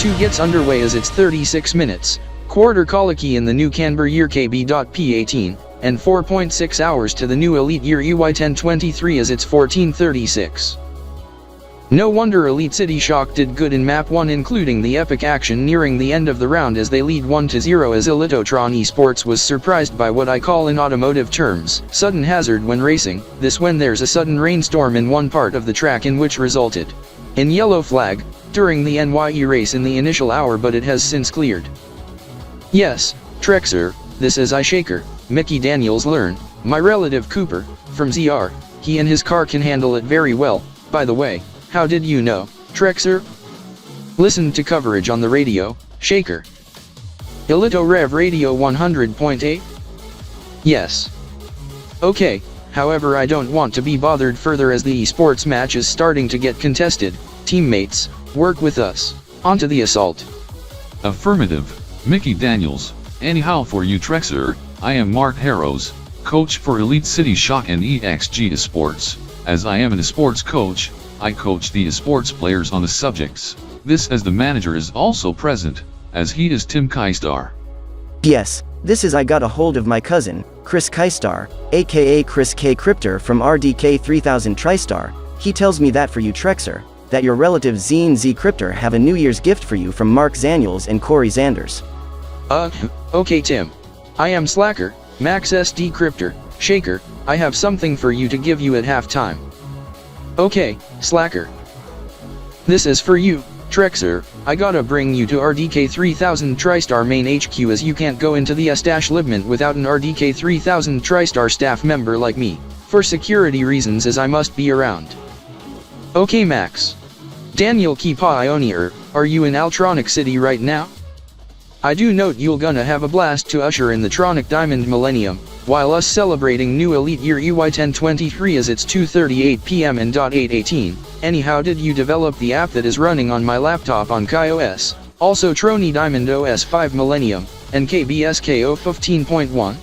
2 gets underway as it's 36 minutes, quarter colicky in the new Kanbordeeian KB.P18, and 4.6 hours to the new EliteYear EY1023 as it's 14:36. No wonder Elite City Shock did good in Map 1, including the epic action nearing the end of the round as they lead 1-0, as NYE Esports was surprised by what I call in automotive terms sudden hazard when racing, this when there's a sudden rainstorm in one part of the track in which resulted in yellow flag during the NYE race in the initial hour, but it has since cleared. Yes, Trexer, this is Shaker, Mickey Daniels learn, my relative Cooper, from ZR, he and his car can handle it very well. By the way, how did you know, Trexer? Listened to coverage on the radio, Shaker. Elito Rev Radio 100.8? Yes. Okay, however I don't want to be bothered further as the esports match is starting to get contested. Teammates, work with us. Onto the assault. Affirmative, Mickey Daniels. Anyhow for you Trexer, I am Mark Harrows, coach for Elite City Shock and EXG Esports. As I am an esports coach, I coach the esports players on the subjects. This as the manager is also present, as he is Tim Kystar. Yes, this is I got a hold of my cousin, Chris Kystar, aka Chris K Kryptor from RDK 3000 TriStar. He tells me that for you Trexer, that your relative Xen Z Kryptor have a New Year's gift for you from Mark Zaniels and Corey Zanders. Okay Tim. I am Slacker, Max SD Kryptor, Shaker, I have something for you to give you at halftime. Okay, Slacker. This is for you, Trexer, I gotta bring you to RDK 3000 TriStar main HQ as you can't go into the establishment without an RDK 3000 TriStar staff member like me, for security reasons as I must be around. Okay Max. Daniel Pioneer, are you in Altronic City right now? I do note you'll gonna have a blast to usher in the Tronic Diamond Millennium, while us celebrating new EliteYear EY1023 as it's 2:38 PM and .818. Anyhow did you develop the app that is running on my laptop on KaiOS, also Trony Diamond OS 5 Millennium, and KBSKO 15.1?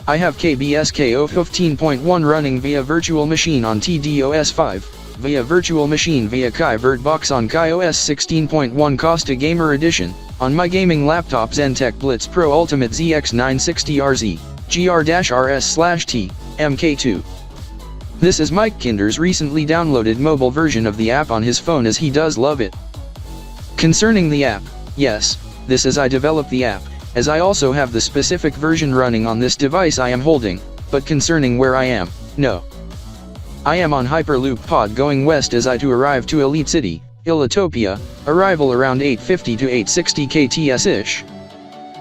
I have KBSKO 15.1 running via virtual machine on TDOS 5, via virtual machine via KaiVert box on KaiOS 16.1 Costa Gamer Edition, on my gaming laptop Zentek Blitz Pro Ultimate ZX960RZ, GR-RS/T, MK2. This is Mike Kinder's recently downloaded mobile version of the app on his phone as he does love it. Concerning the app, yes, this is I developed the app, as I also have the specific version running on this device I am holding, but concerning where I am, no. I am on Hyperloop Pod going west as I to arrive to Elite City, Elitopia, arrival around 850 to 860 KTS-ish.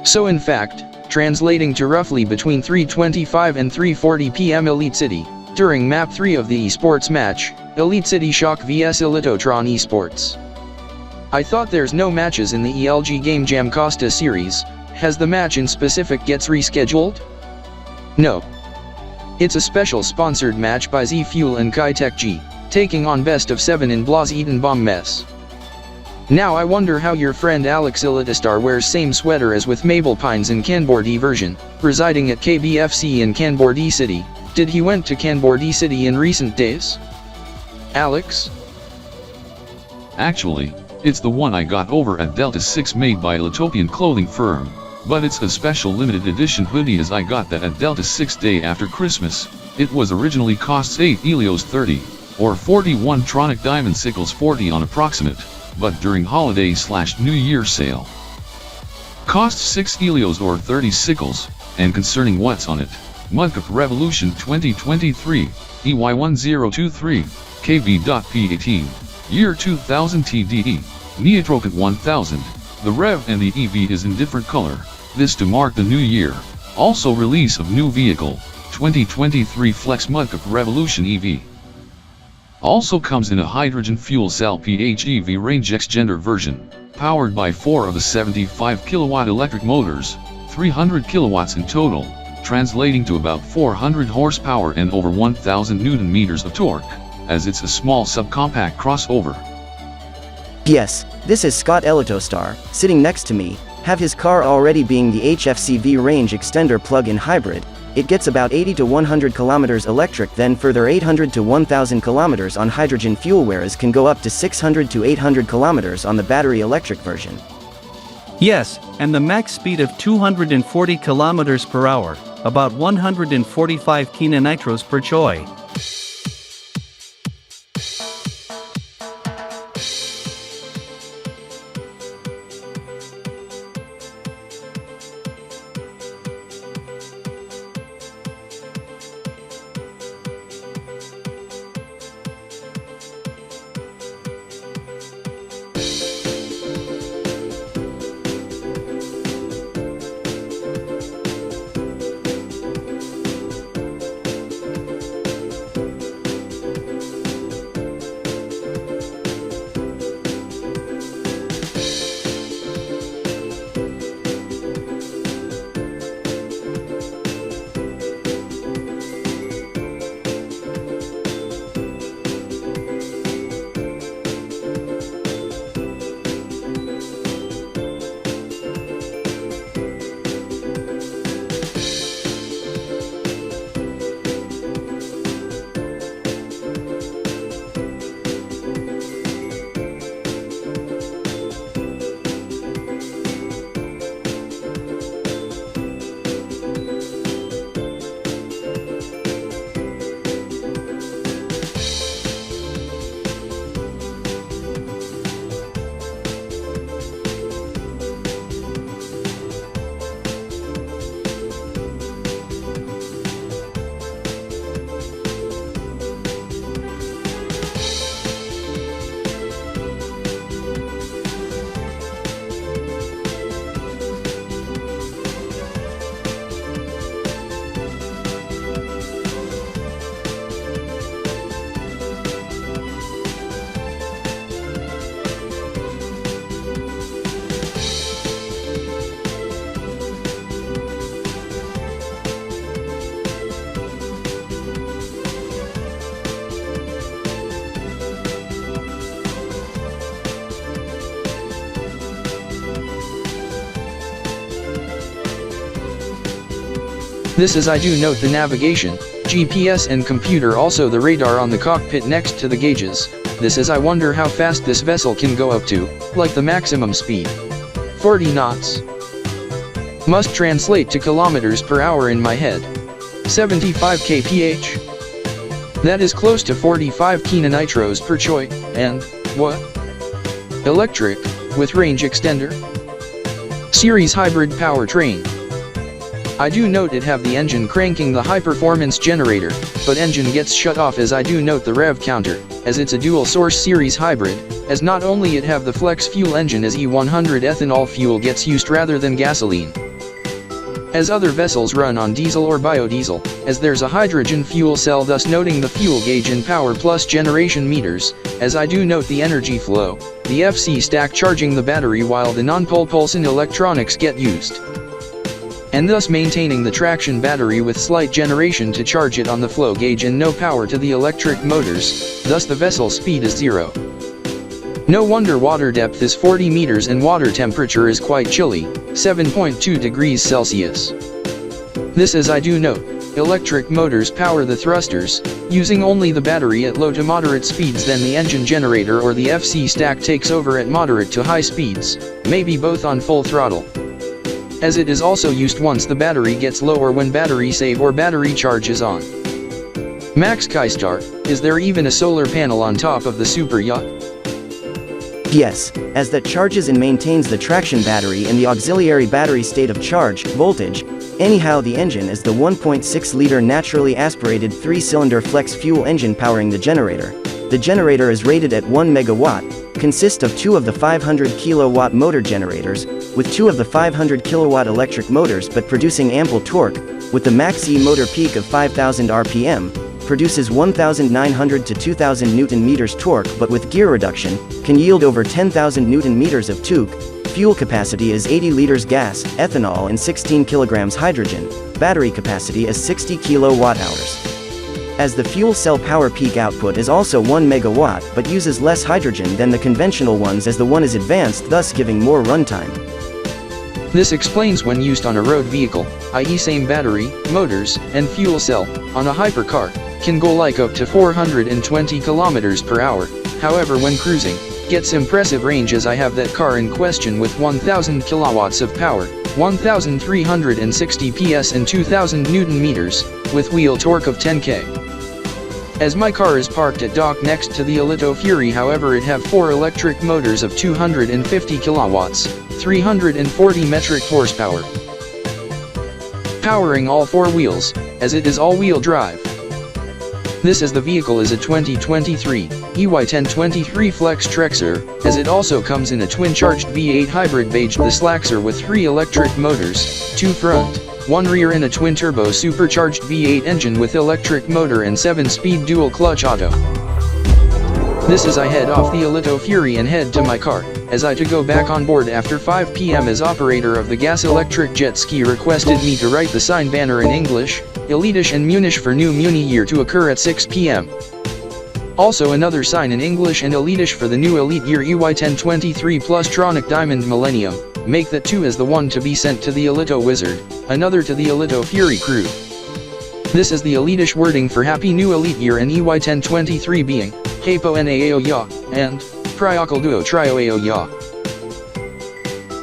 So in fact, translating to roughly between 3:25 and 3:40 PM Elite City, during Map 3 of the esports match, Elite City Shock vs Elitotron Esports. I thought there's no matches in the ELG Game Jam Costa series, has the match in specific gets rescheduled? No. It's a special sponsored match by Z Fuel and Kitech G, taking on best of 7 in Blas Eden Bomb Mess. Now I wonder how your friend Alex Elitastar wears same sweater as with Mabel Pines in Kanbordee version, residing at KBFC in Kanbordee City. Did he went to Kanbordee City in recent days? Alex? Actually, it's the one I got over at Delta 6 made by Elitopian clothing firm, but it's a special limited edition hoodie as I got that at Delta 6 day after Christmas. It was originally costs 8 Elios 30, or 41 Tronic Diamond Sickles 40 on approximate, but during holiday/New Year sale costs 6 Elios or 30 Sickles, and concerning what's on it, Month of Revolution 2023, EY1023, KB.P18, Year 2000 TDE, Neotroket 1000, the Rev and the EV is in different color, this to mark the new year, also release of new vehicle, 2023 Flex Month of Revolution EV. Also comes in a hydrogen fuel cell PHEV range extender version, powered by 4 of the 75 kilowatt electric motors, 300 kilowatts in total, translating to about 400 horsepower and over 1000 Newton meters of torque, as it's a small subcompact crossover. Yes, this is Scott Elitostar, sitting next to me, have his car already being the HFCV range extender plug-in hybrid, It gets about 80 to 100 kilometers electric, then further 800 to 1000 kilometers on hydrogen fuel, whereas can go up to 600 to 800 kilometers on the battery electric version. Yes, and the max speed of 240 kilometers per hour, about 145 kN per choy. This is I do note the navigation, GPS and computer, also the radar on the cockpit next to the gauges. This is I wonder how fast this vessel can go up to, like the maximum speed. 40 knots. Must translate to kilometers per hour in my head. 75 kph. That is close to 45 kN per choy, and, what? Electric, with range extender? Series hybrid powertrain. I do note it have the engine cranking the high-performance generator, but engine gets shut off as I do note the rev counter, as it's a dual-source series hybrid, as not only it have the flex fuel engine as E100 ethanol fuel gets used rather than gasoline. As other vessels run on diesel or biodiesel, as there's a hydrogen fuel cell, thus noting the fuel gauge and power plus generation meters, as I do note the energy flow, the FC stack charging the battery while the non-propulsion electronics get used, and thus maintaining the traction battery with slight generation to charge it on the flow gauge and no power to the electric motors, thus the vessel speed is 0. No wonder water depth is 40 meters and water temperature is quite chilly, 7.2 degrees Celsius. This is I do note, electric motors power the thrusters, using only the battery at low to moderate speeds, then the engine generator or the FC stack takes over at moderate to high speeds, maybe both on full throttle. As it is also used once the battery gets low or when battery save or battery charge is on. Max Skystar, is there even a solar panel on top of the super yacht? Yes, as that charges and maintains the traction battery in the auxiliary battery state of charge, voltage. Anyhow, the engine is the 1.6-liter naturally aspirated 3-cylinder flex fuel engine powering the generator. The generator is rated at 1 megawatt, consists of 2 of the 500 kilowatt motor generators, with 2 of the 500 kilowatt electric motors, but producing ample torque, with the max E motor peak of 5000 RPM, produces 1900 to 2000 Newton meters torque, but with gear reduction, can yield over 10,000 Newton meters of torque. Fuel capacity is 80 liters gas, ethanol and 16 kilograms hydrogen. Battery capacity is 60 kilowatt hours. As the fuel cell power peak output is also 1 megawatt, but uses less hydrogen than the conventional ones as the one is advanced, thus giving more runtime. This explains when used on a road vehicle, i.e. same battery, motors, and fuel cell, on a hypercar, can go like up to 420 km per hour, however when cruising, gets impressive range as I have that car in question with 1000 kilowatts of power, 1360 PS and 2000 Newton meters, with wheel torque of 10k. As my car is parked at dock next to the ElitoFury, however it have 4 electric motors of 250 kilowatts, 340 metric horsepower, powering all 4 wheels, as it is all-wheel drive. This as the vehicle is a 2023 EY1023 Flex Trexer, as it also comes in a twin-charged V8 hybrid beige the Slaxer with 3 electric motors, 2 front, 1 rear and a twin-turbo supercharged V8 engine with electric motor and 7-speed dual-clutch auto. This as I head off the ElitoFury and head to my car, as I to go back on board after 5 p.m. as operator of the gas-electric jet ski requested me to write the sign banner in English, Elitish and Munish for new Muni year to occur at 6 p.m. Also another sign in English and Elitish for the new EliteYear EY1023 Plus Tronic Diamond Millennium, make that 2 as the one to be sent to the Elito Wizard, another to the ElitoFury crew. This is the Elitish wording for Happy New EliteYear and EY1023 being, Hapo Nao Ya, and, Priokal Duo Trio Ao Ya.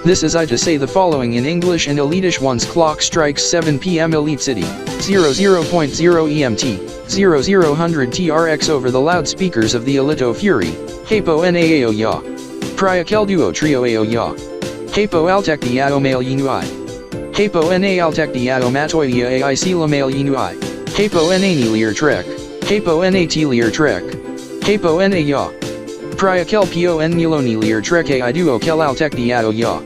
This is I to say the following in English and Elitish once clock strikes 7 p.m. Elite City, 00.0 EMT, 0000 TRX over the loudspeakers of the ElitoFury, Hapo Nao Ya. Priokal Duo Trio Ao Ya. Hapo Altek the Ao Male Yinuai. Hapo Na Altek the Ao Matoya Ai Sila Male Yinuai. Hapo Na Nilier Trek. Hapo Na Tilier Trek. Hapo Na Ya. Priokal Po N Nilonilier Trek Ai Duo Kel Altek the Ao Ya.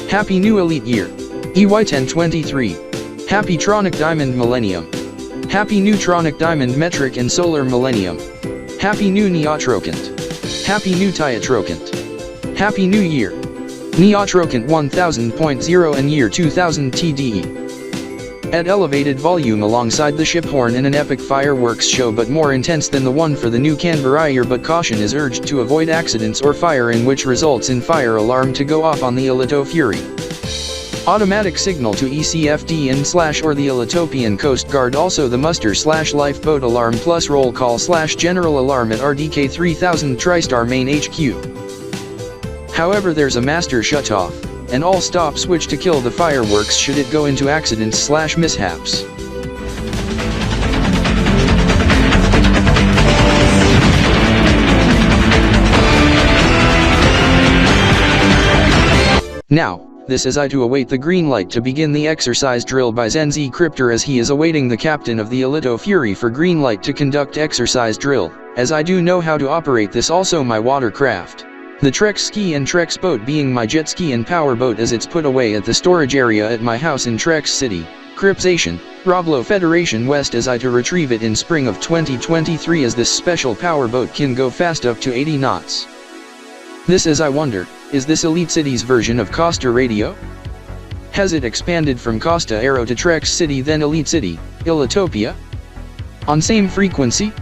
Happy New EliteYear. EY1023. Happy Tronic Diamond Millennium. Happy New Tronic Diamond Metric and Solar Millennium. Happy New Neotrokant. Happy New Tyatrokant. Happy New Year. Neotrokant 1000.0 and year 2000 TDE. At elevated volume alongside the ship horn in an epic fireworks show but more intense than the one for the new Kanbordeeian, but caution is urged to avoid accidents or fire in which results in fire alarm to go off on the ElitoFury. Automatic signal to ECFD or the Elitopian Coast Guard, also the muster/lifeboat alarm plus roll call / general alarm at RDK 3000 TriStar main HQ. However there's a master shutoff, and all stop switch to kill the fireworks should it go into accidents / mishaps. Now, this is I to await the green light to begin the exercise drill by Xen Z Kryptor, as he is awaiting the captain of the ElitoFury for green light to conduct exercise drill, as I do know how to operate this, also my watercraft. The Trex ski and Trex boat being my jet ski and power boat, as it's put away at the storage area at my house in Trex City, Krypsation, Roblo Federation West, as I to retrieve it in spring of 2023, as this special power boat can go fast up to 80 knots. This as I wonder, is this Elite City's version of Costa Radio? Has it expanded from Costa Aero to Trex City then Elite City, Elitopia? On same frequency?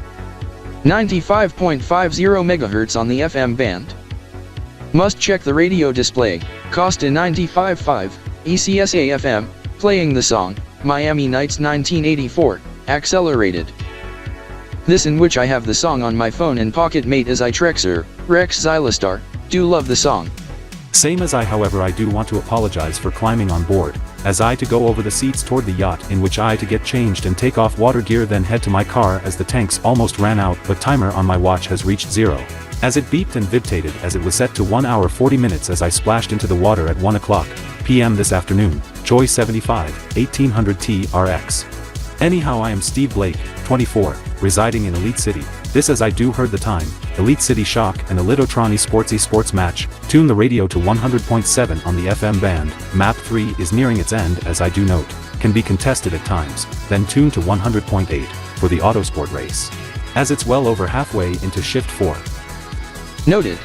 95.50 MHz on the FM band? Must check the radio display, Costa 95.5, ECSA FM, playing the song, Miami Nights 1984, accelerated. This in which I have the song on my phone and pocket mate as I Trexer, Rex Xylastar, do love the song. Same as I, however I do want to apologize for climbing on board, as I to go over the seats toward the yacht, in which I to get changed and take off water gear, then head to my car as the tanks almost ran out, but timer on my watch has reached 0. As it beeped and vibrated as it was set to 1 hour 40 minutes as I splashed into the water at 1 o'clock p.m. this afternoon, Joy 75, 1800 TRX. Anyhow, I am Steve Blake, 24, residing in Elite City. This as I do heard the time, Elite City Shock and Elitotroni Sports match, tune the radio to 100.7 on the FM band, map 3 is nearing its end as I do note, can be contested at times, then tune to 100.8, for the Autosport race. As it's well over halfway into shift 4. Noted.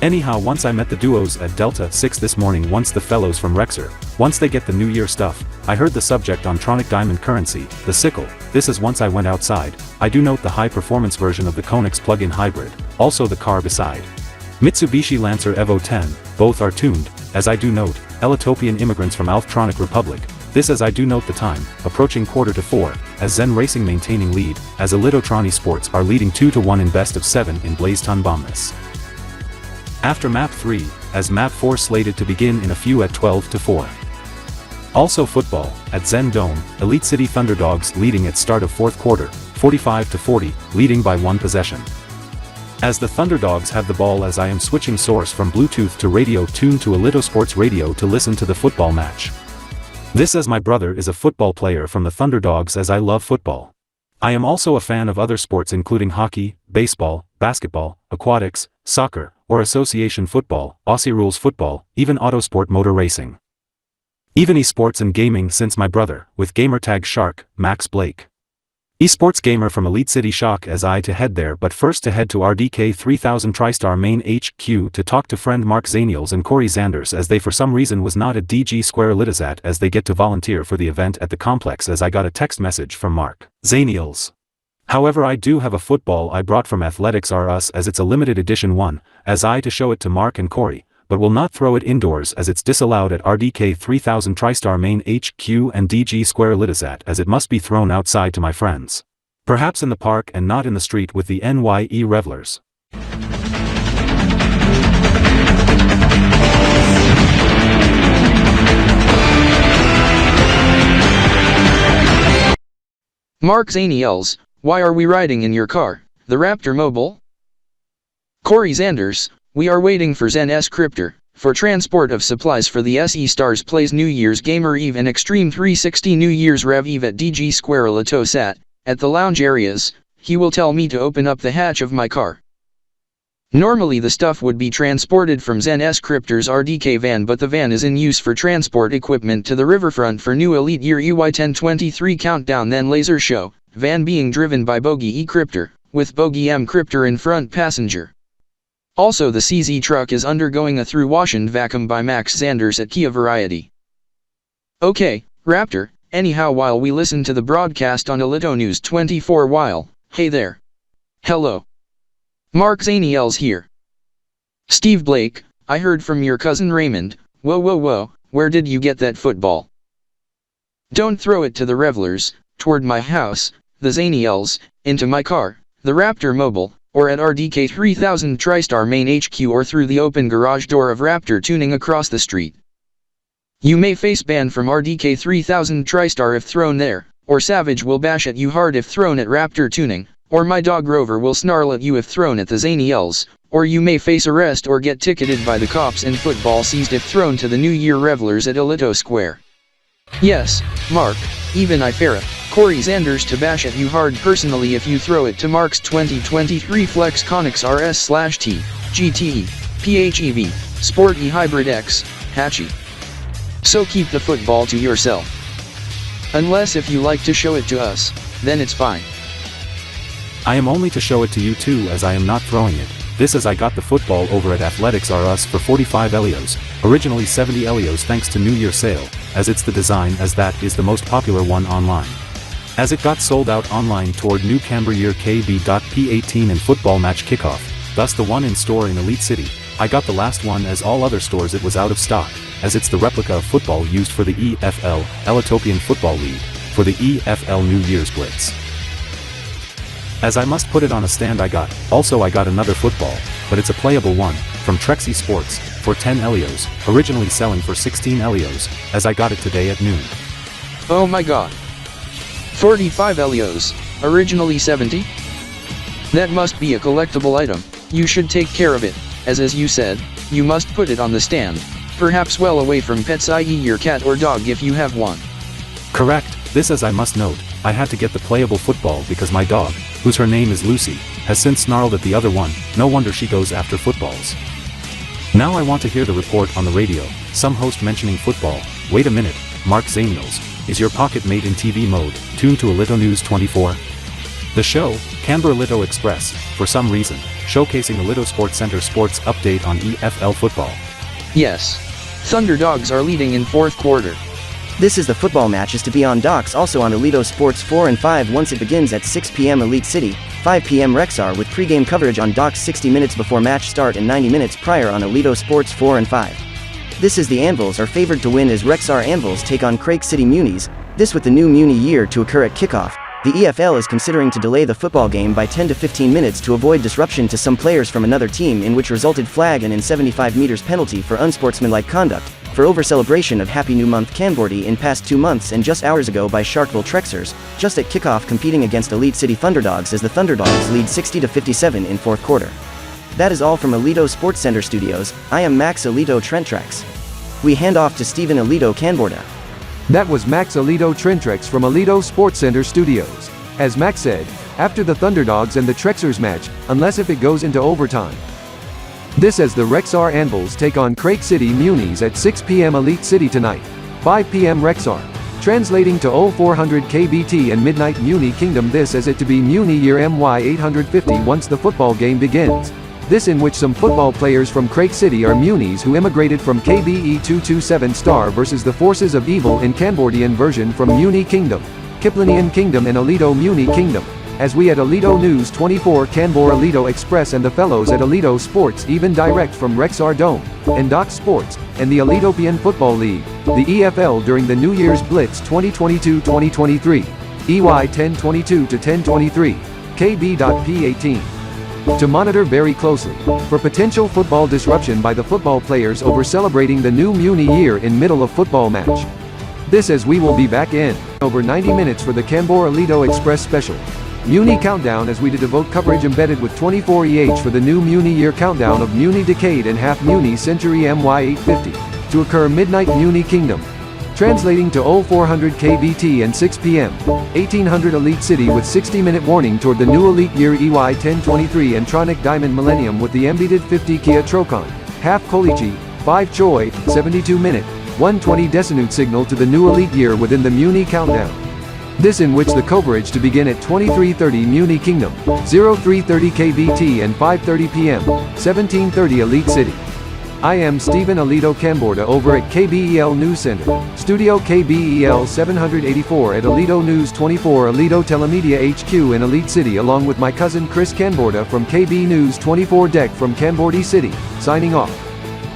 Anyhow, once I met the duos at Delta 6 this morning, once the fellows from Rexer, once they get the New Year stuff, I heard the subject on Tronic Diamond Currency, the sickle, this is once I went outside, I do note the high-performance version of the Konix plug-in hybrid, also the car beside. Mitsubishi Lancer Evo 10, both are tuned, as I do note, Elitopian immigrants from Alftronic Republic, this as I do note the time, approaching 3:45, as Xen Racing maintaining lead, as Elito Sports are leading 2-1 in best of 7 in Blaze Ton Bombness. After Map 3, as Map 4 slated to begin in a few at 12-4. Also football, at Xen Dome, Elite City Thunderdogs leading at start of 4th quarter, 45-40, leading by 1 possession. As the Thunderdogs have the ball, as I am switching source from Bluetooth to radio tuned to Elito Sports radio to listen to the football match. This as my brother is a football player from the Thunderdogs, as I love football. I am also a fan of other sports including hockey, baseball, basketball, aquatics, soccer, or association football, Aussie rules football, even autosport motor racing. Even esports and gaming since my brother, with gamertag Shark, Max Blake. Esports gamer from Elite City Shock as I to head there, but first to head to RDK 3000 TriStar main HQ to talk to friend Mark Zaniels and Corey Zanders, as they for some reason was not at DG Square Elitizat, as they get to volunteer for the event at the complex, as I got a text message from Mark Zaniels. However, I do have a football I brought from Athletics R Us, as it's a limited edition one, as I to show it to Mark and Corey, but will not throw it indoors as it's disallowed at RDK 3000 TriStar main HQ and DG Square Elitizat, as it must be thrown outside to my friends. Perhaps in the park and not in the street with the NYE revelers. Mark Zaniels, why are we riding in your car, the Raptor Mobile? Corey Zanders, we are waiting for Xen Z Kryptor, for transport of supplies for the SE Stars Plays New Year's Gamer Eve and Extreme 360 New Year's Rev Eve at DG Square Elitosat, at the lounge areas. He will tell me to open up the hatch of my car. Normally the stuff would be transported from Xen Z Kryptor's RDK van, but the van is in use for transport equipment to the riverfront for new EliteYear EY1023 countdown then laser show, van being driven by Bogey E Kryptor, with Bogey M Kryptor in front passenger. Also the CZ truck is undergoing a through wash and vacuum by Max Zanders at Kia Variety. Okay, Raptor, anyhow while we listen to the broadcast on Elito News 24 while, hey there. Hello. Mark Zaniels here. Steve Blake, I heard from your cousin Raymond, whoa, where did you get that football? Don't throw it to the revelers, toward my house, the Zaniels, into my car, the Raptor Mobile, or at RDK 3000 TriStar main HQ, or through the open garage door of Raptor Tuning across the street. You may face ban from RDK 3000 TriStar if thrown there, or Savage will bash at you hard if thrown at Raptor Tuning, or my dog Rover will snarl at you if thrown at the Zaniels, or you may face arrest or get ticketed by the cops and football seized if thrown to the New Year revelers at Elito Square. Yes, Mark, even I Farah, Corey Zanders to bash at you hard personally if you throw it to Mark's 2023 Flex Konix RS/T, GTE, PHEV, Sport E Hybrid X, Hatchie. So keep the football to yourself. Unless if you like to show it to us, then it's fine. I am only to show it to you too, as I am not throwing it. This as I got the football over at Athletics R Us for 45 Elios, originally 70 Elios thanks to New Year sale, as it's the design as that is the most popular one online. As it got sold out online toward new Kanbordeeian-spinelian and football match kickoff, thus the one in store in Elite City, I got the last one as all other stores it was out of stock, as it's the replica of football used for the EFL, Elitopian Football League, for the EFL New Year's Blitz. As I must put it on a stand I got another football, but it's a playable one, from Trexer Sports, for 10 Elios, originally selling for 16 Elios, as I got it today at noon. Oh my god. 45 Elios, originally 70? That must be a collectible item, you should take care of it, as you said, you must put it on the stand, perhaps well away from pets, i.e. your cat or dog if you have one. Correct, this as I must note, I had to get the playable football because my dog, whose her name is Lucy, has since snarled at the other one, no wonder she goes after footballs. Now I want to hear the report on the radio, some host mentioning football. Wait a minute, Mark Zaniels, is your pocket mate in TV mode, tuned to Elito News 24? The show, Kanbordee Express, for some reason, showcasing Elito Sports Center sports update on EFL football. Yes. Thunderdogs are leading in fourth quarter. This is the football match is to be on Docks, also on Elito Sports 4 and 5 once it begins at 6 p.m. Elite City, 5 p.m. Rexar with pre-game coverage on Docks 60 minutes before match start and 90 minutes prior on Elito Sports 4 and 5. This is the Anvils are favored to win as Rexar Anvils take on Craig City Munis, this with the new Muni year to occur at kickoff. The EFL is considering to delay the football game by 10 to 15 minutes to avoid disruption to some players from another team in which resulted flag and in 75 meters penalty for unsportsmanlike conduct, for over-celebration of Happy New Month Kanbordee in past 2 months and just hours ago by Sharkville Trexers, just at kickoff competing against Elite City Thunderdogs as the Thunderdogs lead 60-57 in fourth quarter. That is all from Elito Sports Center Studios. I am Max Elito Trentrex. We hand off to Stephen Elito Kanbordee. That was Max Elito Trentrex from Elito Sports Center Studios. As Max said, after the Thunderdogs and the Trexers match, unless if it goes into overtime. This as the Rexar Anvils take on Craig City Munis at 6 p.m. Elite City tonight, 5 p.m. Rexar. Translating to 0400 KBT and Midnight Muni Kingdom, this as it to be Muni Year MY 850 once the football game begins. This in which some football players from Craig City are Munis who immigrated from KBE 227 Star versus the forces of evil in Kanbordeeian version from Muni Kingdom, Kiplanian Kingdom and Elito Muni Kingdom. As we at Elito News 24 Kanbor Elito Express and the fellows at Elito Sports even direct from Rexar Dome, and Doc Sports, and the Elitopian Football League, the EFL during the New Year's Blitz 2022-2023, EY 1022 to 1023, KB.P18. To monitor very closely, for potential football disruption by the football players over celebrating the new Muni year in middle of football match. This as we will be back in over 90 minutes for the Kanbor Elito Express special. Muni Countdown as we to devote coverage embedded with 24 EH for the new Muni Year countdown of Muni Decade and Half Muni Century MY 850, to occur Midnight Muni Kingdom. Translating to 0400 KBT and 6 p.m., 1800 Elite City with 60-minute warning toward the new Elite Year EY 1023 and Tronic Diamond Millennium with the EMBEEDED 50 Kia Trocon, half Kolichi, 5 Choi, 72-minute, 120 Desinute signal to the new Elite Year within the Muni Countdown. This in which the coverage to begin at 23:30 Muni Kingdom, 03:30 KBT and 5:30 p.m., 17:30 Elite City. I am Stephen Elito Kanbordee over at KBEL News Center, Studio KBEL 784 at Elito News 24 Elito Telemedia HQ in Elite City along with my cousin Chris Kanbordee from KB News 24 Deck from Kanbordee City, signing off.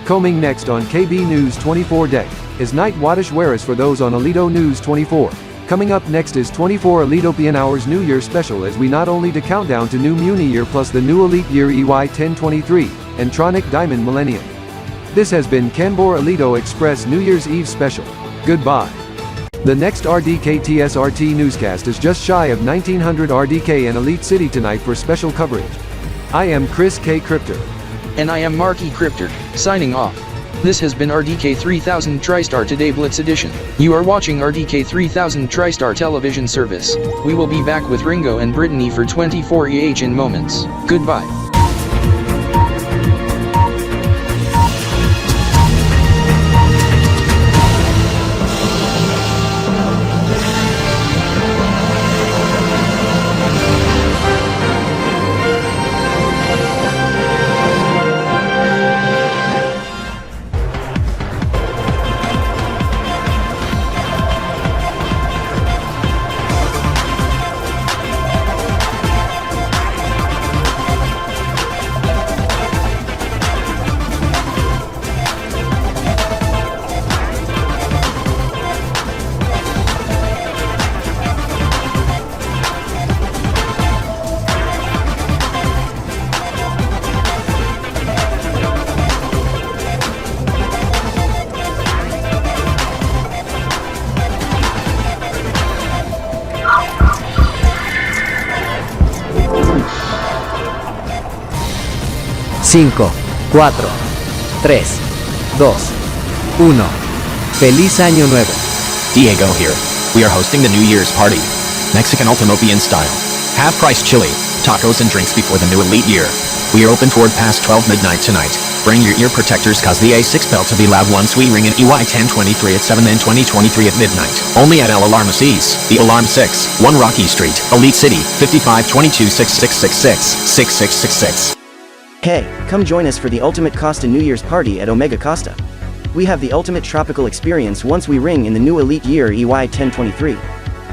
Coming next on KB News 24 Deck, is Night Wadish Waris for those on Elito News 24. Coming up next is 24 Elitopian Hours New Year special as we not only to countdown to new Muni Year plus the new Elite Year EY 1023, and Tronic Diamond Millennium. This has been Kanbor Elito Express New Year's Eve special. Goodbye. The next RDKTSRT newscast is just shy of 1900 RDK and Elite City tonight for special coverage. I am Chris K. Kryptor. And I am Mark E Kryptor, signing off. This has been RDK 3000 TriStar Today Blitz Edition. You are watching RDK 3000 TriStar television service. We will be back with Ringo and Brittany for 24 EH in moments. Goodbye. Cinco, 4, 3, 2, 1. Feliz Año Nuevo. Diego here. We are hosting the New Year's party. Mexican Ultimopian style. Half-price chili, tacos and drinks before the new Elite Year. We are open toward past 12 midnight tonight. Bring your ear protectors cause the A6 bell to be loud once we ring an EY 1023 at 7 and 2023 at midnight. Only at El Alarm Aziz, The Alarm 6, 1 Rocky Street, Elite City, 5522-6666-6666. Hey, come join us for the Ultimate Costa New Year's party at Omega Costa. We have the ultimate tropical experience once we ring in the new EliteYear EY 1023.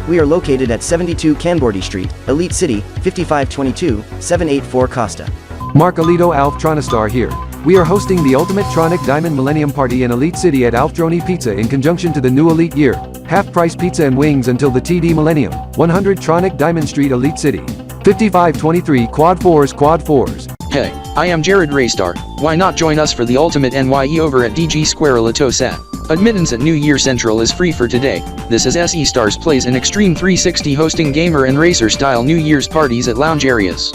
We are located at 72 Kanbordee Street, Elite City, 5522-784 Costa. Mark Alito Alf Tronistar here. We are hosting the Ultimate Tronic Diamond Millennium Party in Elite City at Alftroni Pizza in conjunction to the new EliteYear. Half-price pizza and wings until the TD Millennium. 100 Tronic Diamond Street, Elite City. 5523 Quad 4s. Hey, I am Jared Raystar. Why not join us for the ultimate NYE over at DG Square ElitoSat? Admittance at New Year Central is free for today. This is SE Stars plays an Extreme 360 hosting gamer and racer style New Year's parties at lounge areas.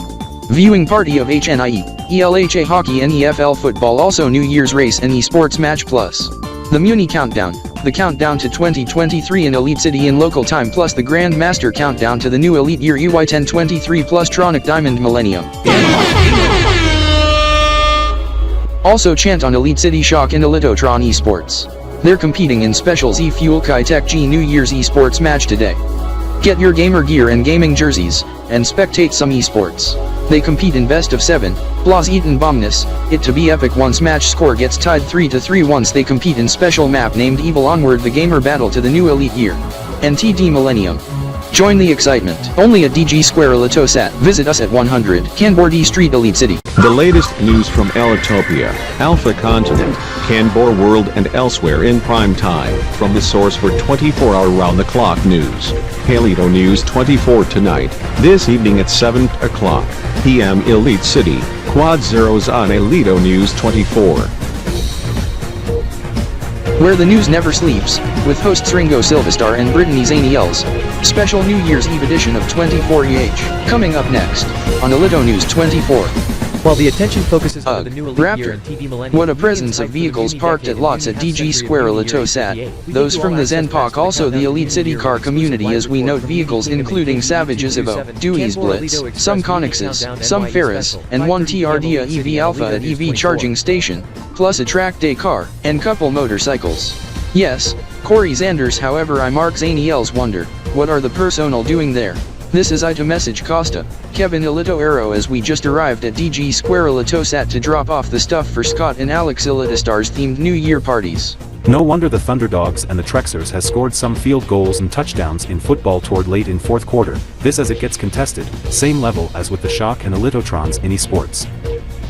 Viewing party of HNIE, ELHA hockey and EFL football, also New Year's race and esports match plus the Muni countdown, the countdown to 2023 in Elite City in local time plus the Grand Master countdown to the new EliteYear EY 1023 plus Tronic Diamond Millennium. Also chant on Elite City Shock and Elitotron Esports. They're competing in Special Z Fuel Kai Tech G New Year's esports match today. Get your gamer gear and gaming jerseys, and spectate some esports. They compete in best of 7, Blas Eaton Bombness, it to be epic once match score gets tied 3-3 once they compete in special map named Evil Onward the gamer battle to the new EliteYear. And TD Millennium. Join the excitement, only at DG Square ElitoSat. Visit us at 100 Kanbordee Street, Elite City. The latest news from Elitopia, Alpha Continent, Kanbor World and elsewhere in prime time, from the source for 24-hour round-the-clock news. Elito News 24 tonight, this evening at 7 o'clock p.m. Elite City, Quad Zeros on Elito News 24. Where the news never sleeps, with hosts Ringo Silvestar and Brittany Zaniels. Special New Year's Eve edition of 24EH, coming up next, on Elito News 24. While the attention focuses on the new EliteYear and Raptor. TD Millennium, What a presence of vehicles parked at lots at DG Square ElitoSat. Those from the Zenpak, also the Elite City car community, as we note vehicles including Savage Evo, Dewey's Blitz, some Connexes, some Ferris, and one TRDA EV Alpha at EV charging station, plus a track day car, and couple motorcycles. Yes, Corey Zanders. However, I Mark Zaniels wonder, what are the personnel doing there? This is I to message Costa, Kevin Elito Arrow, as we just arrived at DG Square ElitoSat to drop off the stuff for Scott and Alex ElitoStars themed New Year parties. No wonder the Thunderdogs and the Trexers has scored some field goals and touchdowns in football toward late in fourth quarter, this as it gets contested, same level as with the Shock and Elitotrons in esports.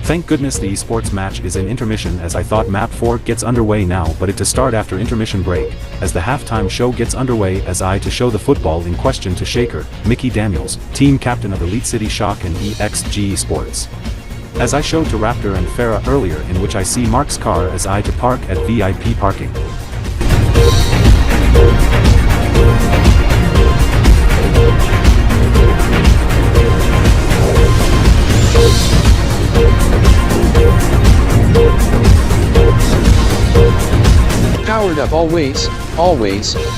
Thank goodness the esports match is in intermission, as I thought map 4 gets underway now, but it to start after intermission break, as the halftime show gets underway, as I to show the football in question to Shaker, Mickey Daniels, team captain of Elite City Shock and EXG Esports. As I showed to Raptor and Farah earlier, in which I see Mark's car as I to park at VIP parking. Powered up always,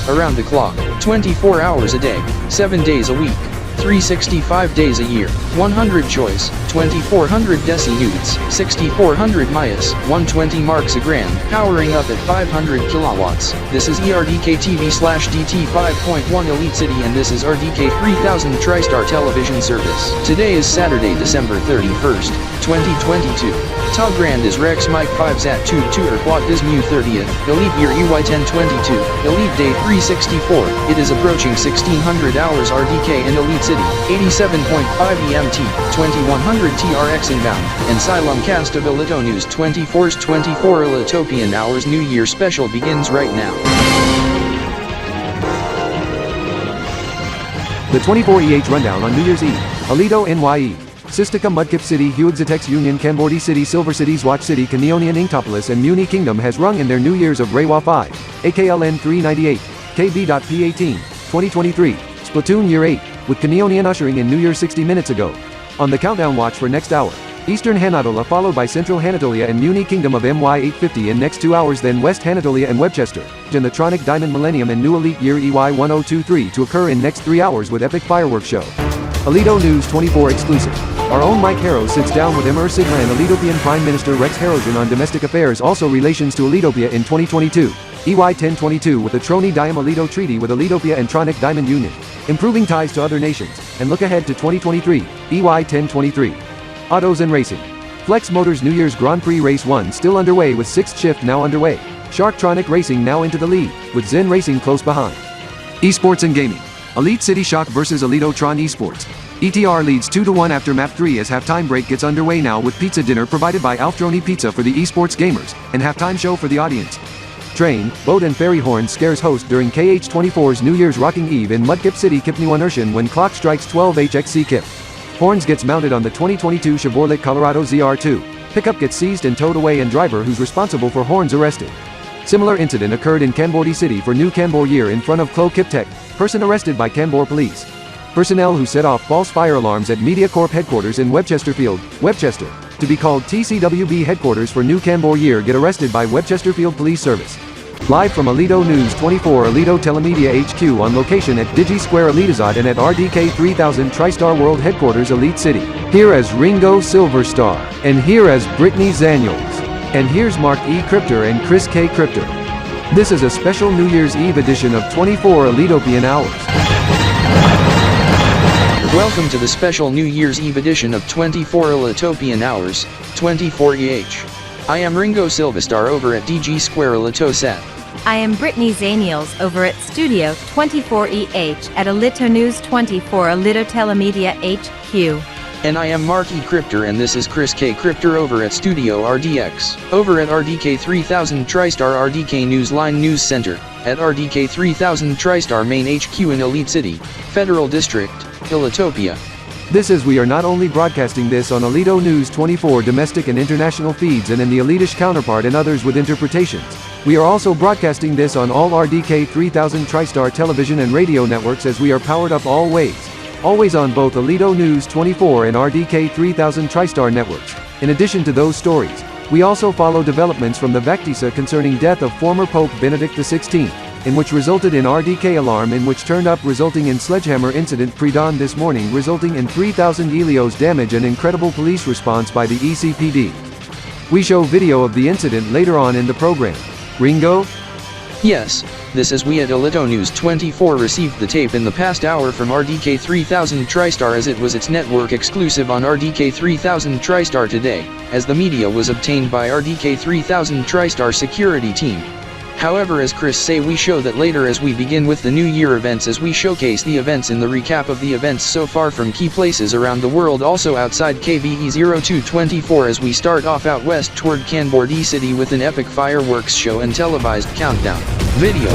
around the clock, 24 hours a day, 7 days a week, 365 days a year, 100 choice, 2400 deci-newts, 6400 mies, 120 marks a gram, powering up at 500 kilowatts. This is ERDKTV/DT 5.1 Elite City, and this is RDK 3000 TriStar television service. Today is Saturday, December 31st, 2022. Tal Grand is Rex Mike 5 Zat 2 Tutor Quad is Mu 30th, EliteYear EY 1022, Elite Day 364, it is approaching 1600 hours RDK and Elite City, 87.5 EMT, 2100 TRX inbound, and Xylem cast of Elito News 24's 24 Elitopian Hours New Year special begins right now. The 24EH rundown on New Year's Eve. Alito NYE. Sistika Mudkip City, Huidzitex Union, Kanbordee City, Silver City, Swatch City, Kanionean Inktopolis and Muni Kingdom has rung in their New Year's of Rewa 5, AKLN 398, KB.P18, 2023, Splatoon Year 8, with Kanionean ushering in New Year 60 minutes ago. On the countdown watch for next hour, Eastern Hanatolia followed by Central Hanatolia and Muni Kingdom of MY 850 in next 2 hours, then West Hanatolia and Webchester, and the Tronic Diamond Millennium and new EliteYear EY 1023 to occur in next 3 hours with epic fireworks show. Elito News 24 exclusive. Our own Mike Harrow sits down with Emirsigma and Elitopian Prime Minister Rex Harrogen on domestic affairs, also relations to Elitopia in 2022. EY1022 with the Troni Dime Elito Treaty with Elitopia and Tronic Diamond Union, improving ties to other nations, and look ahead to 2023, EY1023. Autos and Racing. Flex Motors New Year's Grand Prix Race 1 still underway with 6th shift now underway. Sharktronic Racing now into the lead, with Xen Racing close behind. Esports and Gaming. Elite City Shock vs Elitotron Esports. ETR leads 2-1 after map 3 as halftime break gets underway now with pizza dinner provided by Alftroni Pizza for the esports gamers, and halftime show for the audience. Train, boat and ferry horn scares host during KH24's New Year's Rocking Eve in Mudkip City Kipniwanershan when clock strikes 12 HXC Kip. Horns gets mounted on the 2022 Chevrolet Colorado ZR2. Pickup gets seized and towed away and driver who's responsible for horns arrested. Similar incident occurred in Kanbordee City for new Kanbor-TD in front of Klo Kiptek, person arrested by Kanbor police. Personnel who set off false fire alarms at MediaCorp headquarters in Webchester Field, Webchester, to be called TCWB headquarters for new Kanbor-TD get arrested by Webchester Field Police Service. Live from Elito News 24 Elito Telemedia HQ on location at Digi Square Elitazad and at RDK 3000 TriStar World Headquarters Elite City. Here as Ringo Silverstar, and here as Brittany Zaniels, and here's Mark E Kryptor and Chris K Kryptor. This is a special New Year's Eve edition of 24 Elitopian Hours. Welcome to the special New Year's Eve edition of 24 Elitopian Hours, 24EH. I am Ringo Silverstar over at DG Square Elitosat. I am Brittany Zaniels over at Studio 24EH at Elito News 24 Elito Telemedia HQ. And I am Mark E Kryptor and this is Chris K Kryptor over at Studio RDX, over at RDK 3000 TriStar RDK Newsline News Center, at RDK 3000 TriStar Main HQ in Elite City, Federal District, Elitopia. This is we are not only broadcasting this on Elito News 24 domestic and international feeds and in the Elitish counterpart and others with interpretations. We are also broadcasting this on all RDK 3000 TriStar television and radio networks as we are powered up all ways. Always on both Elito News 24 and RDK 3000 TriStar networks. In addition to those stories, we also follow developments from the Vaktisa concerning death of former Pope Benedict XVI, in which resulted in RDK alarm in which turned up resulting in sledgehammer incident pre-dawn this morning resulting in 3,000 Elios damage and incredible police response by the ECPD. We show video of the incident later on in the program. Ringo? Yes, this is we at Elito News 24 received the tape in the past hour from RDK 3000 TriStar as it was its network exclusive on RDK 3000 TriStar today, as the media was obtained by RDK 3000 TriStar security team. However, as Chris say, we show that later as we begin with the New Year events as we showcase the events in the recap of the events so far from key places around the world also outside KVE 0224 as we start off out west toward Kanbordee City with an epic fireworks show and televised countdown video.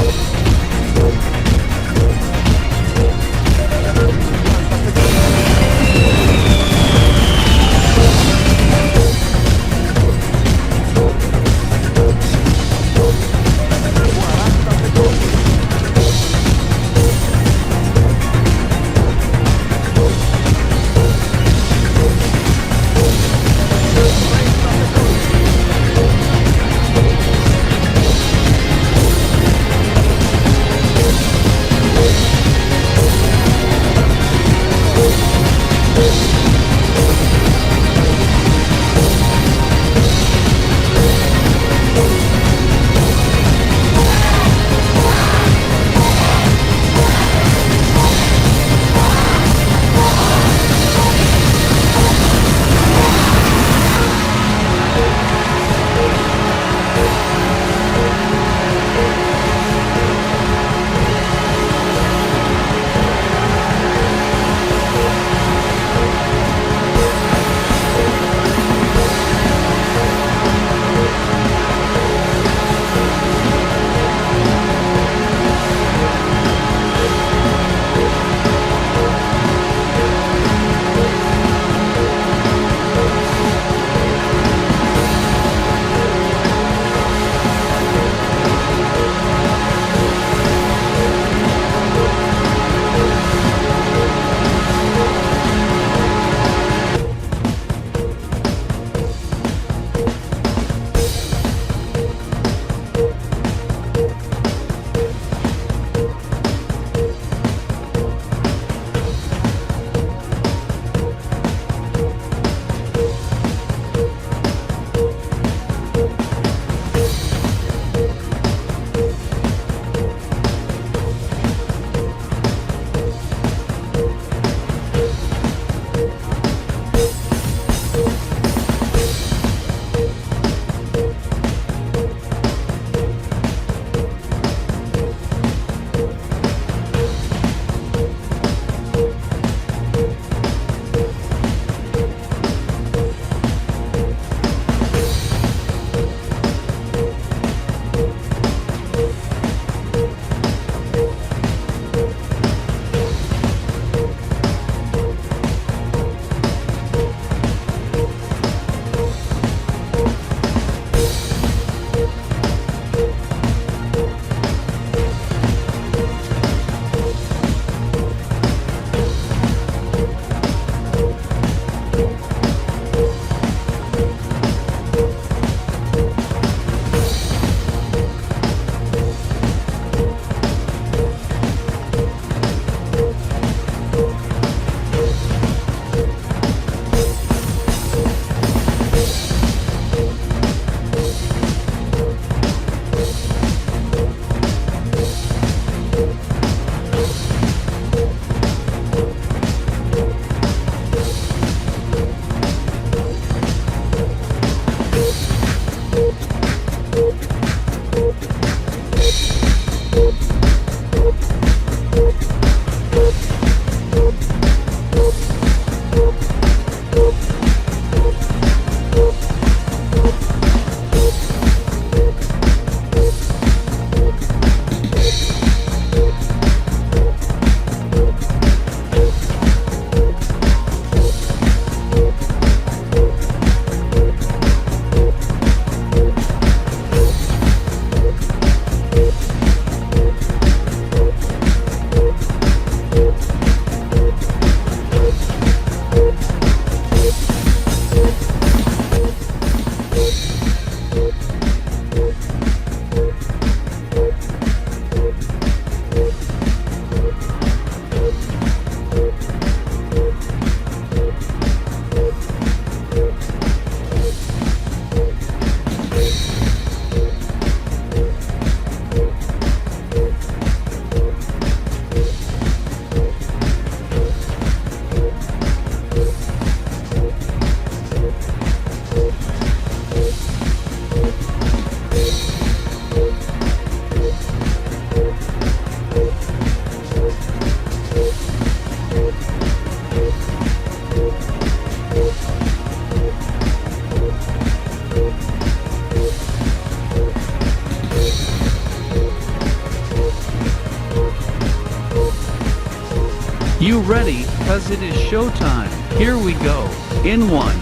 you ready? Cause it is showtime. Here we go. In 1,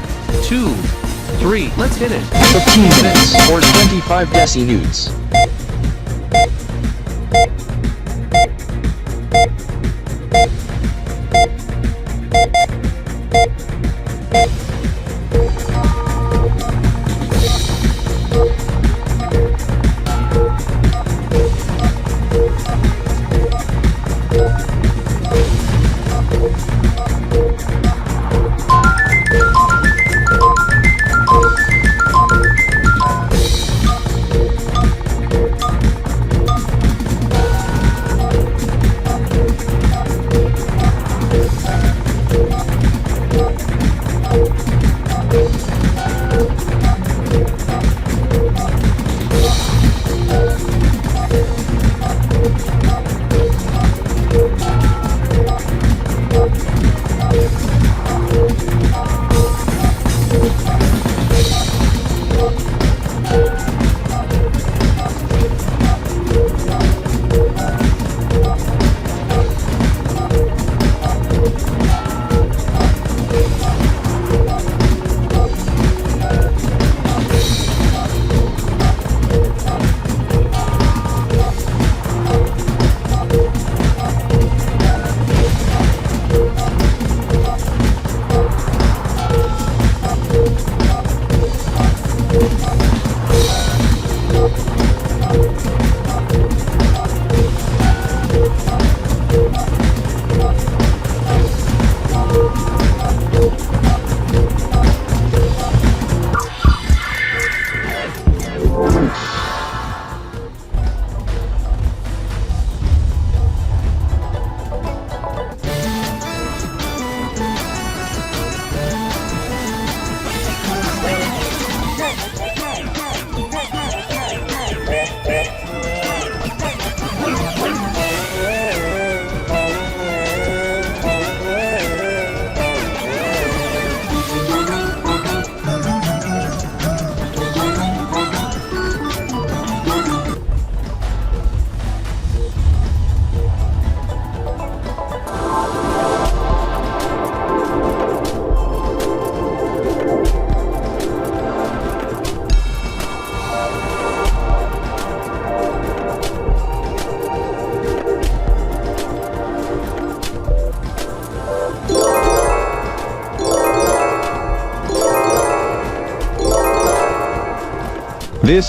2, 3, let's hit it. 15 minutes or 25 deci nudes.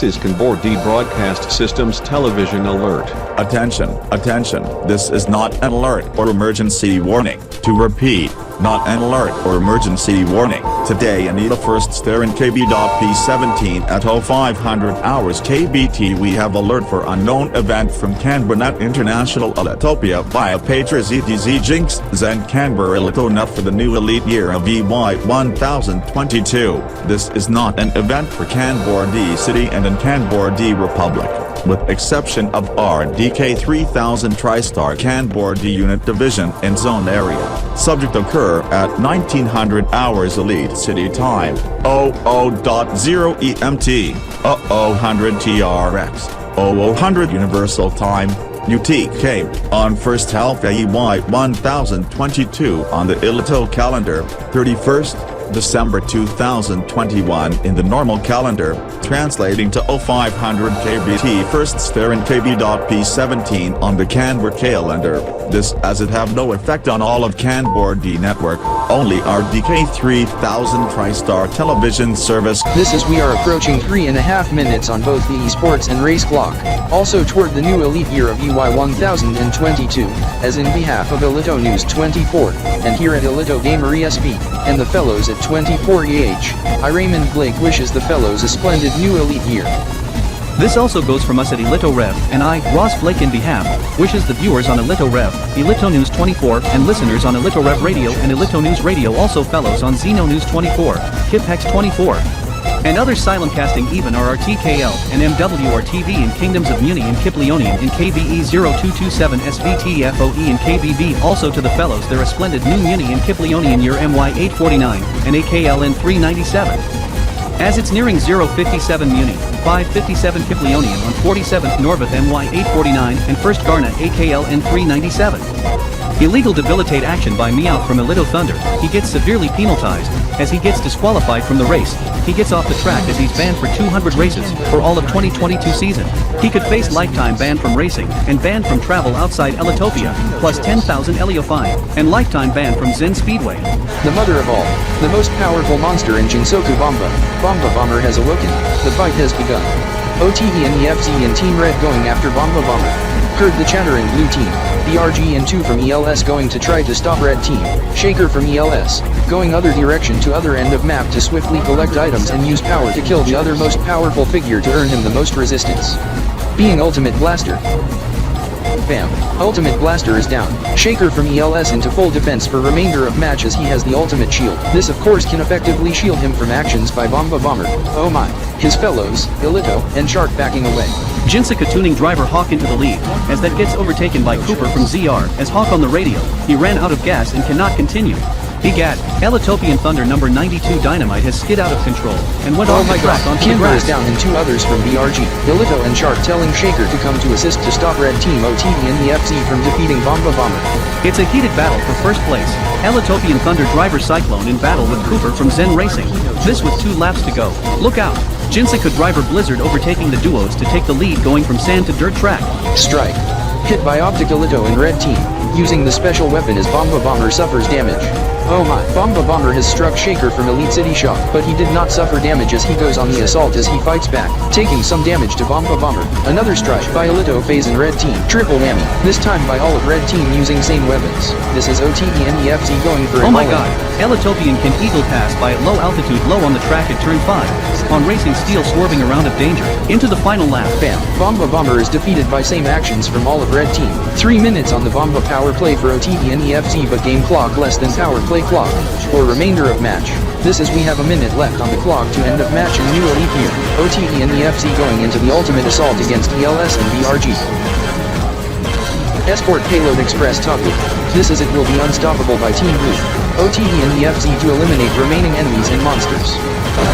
This is Kanbordee Broadcast Systems Television Alert. Attention, attention, this is not an alert or emergency warning. To repeat, not an alert or emergency warning. Today in ElitoFury's there in KB.P17 at 0500 hours KBT we have alert for unknown event from Kanbordee International Elitopia via Patras ETZ Jinx Xen Kanbor ElitoNet for the new EliteYear of EY 1022. This is not an event for Kanbordee City and in Kanbordee Republic, with exception of RDK 3000 TriStar Kanbordee Unit Division in Zone Area. Subject occur at 1900 hours Elite City Time, 00.0 EMT, 0000 TRX, 0000 Universal Time, UTK, on first half EY 1022 on the Elito calendar, 31st December 2021 in the normal calendar, translating to 0500 KBT first sphere in KB.P17 on the Kanbor calendar. This as it have no effect on all of Kanbordee network, only RDK 3000 TriStar television service. This is we are approaching 3.5 minutes on both the esports and race clock, also toward the new EliteYear of EY 1022, as in behalf of Elito News 24, and here at ElitoGamer ESP, and the fellows at 24EH, I Raymond Blake wishes the fellows a splendid new EliteYear. This also goes from us at Elito Rev, and I, Ross Blake in behalf, wishes the viewers on Elito Rev, Elito News 24, and listeners on Elito Rev Radio and Elito News Radio, also fellows on Xeno News 24, KipHex 24, and other simulcasting even are RTKL and MWR-TV in Kingdoms of Muni and Kiplionian in KBE 0227 SVTFOE and KBB. Also to the fellows there a splendid new Muni and Kiplionian year MY 849 and AKLN 397. As it's nearing 057 Muni, 557 Kiplionian on 47th Norvith MY 849 and 1st Garna AKLN 397. Illegal debilitate action by Meowth from Elito Thunder. He gets severely penalized, as he gets disqualified from the race. He gets off the track as he's banned for 200 races, for all of 2022 season. He could face lifetime ban from racing, and ban from travel outside Elitopia, plus 10,000 Elio fine, and lifetime ban from Xen Speedway. The mother of all, the most powerful monster in Jinsoku Bomba, Bomba Bomber has awoken. The fight has begun. OTE and EFZ and Team Red going after Bomba Bomber. Heard the chatter in blue team. BRG and 2 from ELS going to try to stop red team. Shaker from ELS, going other direction to other end of map to swiftly collect items and use power to kill the other most powerful figure to earn him the most resistance. Being Ultimate Blaster. Bam. Ultimate Blaster is down. Shaker from ELS into full defense for remainder of match as he has the ultimate shield. This of course can effectively shield him from actions by Bomba Bomber. Oh my. His fellows, Elito, and Shark backing away. Jinsoku tuning driver Hawk into the lead, as that gets overtaken by Cooper from ZR, as Hawk on the radio, he ran out of gas and cannot continue. Egad, Elitopian Thunder number 92 Dynamite has skid out of control, and went off the track onto the Kanbor grass. is down and 2 others from BRG, Elito and Shark telling Shaker to come to assist to stop red team OTE and the FZ from defeating Bomba Bomber. It's a heated battle for first place. Elitopian Thunder driver Cyclone in battle with Cooper from Xen Racing. This with 2 laps to go. Look out! Jinsoku driver Blizzard overtaking the duos to take the lead going from sand to dirt track. Strike. Hit by Optic Elito in red team. Using the special weapon as Bomba Bomber suffers damage. Oh my. Bomba Bomber has struck Shaker from Elite City Shock, but he did not suffer damage as he goes on the assault as he fights back, taking some damage to Bomba Bomber. Another strike by Elito phase in red team. Triple whammy. This time by all of red team using same weapons. This is OTE and the FZ going for Oh my god. Elitopian can eagle pass by at low altitude low on the track at turn 5. On racing steel swerving around of danger. Into the final lap. Bam. Bomba Bomber is defeated by same actions from all of red team. 3 minutes on the Bomba power play for OTE and the FZ but game clock less than power play clock. For remainder of match. This is we have a minute left on the clock to end of match in new EliteYear. OTE and the FZ going into the ultimate assault against ELS and BRG. Escort Payload Express Toggle. This is it will be unstoppable by Team Blue. OTE and the FZ to eliminate remaining enemies and monsters.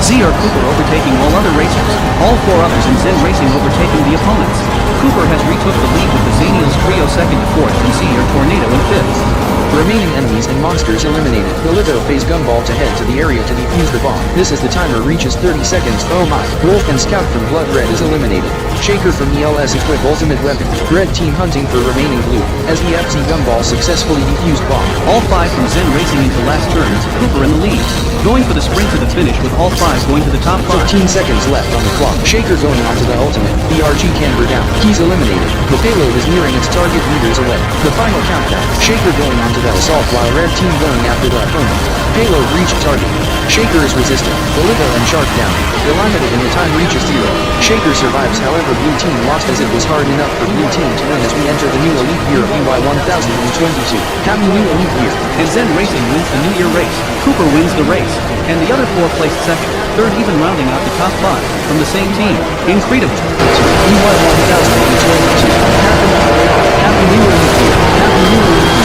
ZR Cooper overtaking all other racers. All 4 others in Xen Racing overtaking the opponents. Cooper has retook the lead with the Zaniels trio 2nd to 4th and ZR Tornado in 5th. Remaining enemies and monsters eliminated. Elito phase Gumball to head to the area to defuse the bomb. This as the timer reaches 30 seconds. Oh my. Wolf and Scout from Blood Red is eliminated. Shaker from ELS equip ultimate weapon. Red team hunting for remaining blue, as the FZ Gumball successfully defused bomb. All 5 from Xen Racing into last turns, Cooper in the lead. Going for the sprint to the finish with all 5 going to the top 5. 15 seconds left on the clock. Shaker going onto the ultimate. BRG Kanbor down. He's eliminated. The payload is nearing its target meters away. The final countdown. Shaker going onto the assault while red team going after the opponent. Payload reached target. Shaker is resistant. Elito and Shark down. Eliminated and the time reaches 0. Shaker survives, however blue team lost as it was hard enough for blue team to win as we enter the new EliteYear of EY 1022. Happy new EliteYear. And Xen Racing wins the New Year race. Cooper wins the race. And the other 4 placed 2nd, 3rd even rounding out the top 5 from the same team. Incredible. EY 1022. Happy new EliteYear. Happy new EliteYear.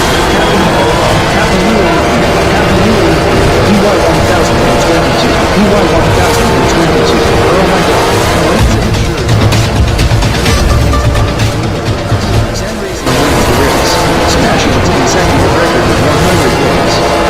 Happy new EliteYear. Happy new EliteYear. EY 1022. EY 1022. Oh my god. Xen Racing wins the race, smashing its consecutive record of 100 points.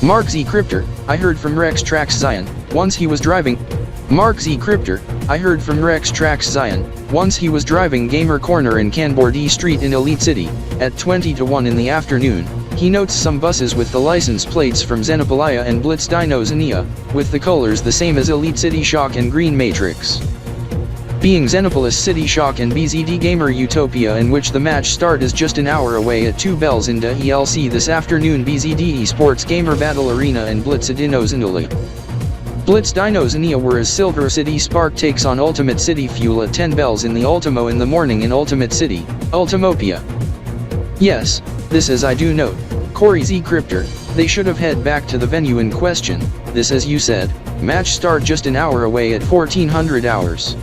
Mark Z Kryptor, I heard from Rex Trax Zion, once he was driving. Mark Z Kryptor, I heard from Rex Trax Zion, once he was driving Gamer Corner in Kanbordee Street in Elite City, at 20 to 1 in the afternoon. He notes some buses with the license plates from Xenopolia and Blitz Dinoxenia, with the colors the same as Elite City Shock and Green Matrix. Being Xenopolis City Shock and BZD Gamer Utopia, in which the match start is just an hour away at 2 bells in the ELC this afternoon. BZD Esports Gamer Battle Arena and Blitz Dinoxenia. Blitz Dinoxenia, whereas Silver City Spark takes on Ultimate City Fuel at 10 bells in the Ultimo in the morning in Ultimate City, Ultimopia. Yes, this as I do note, Corey Z Kryptor, they should have head back to the venue in question, this as you said, match start just an hour away at 1400 hours.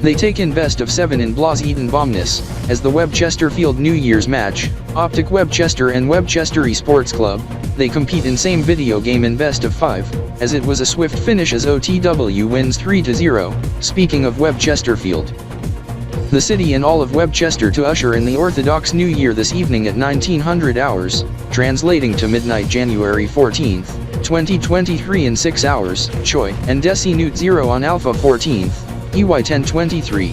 They take in best of 7 in Blas Eaton Bomness, as the Webchester Field New Year's match, Optic Webchester and Webchester Esports Club, they compete in same video game in best of 5, as it was a swift finish as OTW wins 3-0, speaking of Webchester Field. The city and all of Webchester to usher in the Orthodox New Year this evening at 1900 hours, translating to midnight January 14th, 2023 in 6 hours, Choi and Desi Newt 0 on Alpha 14th, EY 1023.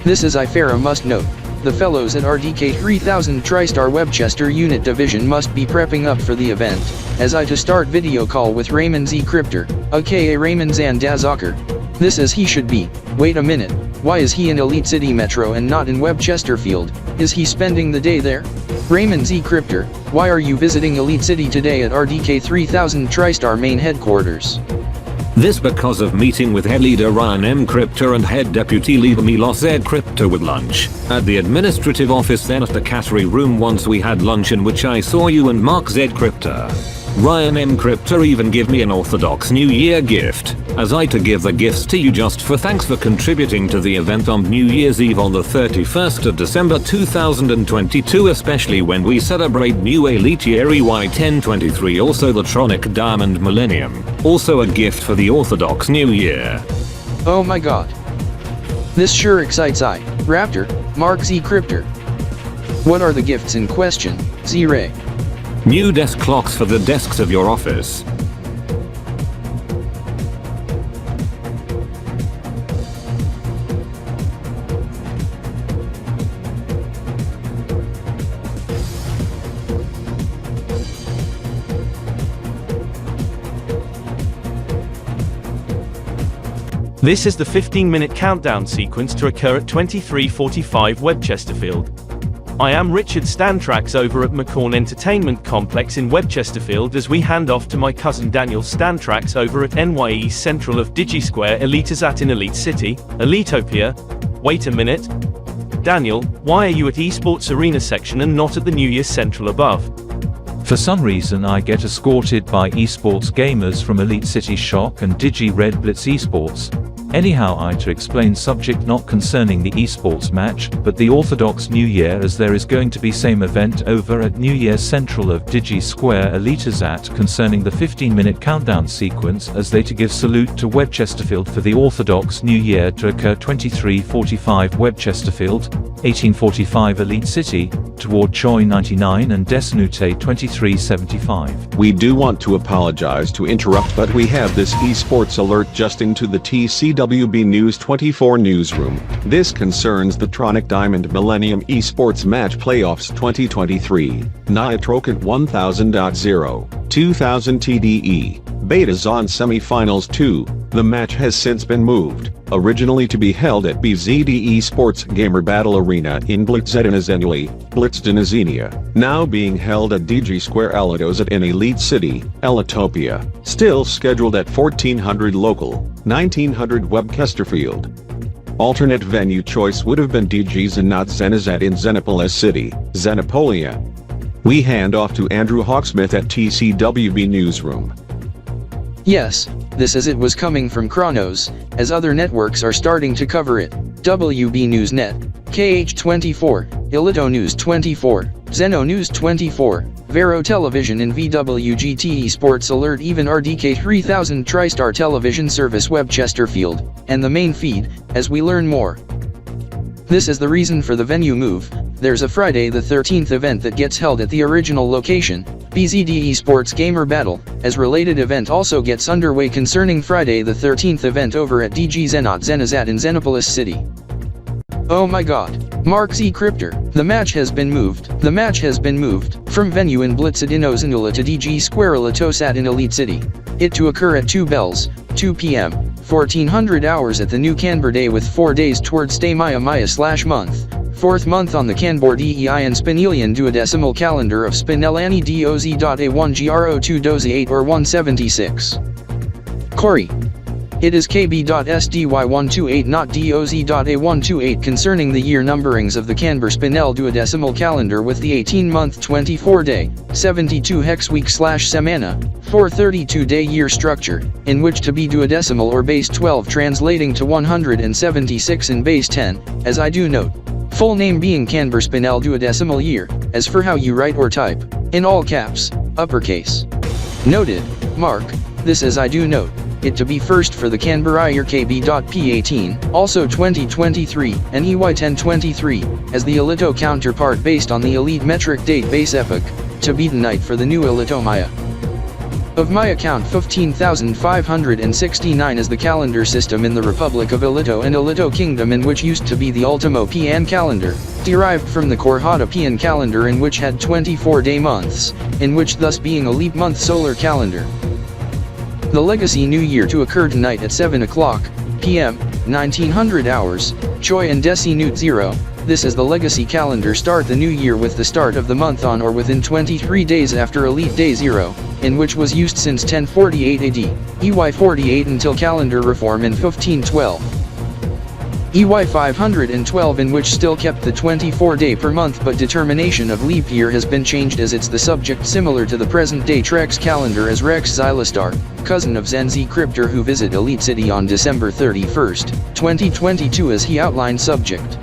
This is IFARA must note, the fellows at RDK 3000 TriStar Webchester Unit Division must be prepping up for the event, as I to start video call with Raymond Z Kryptor, aka Raymond Zandazocker. This as he should be. Wait a minute, why is he in Elite City Metro and not in Webchester Field? Is he spending the day there? Raymond Z Kryptor, why are you visiting Elite City today at RDK 3000 TriStar main headquarters? This because of meeting with head leader Ryan M. Kryptor and head deputy leader Milos Z Kryptor with lunch at the administrative office, then at the Cattery room once we had lunch in which I saw you and Mark Z Kryptor. Ryan M. Kryptor even give me an Orthodox New Year gift, as I to give the gifts to you just for thanks for contributing to the event on New Year's Eve on the 31st of December 2022, especially when we celebrate new EliteYear EY 1023, also the Tronic Diamond Millennium, also a gift for the Orthodox New Year. Oh my god. This sure excites I, Raptor, Mark Z Kryptor. What are the gifts in question, Z-Ray? New desk clocks for the desks of your office. This is the 15-minute countdown sequence to occur at 23:45 Webchester Field. I am Richard Stantrax over at McCorn Entertainment Complex in Webchester Field as we hand off to my cousin Daniel Stantrax over at NYE Central of DigiSquare EliteZat in Elite City, Elitopia. Wait a minute. Daniel, why are you at Esports Arena section and not at the New Year's Central above? For some reason I get escorted by esports gamers from Elite City Shock and Digi Red Blitz Esports. Anyhow, I to explain subject not concerning the esports match, but the Orthodox New Year, as there is going to be same event over at New Year Central of Digi Square EliteZat concerning the 15-minute countdown sequence as they to give salute to Webchesterfield for the Orthodox New Year to occur 23:45 Webchesterfield, 18:45 Elite City, toward Choi 99 and Desnute 23:75. We do want to apologize to interrupt, but we have this esports alert just into the TCWB News 24 newsroom. This concerns the Tronic Diamond Millennium Esports Match Playoffs 2023, NYE Troket 1000.0, 2000 TDE. Betas on semifinals 2. The match has since been moved, originally to be held at BZD Esports Gamer Battle Arena in Blitz Dinoxenia, now being held at DG Square ElitoZat in Elite City, Elitopia, still scheduled at 1400 local, 1900 Webchester Field. Alternate venue choice would have been DG's and not Xenazat in Xenopolis City, Xenopolia. We hand off to Andrew Hawksmith at TCWB Newsroom. Yes, this as it was coming from Chronos, as other networks are starting to cover it. WB News Net, KH24, Elito News 24, Zeno News 24, Vero Television and VWGT Esports Alert, even RDK 3000 TriStar Television Service Webchester Field, and the main feed, as we learn more. This is the reason for the venue move. There's a Friday the 13th event that gets held at the original location, BZD Esports Gamer Battle, as related event also gets underway concerning Friday the 13th event over at DG Zenat in Xenopolis City. Oh my god. Mark Z Kryptor, the match has been moved from venue in Blitzadinozinula to DG Square Elitosat in Elite City. It to occur at 2 bells, 2 p.m., 1400 hours at the new Kanbordee with 4 days towards stay Maya/month. 4th month on the Kanbordeeian-spinelian duodecimal calendar of Spinelani DOZ.A1GRO2 doze 8 or 176. Corey. It is KB.SDY128 not DOZ.A128 concerning the year numberings of the Kanbor Spinel duodecimal calendar with the 18-month 24-day, 72 hex week/semana, 432-day year structure, in which to be duodecimal or base 12 translating to 176 in base 10, as I do note. Full name being Kanbor Spinel duodecimal year, as for how you write or type, in all caps, uppercase. Noted, Mark, this as I do note. It to be first for the KanbordeeiYear KB.P18, also 2023, and EY1023, as the Elito counterpart based on the Elite metric date base epoch, to be the night for the new Elito Maya. Of Maya count 15,569 is the calendar system in the Republic of Elito and Elito Kingdom in which used to be the Ultimo Pian calendar, derived from the Korhada Pian calendar in which had 24-day months, in which thus being a leap month solar calendar. The Legacy New Year to occur tonight at 7 o'clock p.m., 1900 hours, Choi and Desi Newt 0. This is the Legacy calendar start the new year with the start of the month on or within 23 days after Elite Day 0, in which was used since 1048 AD, EY48 until calendar reform in 1512. EY 512 in which still kept the 24-day per month but determination of leap year has been changed as it's the subject similar to the present-day Trex calendar as Rex Xylistar, cousin of Xen Z Kryptor who visit Elite City on December 31st, 2022 as he outlined subject.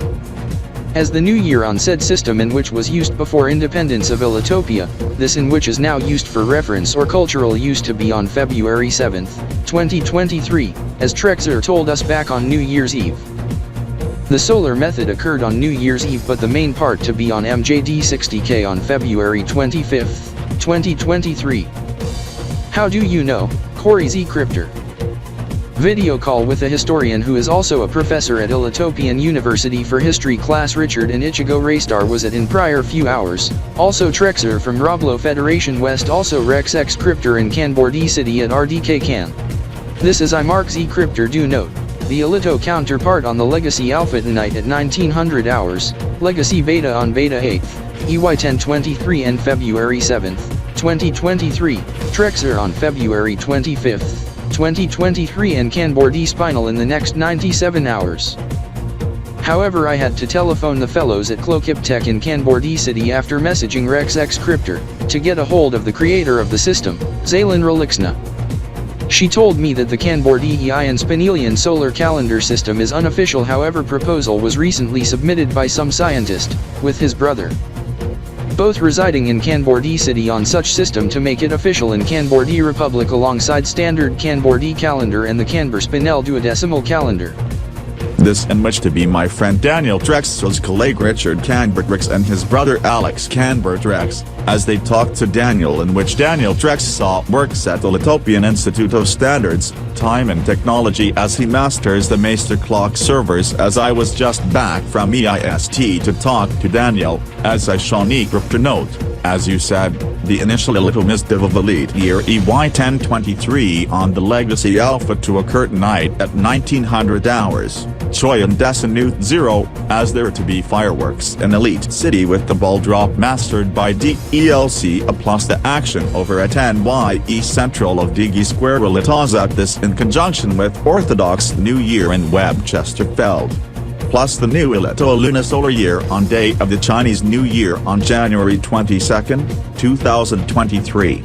As the new year on said system in which was used before independence of Elitopia, this in which is now used for reference or cultural used to be on February 7th, 2023, as Trexer told us back on New Year's Eve. The solar method occurred on New Year's Eve but the main part to be on MJD60K on February 25th, 2023. How do you know, Corey Z Kryptor? Video call with a historian who is also a professor at Elitopian University for history class Richard and Ichigo Raystar was at in prior few hours, also Trexer from Roblo Federation West also Rex X Kryptor in Kanbordee City at RDK Can. This is I Mark Z Kryptor do note. The Elito counterpart on the Legacy Alpha tonight at 1900 hours, Legacy Beta on Beta 8th, EY1023 and February 7th, 2023, Trexer on February 25th, 2023 and Kanbordeeian-spinelian in the next 97 hours. However I had to telephone the fellows at Clokiptech in Kanbordee City after messaging Rex X Kryptor, to get a hold of the creator of the system, Zaylin Relixna. She told me that the Kanbordeeian-spinelian solar calendar system is unofficial however proposal was recently submitted by some scientist, with his brother. Both residing in Kanbordee City on such system to make it official in Kanbordee Republic alongside standard Kanbordee calendar and the Kanbor Spinel duodecimal calendar. This in which to be my friend Daniel Trexer's colleague Richard Kanbordrex and his brother Alex Kanbordrex, as they talked to Daniel in which Daniel Trexer works at the Elitopian Institute of Standards, Time and Technology as he masters the Master Clock servers as I was just back from EIST to talk to Daniel, as I Shawn E Kryptor note. As you said, the initial Elito of Elite Year EY1023 on the Legacy Alpha to occur tonight at 1900 hours, Choi and Desinute 0, as there to be fireworks in Elite City with the ball drop mastered by DLC plus the action over at NYE Central of DG Square Elitosat this in conjunction with Orthodox New Year in Webchester Feld. Plus the new Elito Luna Solar Year on day of the Chinese New Year on January 22, 2023.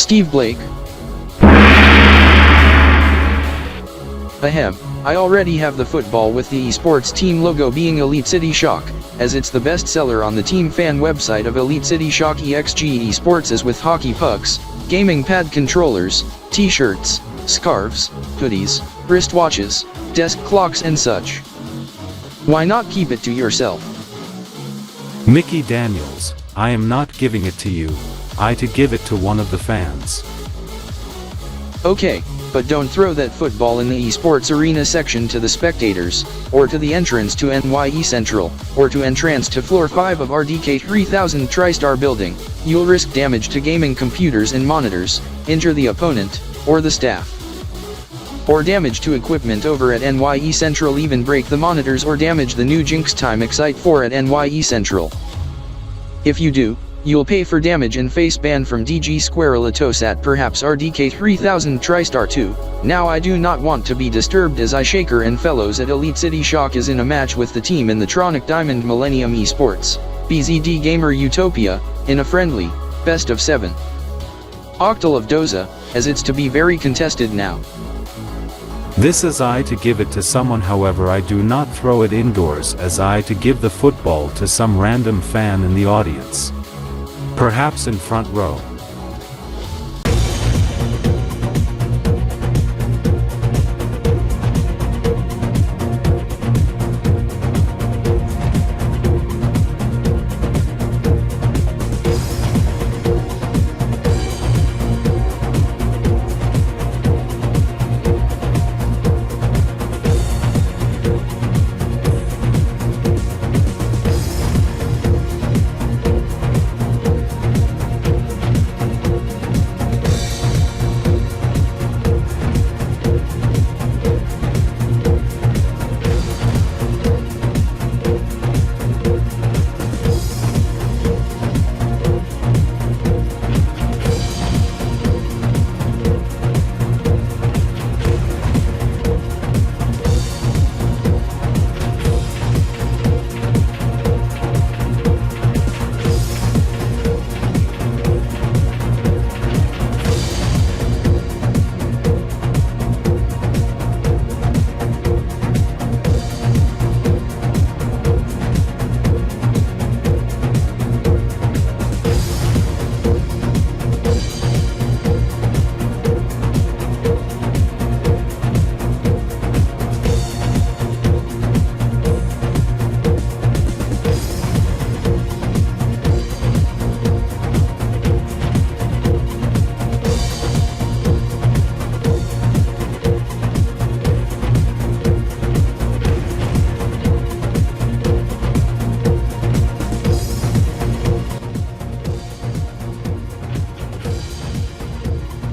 Steve Blake. Ahem, I already have the football with the esports team logo being Elite City Shock, as it's the best seller on the team fan website of Elite City Shock EXG Esports, as with hockey pucks, gaming pad controllers, t-shirts, scarves, hoodies, wristwatches, desk clocks and such. Why not keep it to yourself? Mickey Daniels, I am not giving it to you. I to give it to one of the fans. Okay, but don't throw that football in the esports arena section to the spectators, or to the entrance to NYE Central, or to entrance to floor 5 of RDK 3000 TriStar building. You'll risk damage to gaming computers and monitors, injure the opponent, or the staff. Or damage to equipment over at NYE Central, even break the monitors or damage the new Jinx Time Excite 4 at NYE Central. If you do, you'll pay for damage and face ban from DG Square Elitosat, perhaps RDK 3000 TriStar 2. Now I do not want to be disturbed as I Shaker and fellows at Elite City Shock is in a match with the team in the Tronic Diamond Millennium Esports, BZD Gamer Utopia, in a friendly, best of 7. Octal of Doza, as it's to be very contested now. This is I to give it to someone, however I do not throw it indoors, as I to give the football to some random fan in the audience. Perhaps in front row.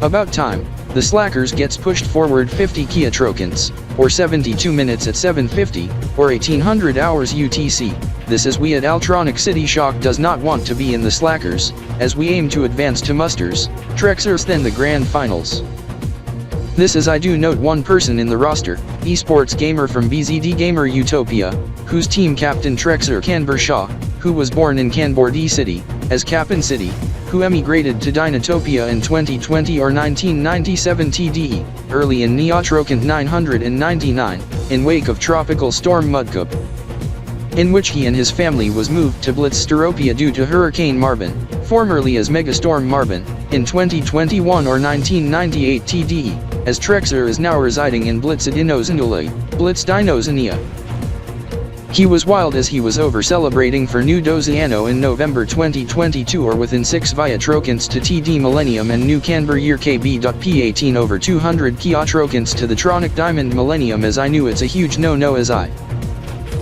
About time, the Slackers gets pushed forward 50 Kiatrokins, or 72 minutes at 7:50, or 1800 hours UTC. This is we at Altronic City Shock does not want to be in the Slackers, as we aim to advance to Musters, Trexers then the Grand Finals. This is I do note one person in the roster, esports gamer from BZD Gamer Utopia, whose team captain Trexer Kanbor Shaw, who was born in Kanbordee City, as Captain City, who emigrated to Dinotopia in 2020 or 1997 TDE, early in Neotrokant 999, in wake of Tropical Storm Mudcup, in which he and his family was moved to Blitzsteropia due to Hurricane Marvin, formerly as Megastorm Marvin, in 2021 or 1998 TDE, as Trexer is now residing in Blitzdinozania. He was wild as he was over celebrating for New Doziano in November 2022 or within 6 via Trokants to TD Millennium and New Kanbordeeian KB.P18 over 200 Kiatrokants to the Tronic Diamond Millennium, as I knew it's a huge no-no as I.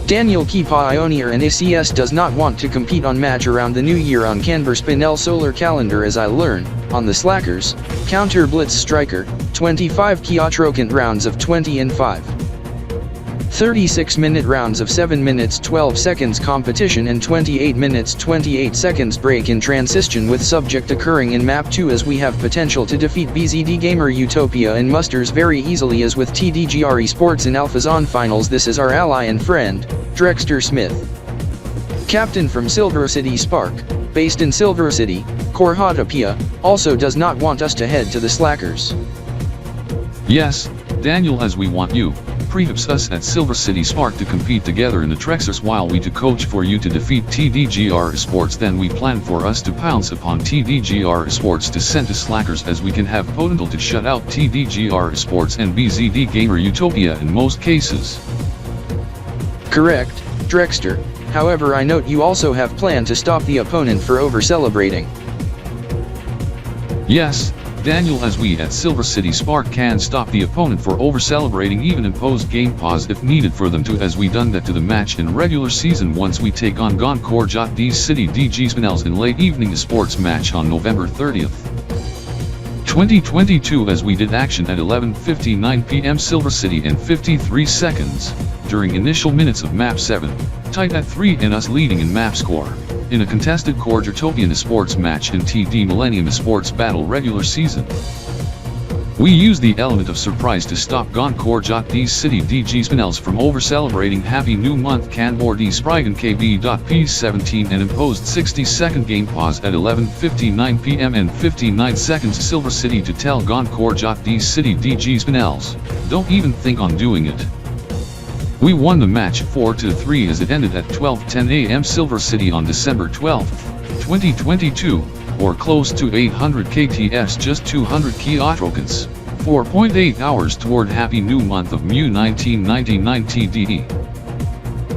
Daniel Kepa Ionier and ACS does not want to compete on match around the new year on Kanbor-Spinel solar calendar, as I learn, on the Slackers, counter Blitz Striker, 25 Kiatrokant rounds of 20 and 5. 36-minute rounds of 7 minutes 12 seconds competition and 28 minutes 28 seconds break in transition, with subject occurring in map 2, as we have potential to defeat BZD Gamer Utopia in Musters very easily as with TDGR Esports in Alphazon finals. This is our ally and friend, Trexter Smith. Captain from Silver City Spark, based in Silver City, Korhatopia, also does not want us to head to the Slackers. Yes, Daniel, as we want you, prehips us at Silver City Spark to compete together in the Trexers while we to coach for you to defeat TDGR Esports. Then we plan for us to pounce upon TDGR Esports to send to Slackers, as we can have potential to shut out TDGR Esports and ElitoGamer Utopia in most cases. Correct, Trexter. However, I note you also have planned to stop the opponent for over-celebrating. Yes, Daniel, as we at Silver City Spark can stop the opponent for over-celebrating, even impose game pause if needed for them to, as we done that to the match in regular season once we take on Kanbordee City DG-spinels in late evening sports match on November 30th. 2022, as we did action at 11:59 p.m. Silver City and 53 seconds, during initial minutes of map 7, tight at 3 and us leading in map score, in a contested Kanbordeeian sports match in TD Millennium sports battle regular season. We used the element of surprise to stop Kanbordee City DG-spinels from over-celebrating Happy New Month Kanbordee-KB.P17 and imposed 60-second game pause at 11:59 p.m. and 59 seconds Silver City to tell Kanbordee City DG-spinels, don't even think on doing it. We won the match 4-3 as it ended at 12:10 a.m. Silver City on December 12, 2022, or close to 800 KTS, just 200 kilometers, 4.8 hours toward Happy New Month of Mu 1999 TDE.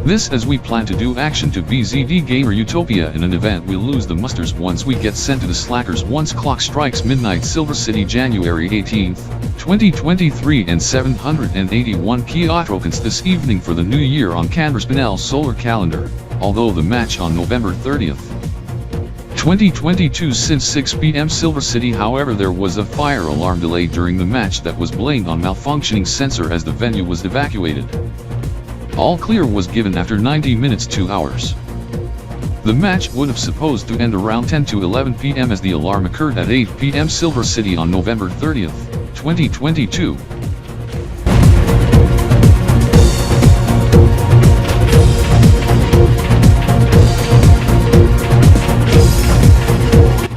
This as we plan to do action to ElitoGamer Utopia in an event we'll lose the musters once we get sent to the Slackers once clock strikes midnight Silver City January 18th, 2023 and 781 kilometers this evening for the new year on Kanbordeeian solar calendar, although the match on November 30th, 2022 since 6 p.m. Silver City. However, there was a fire alarm delay during the match that was blamed on malfunctioning sensor as the venue was evacuated. All clear was given after 90 minutes 2 hours. The match would have supposed to end around 10 to 11 p.m. as the alarm occurred at 8 p.m. Silver City on November 30th, 2022.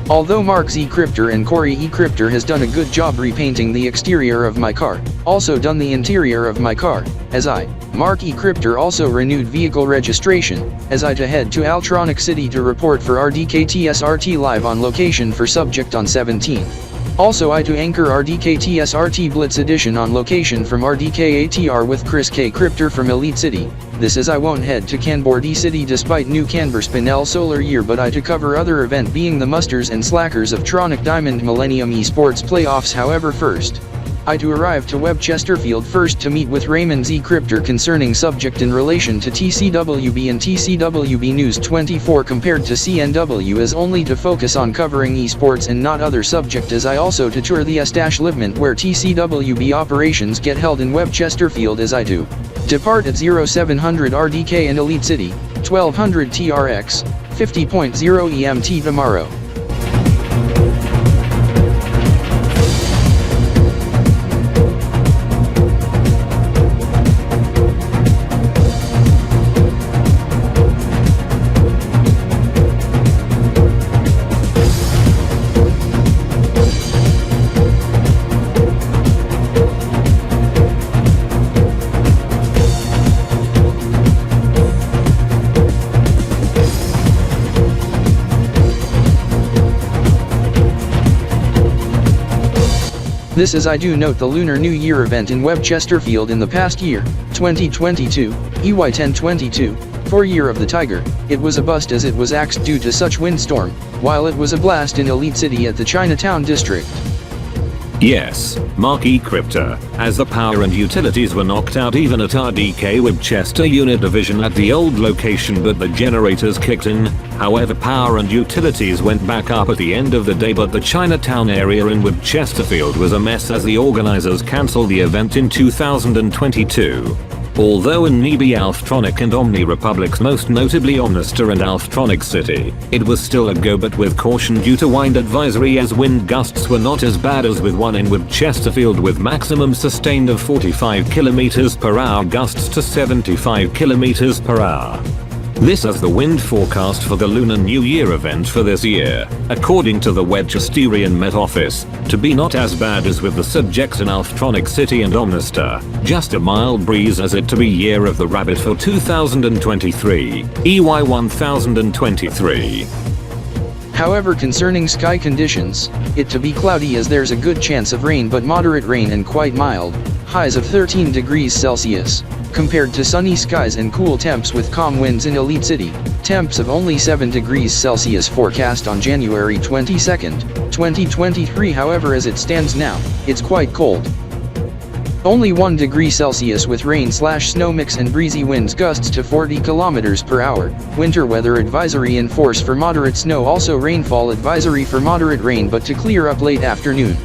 Although Mark Z Kryptor and Corey E Kryptor has done a good job repainting the exterior of my car, also done the interior of my car, as I, Mark E Kryptor, also renewed vehicle registration, as I to head to Electronic City to report for RDKTSRT live on location for subject on 17th. Also I to anchor RDKTSRT Blitz Edition on location from RDKATR with Chris K Kryptor from Elite City. This is I won't head to Kanbordee City despite new Kanbor solar year, but I to cover other event being the musters and slackers of Tronic Diamond Millennium Esports playoffs. However, first I to arrive to Webchester field first to meet with Raymond Z Kryptor concerning subject in relation to TCWB and TCWB News 24 compared to CNW is only to focus on covering esports and not other subject, as I also to tour the establishment where TCWB operations get held in Webchester field as I do. Depart at 0700 RDK and Elite City, 1200 TRX, 50.0 EMT tomorrow. This is I do note the Lunar New Year event in Webchester field in the past year, 2022, EY 1022, 4 year of the Tiger. It was a bust as it was axed due to such windstorm, while it was a blast in Elite City at the Chinatown district. Yes, Mark E Kryptor, as the power and utilities were knocked out even at RDK Webchester unit division at the old location, but the generators kicked in. However, power and utilities went back up at the end of the day, but the Chinatown area in Webchester field was a mess as the organizers cancelled the event in 2022. Although in NYE Alftronic and Omni Republics, most notably Omnister and Alftronic City, it was still a go, but with caution due to wind advisory, as wind gusts were not as bad as with one in Webchester field with maximum sustained of 45 km/h gusts to 75 km/h. This is the wind forecast for the Lunar New Year event for this year, according to the Webchesterian Met Office, to be not as bad as with the subjects in Alptronic City and Omnister, just a mild breeze as it to be Year of the Rabbit for 2023, EY 1023. However, concerning sky conditions, it to be cloudy as there's a good chance of rain but moderate rain and quite mild, highs of 13 degrees Celsius, compared to sunny skies and cool temps with calm winds in Elite City, temps of only 7 degrees Celsius forecast on January 22nd, 2023. However, as it stands now, it's quite cold. Only 1 degree Celsius with rain/snow mix and breezy winds gusts to 40 kilometers per hour. Winter weather advisory in force for moderate snow, also rainfall advisory for moderate rain but to clear up late afternoon.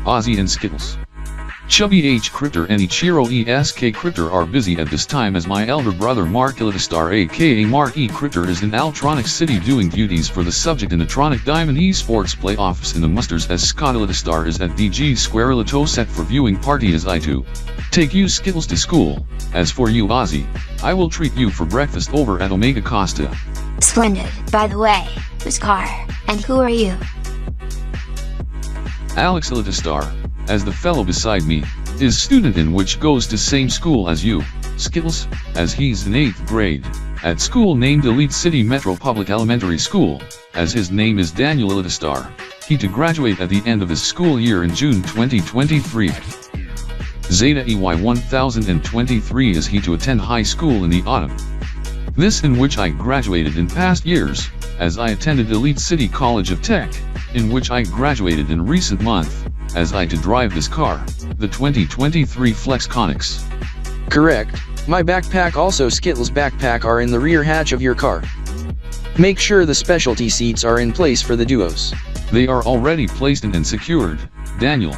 Ozzie and Skittles. Chubby H Kryptor and Ichiro ESK Kryptor are busy at this time as my elder brother Mark ElitoStar aka Mark E Kryptor is in Altronic City doing duties for the subject in the Tronic Diamond Esports playoffs in the musters, as Scott ElitoStar is at DG Square Elito set for viewing party as I too take you Skittles to school. As for you Ozzie, I will treat you for breakfast over at Omega Costa. Splendid. By the way, whose car, and who are you? Alex ElitoStar, as the fellow beside me, is student in which goes to same school as you, Skittles, as he's in 8th grade, at school named Elite City Metro Public Elementary School, as his name is Daniel ElitoStar, he to graduate at the end of his school year in June 2023. Zeta EY 1023 is he to attend high school in the autumn. This in which I graduated in past years, as I attended Elite City College of Tech, in which I graduated in recent month, as I to drive this car, the 2023 Flex Conix. Correct. My backpack also Skittles backpack are in the rear hatch of your car. Make sure the specialty seats are in place for the duos. They are already placed in and secured, Daniel.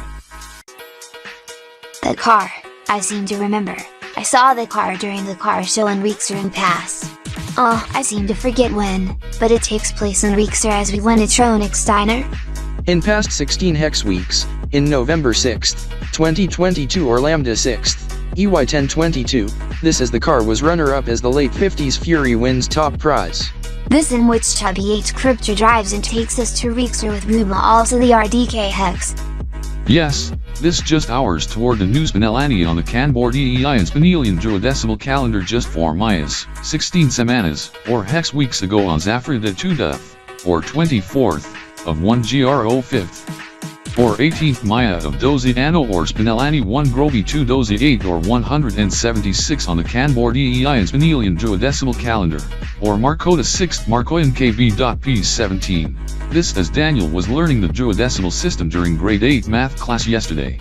That car, I seem to remember. I saw the car during the car show in Riexer and past. Oh, I seem to forget when, but it takes place in Riexer as we win a Tronic Steiner. In past 16 hex weeks, in November 6th, 2022 or Lambda 6th, EY 1022, this as the car was runner-up as the late 50s Fury wins top prize. This in which Chubby H Kryptor drives and takes us to Riexer with Rubla, also the RDK hex. Yes, this just hours toward the new Spinelian on the Kanbordeeian-spinelian duodecimal calendar just 4 Mayas, 16 semanas, or hex weeks ago on Zafrida 2th, or 24th, of 1 GRO 5th, or 18th Maya of Dozi Anno or Spinelani 1 Groby 2 Dozi 8 or 176 on the Kanbordeeian-spinelian duodecimal calendar, or Marcota 6th Marcoinkb.P17. This as Daniel was learning the duodecimal system during grade 8 math class yesterday.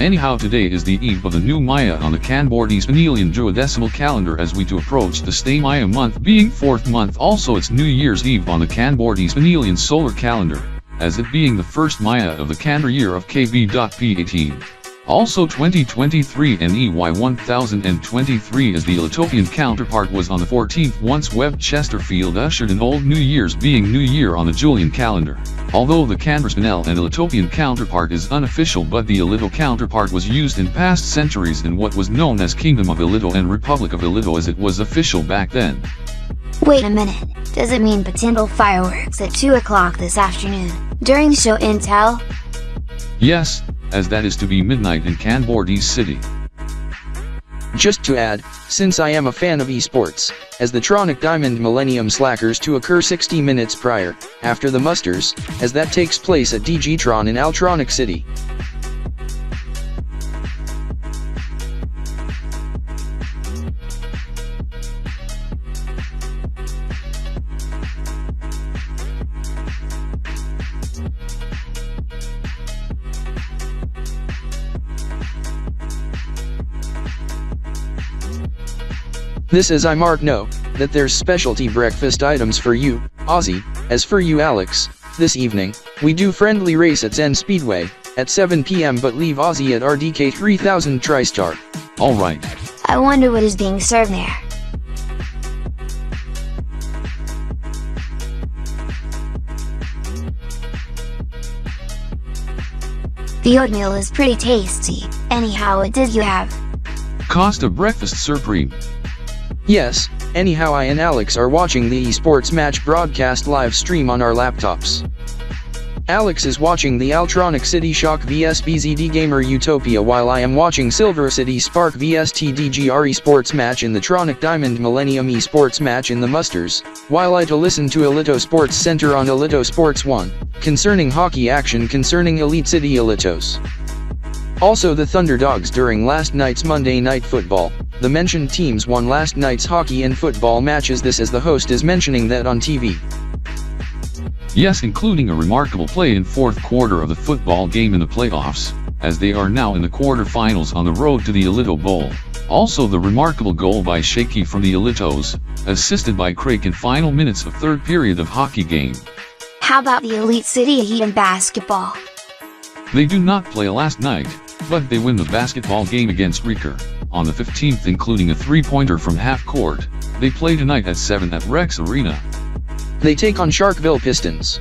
Anyhow, today is the eve of the new Maya on the Kanbordeeian-spinelian duodecimal calendar as we to approach the stay Maya month being 4th month, also it's New Year's Eve on the Kanbordeeian-spinelian solar calendar, as it being the first Maya of the calendar year of KB.P18. Also 2023 and EY 1023 as the Elitopian counterpart was on the 14th once Webchester field ushered in Old New Year's being New Year on the Julian calendar. Although the Kanborspinel and Elitopian counterpart is unofficial, but the Elito counterpart was used in past centuries in what was known as Kingdom of Elito and Republic of Elito as it was official back then. Wait a minute, does it mean potential fireworks at 2 o'clock this afternoon, during show Intel? Yes, as that is to be midnight in Kanbordee City. Just to add, since I am a fan of esports, as the Tronic Diamond Millennium Slackers to occur 60 minutes prior, after the musters, as that takes place at DGtron in Altronic City. This is I mark no, that there's specialty breakfast items for you, Ozzie, as for you Alex, this evening, we do friendly race at Xen Speedway, at 7 PM but leave Ozzie at RDK 3000 TriStar. Alright. I wonder what is being served there. The oatmeal is pretty tasty. Anyhow, what did you have? Cost of breakfast supreme. Yes, anyhow I and Alex are watching the esports match broadcast live stream on our laptops. Alex is watching the Altronic City Shock vs BZD Gamer Utopia while I am watching Silver City Spark vs TDGR Esports match in the Tronic Diamond Millennium Esports match in the Musters, while I to listen to Elito Sports Center on Elito Sports 1, concerning hockey action concerning Elite City Elitos. Also the Thunderdogs during last night's Monday Night Football, the mentioned teams won last night's hockey and football matches. This as the host is mentioning that on TV. Yes, including a remarkable play in fourth quarter of the football game in the playoffs, as they are now in the quarterfinals on the road to the Elito Bowl. Also the remarkable goal by Shaky from the Elitos, assisted by Craig in final minutes of third period of hockey game. How about the Elite City Heat in basketball? They do not play last night, but they win the basketball game against Reeker, on the 15th including a three-pointer from half court. They play tonight at 7 at Rex Arena. They take on Sharkville Pistons.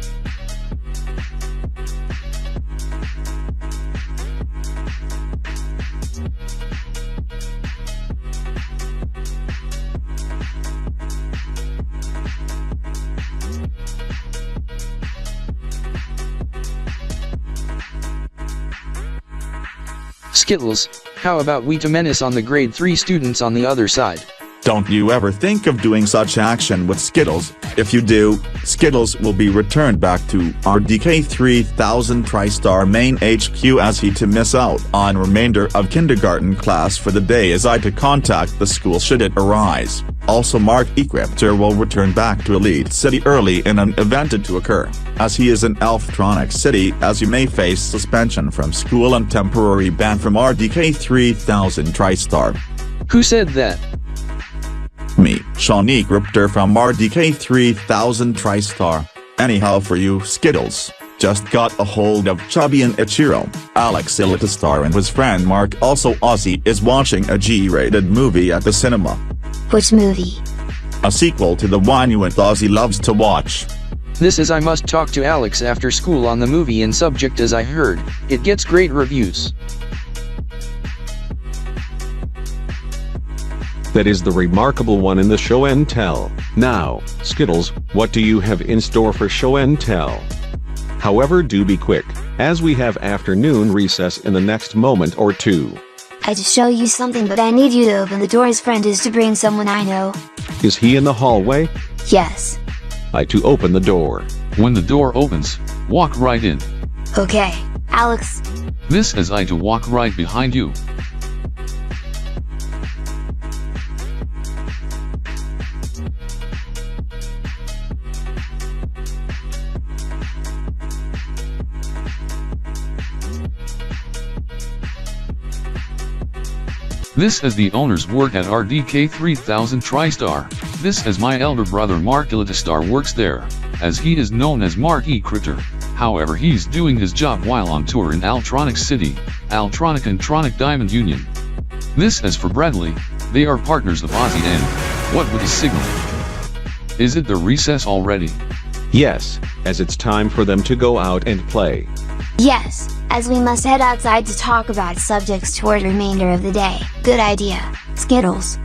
Skittles, how about we to menace on the grade 3 students on the other side? Don't you ever think of doing such action with Skittles. If you do, Skittles will be returned back to RDK 3000 TriStar main HQ as he to miss out on remainder of kindergarten class for the day as I to contact the school should it arise. Also Mark E Kryptor will return back to Elite City early in an event to occur, as he is in Altronic City as you may face suspension from school and temporary ban from RDK 3000 TriStar. Who said that? Me, Shawn E Kryptor from RDK 3000 TriStar. Anyhow for you Skittles, just got a hold of Chubby and Ichiro. Alex ElitoStar and his friend Mark also Ozzie is watching a G-rated movie at the cinema. Which movie? A sequel to the one you and Ozzie loves to watch. This is I must talk to Alex after school on the movie in subject as I heard, it gets great reviews. That is the remarkable one in the show and tell. Now, Skittles, what do you have in store for show and tell? However, do be quick, as we have afternoon recess in the next moment or two. I just show you something but I need you to open the door. His friend is to bring someone I know. Is he in the hallway? Yes. I to open the door. When the door opens, walk right in. Okay, Alex. This as I to walk right behind you. This as the owners work at RDK 3000 TriStar. This as my elder brother Mark ElitoStar works there, as he is known as Mark E Kryptor. However, he's doing his job while on tour in Altronic City, Altronic and Tronic Diamond Union. This as for Bradley, they are partners of Ozzie and what with the signal? Is it the recess already? Yes, as it's time for them to go out and play. Yes, as we must head outside to talk about subjects toward the remainder of the day. Good idea, Skittles.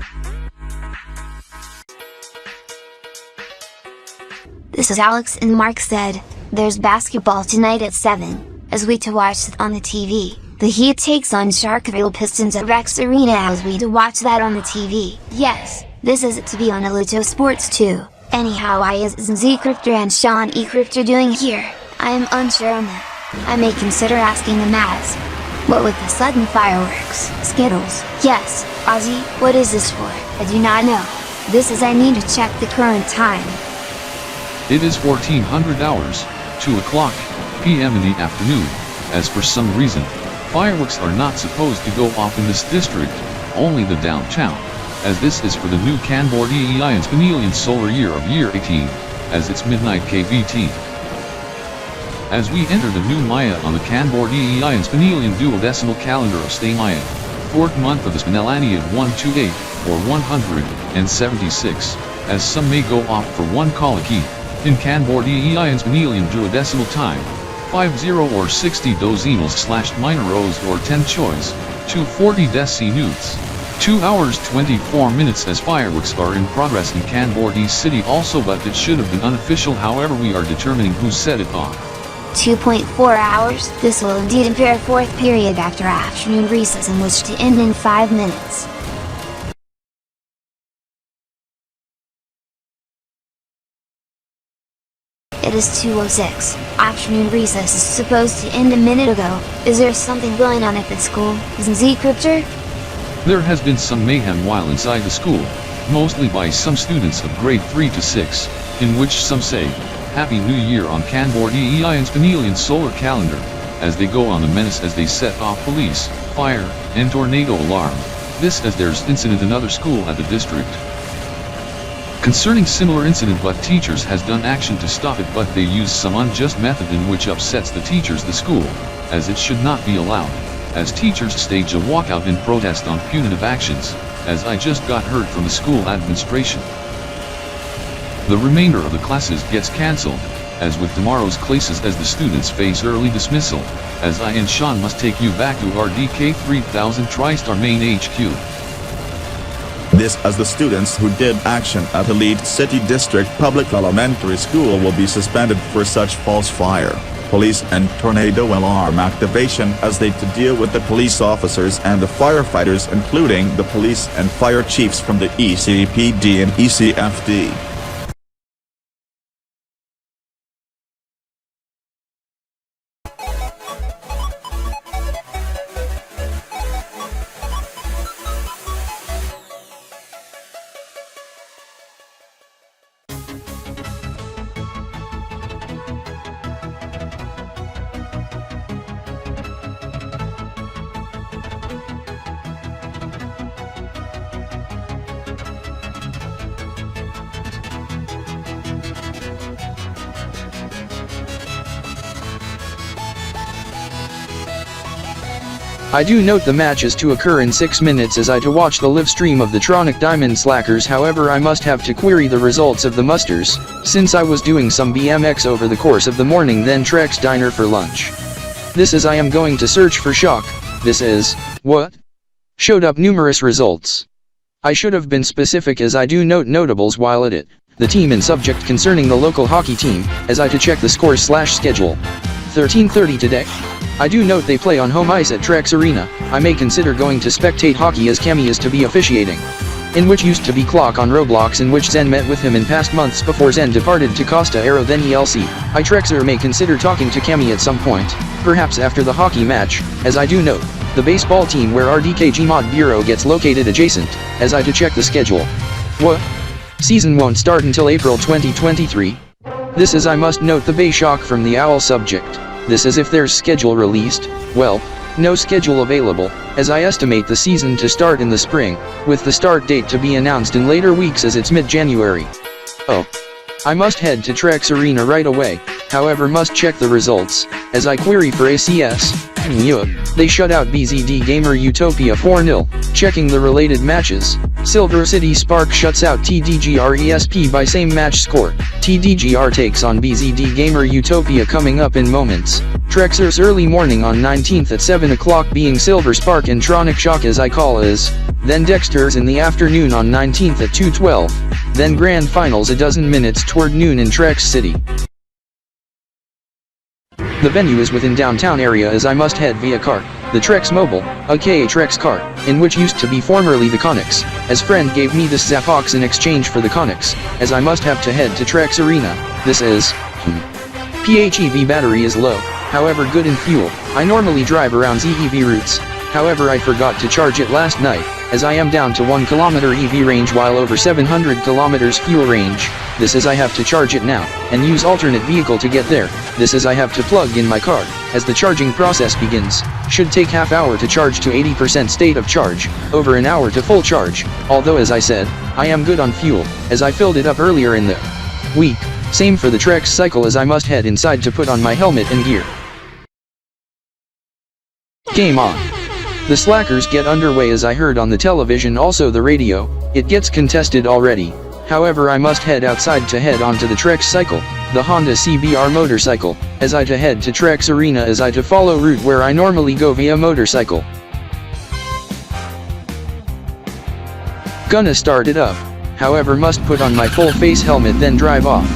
This is Alex and Mark said, there's basketball tonight at 7. as we to watch it on the TV. The Heat takes on Sharkville Pistons at Rex Arena as we to watch that on the TV. Yes, this is it to be on Elito Sports too. Anyhow, why is Xen Z Kryptor and Shawn E Kryptor doing here? I am unsure on that. I may consider asking them as. What with the sudden fireworks, Skittles? Yes, Ozzie, what is this for? I do not know. This is I need to check the current time. It is 1400 hours, 2 o'clock p.m. in the afternoon, as for some reason, fireworks are not supposed to go off in this district, only the downtown, as this is for the new Kanbordeeian-spinelian solar year of year 18, as its midnight KBT. As we enter the new Maya on the Kanbordeeian-spinelian duodecimal calendar of Stay Maya, 4th month of the Spinelian 128, or 176, as some may go off for one Kalaki, in Kanbordeeian-spinelian duodecimal time, 50 or 60 dozenals/minor O's or 10 choice, 240 deci-newts. 2 hours 24 minutes as fireworks are in progress in Kanbordee City also, but it should have been unofficial, however we are determining who set it off. 2.4 hours, this will indeed impair 4th period after afternoon recess in which to end in 5 minutes. It is 2:06. Afternoon recess is supposed to end a minute ago. Is there something going on at the school, Xen Z Kryptor? There has been some mayhem while inside the school, mostly by some students of grade 3 to 6, in which some say, Happy New Year on Kanbordeeian-spinelian solar calendar, as they go on the menace as they set off police, fire, and tornado alarm. This as there's incident another school at the district. Concerning similar incident, but teachers has done action to stop it, but they use some unjust method in which upsets the teachers the school, as it should not be allowed, as teachers stage a walkout in protest on punitive actions, as I just got heard from the school administration. The remainder of the classes gets cancelled, as with tomorrow's classes as the students face early dismissal, as I and Shawn must take you back to RDK 3000 TriStar main HQ. This as the students who did action at Elite City District Public Elementary School will be suspended for such false fire, police and tornado alarm activation as they to deal with the police officers and the firefighters, including the police and fire chiefs from the ECPD and ECFD. I do note the match is to occur in 6 minutes as I to watch the live stream of the Tronic Diamond Slackers, however I must have to query the results of the musters, since I was doing some BMX over the course of the morning then Trex diner for lunch. This is I am going to search for shock, this is, what? Showed up numerous results. I should have been specific as I do note notables while at it, the team and subject concerning the local hockey team, as I to check the score/schedule. 13:30 today. I do note they play on home ice at Trex Arena. I may consider going to spectate hockey as Cammy is to be officiating. In which used to be Clock on Roblox, in which Xen met with him in past months before Xen departed to Costa Aero then ELC. I Trexer may consider talking to Cammy at some point, perhaps after the hockey match, as I do note, the baseball team where RDKG Mod Bureau gets located adjacent, as I to check the schedule. What? Season won't start until April 2023. This is I must note the Bay Shock from the Owl subject. This is if there's schedule released, well, no schedule available, as I estimate the season to start in the spring, with the start date to be announced in later weeks as it's mid-January. Oh. I must head to Trex Arena right away, however must check the results, as I query for ACS. They shut out ElitoGamer Utopia 4-0, checking the related matches. Silver City Spark shuts out TDGR ESP by same match score. TDGR takes on ElitoGamer Utopia coming up in moments. Trexer's early morning on 19th at 7 o'clock being Silver Spark and Tronic Shock as I call is. Then Dexter's in the afternoon on 19th at 2:12. Then Grand Finals a dozen minutes toward noon in Trex City. The venue is within downtown area as I must head via car. The Trex Mobile, aka Trex car, in which used to be formerly the Conix, as friend gave me this Zafox in exchange for the Conix, as I must have to head to Trex Arena. This is PHEV battery is low, however good in fuel. I normally drive around ZEV routes, however I forgot to charge it last night, as I am down to 1 km EV range while over 700 km fuel range. This is I have to charge it now, and use alternate vehicle to get there. This is I have to plug in my car, as the charging process begins. Should take half hour to charge to 80% state of charge, over an hour to full charge, although as I said, I am good on fuel, as I filled it up earlier in the week. Same for the Trex cycle as I must head inside to put on my helmet and gear. Game on. The slackers get underway as I heard on the television, also the radio. It gets contested already. However I must head outside to head onto the Trex cycle, the Honda CBR motorcycle, as I to head to Trex Arena as I to follow route where I normally go via motorcycle. Gonna start it up, however must put on my full face helmet then drive off.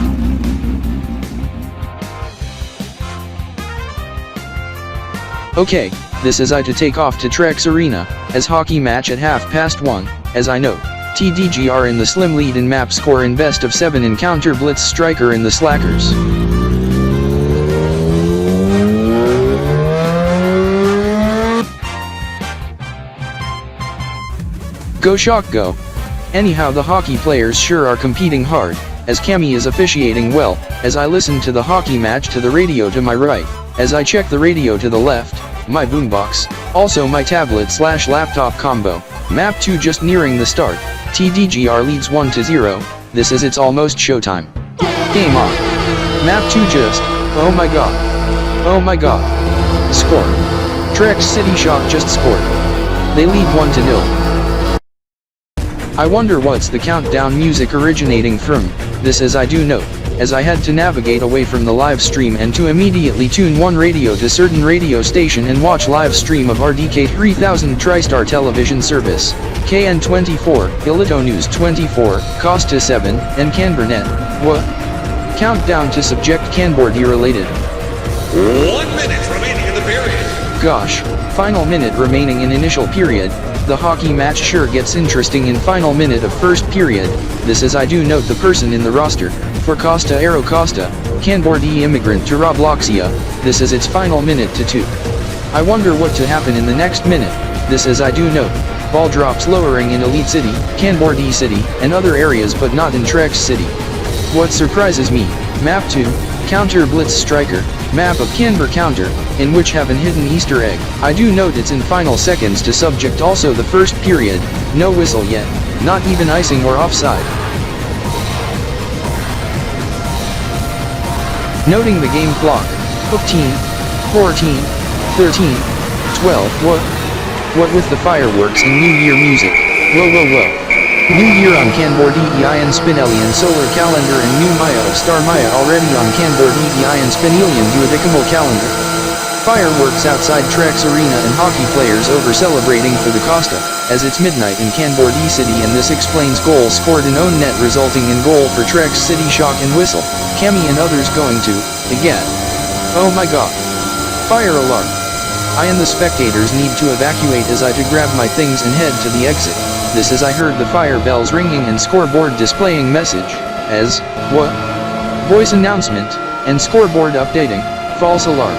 Okay, this is I to take off to Trex Arena, as hockey match at 1:30, as I know. TDGR in the slim lead in map score in best of 7 encounter Blitz striker in the slackers. Go Shock go. Anyhow the hockey players sure are competing hard, as Cammy is officiating well, as I listen to the hockey match to the radio to my right, as I check the radio to the left, my boombox, also my tablet/laptop combo. Map 2 just nearing the start. TDGR leads 1-0, this is it's almost showtime. Game on. Map 2 just, oh my god. Oh my god. Score. Trex City Shock just scored. They lead 1-0. I wonder what's the countdown music originating from. This is I do note, as I had to navigate away from the live stream and to immediately tune one radio to certain radio station and watch live stream of RDK 3000 TriStar television service, KN24, Elito News 24, Costa 7, and Kanbornet. What? Countdown to subject Kanbordee related. 1 minute remaining in the period. Gosh, final minute remaining in initial period. The hockey match sure gets interesting in final minute of first period. This is I do note the person in the roster. For Costa Aero Costa, Kanbordee immigrant to Robloxia, this is its final minute to 2. I wonder what to happen in the next minute. This is I do note. Ball drops lowering in Elite City, Kanbordee City, and other areas but not in Trex City. What surprises me, Map 2, Counter Blitz Striker, map of Kanbor Counter, in which have an hidden Easter egg. I do note it's in final seconds to subject also the first period, no whistle yet, not even icing or offside. Noting the game clock, 15, 14, 13, 12, what with the fireworks and New Year music, whoa. New Year on Kanbordeeian-spinelian solar calendar and New Maya of Star Maya already on Kanbordeeian-spinelian duodecimal calendar. Fireworks outside Trex Arena and hockey players over celebrating for the Costa, as it's midnight in Kanbordee City and this explains goal scored in own net resulting in goal for Trex City Shock and Whistle, Cammy and others going to, again. Oh my god. Fire alarm. I and the spectators need to evacuate as I to grab my things and head to the exit. This is I heard the fire bells ringing and scoreboard displaying message, as, what? Voice announcement, and scoreboard updating, false alarm.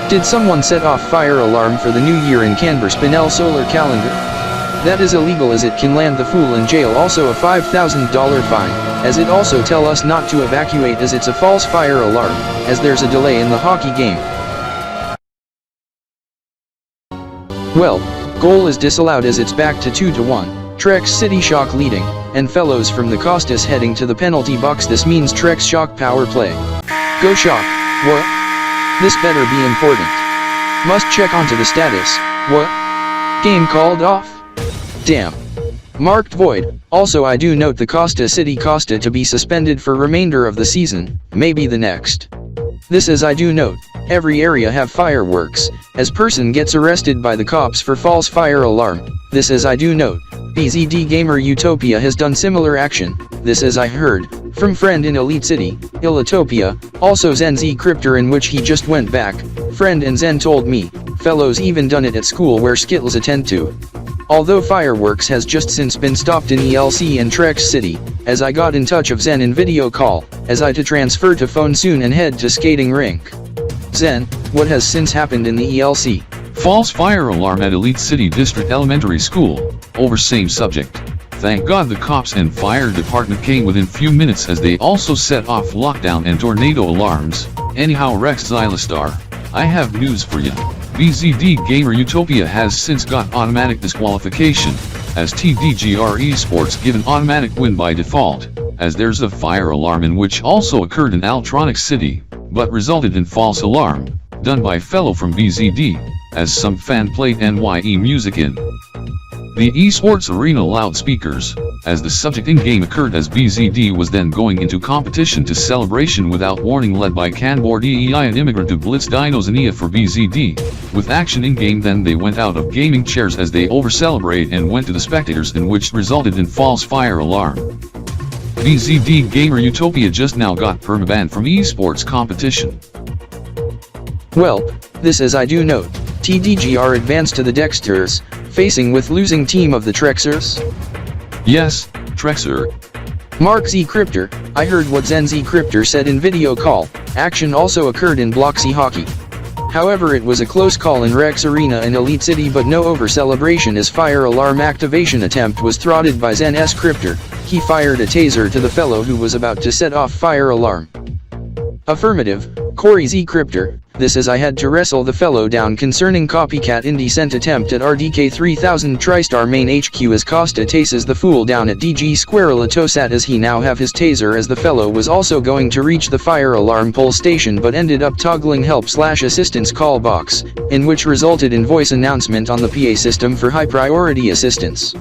Did someone set off fire alarm for the new year in Kanbor-Spinel solar calendar? That is illegal as it can land the fool in jail, also a $5,000 fine, as it also tell us not to evacuate as it's a false fire alarm, as there's a delay in the hockey game. Well, goal is disallowed as it's back to 2-1. Trex City Shock leading, and fellows from the Costas heading to the penalty box. This means Trex Shock power play. Go Shock. What? This better be important. Must check onto the status. What? Game called off? Damn. Marked void. Also I do note the Costa City Costa to be suspended for remainder of the season, maybe the next. This is I do note, every area have fireworks, as person gets arrested by the cops for false fire alarm. This is I do note, BZD Gamer Utopia has done similar action. This is I heard, From friend in Elite City, Elitopia, also Xen Z Kryptor in which he just went back. Friend and Xen told me, fellows even done it at school where Skittles attend to. Although fireworks has just since been stopped in ELC and Trex City, as I got in touch of Xen in video call, as I to transfer to phone soon and head to skating rink. Xen, what has since happened in the ELC? False fire alarm at Elite City District Elementary School, over same subject. Thank God the cops and fire department came within few minutes as they also set off lockdown and tornado alarms. Anyhow Rex Xylistar, I have news for ya. BZD Gamer Utopia has since got automatic disqualification, as TDGR Esports give an automatic win by default, as there's a fire alarm in which also occurred in Altronic City, but resulted in false alarm, done by fellow from BZD, as some fan played NYE music in the esports arena loudspeakers, as the subject in-game occurred as BZD was then going into competition to celebration without warning led by Kanbordee and immigrant to Blitz Dinos and EA for BZD. With action in-game then they went out of gaming chairs as they over-celebrate and went to the spectators in which resulted in false fire alarm. BZD Gamer Utopia just now got permaban from esports competition. Well, this as I do note, TDGR advanced to the Dexters, facing with losing team of the Trexers? Yes, Trexer. Mark Z Kryptor, I heard what Xen Z Kryptor said in video call. Action also occurred in Block C Hockey. However it was a close call in Rex Arena and Elite City but no over-celebration as fire alarm activation attempt was thwarted by Xen S Kryptor. He fired a taser to the fellow who was about to set off fire alarm. Affirmative, Corey Z Kryptor. This as I had to wrestle the fellow down concerning copycat indecent attempt at RDK 3000 TriStar main HQ as Costa tases the fool down at DG Square Elitosat as he now have his taser as the fellow was also going to reach the fire alarm pole station but ended up toggling help/assistance call box, in which resulted in voice announcement on the PA system for high priority assistance.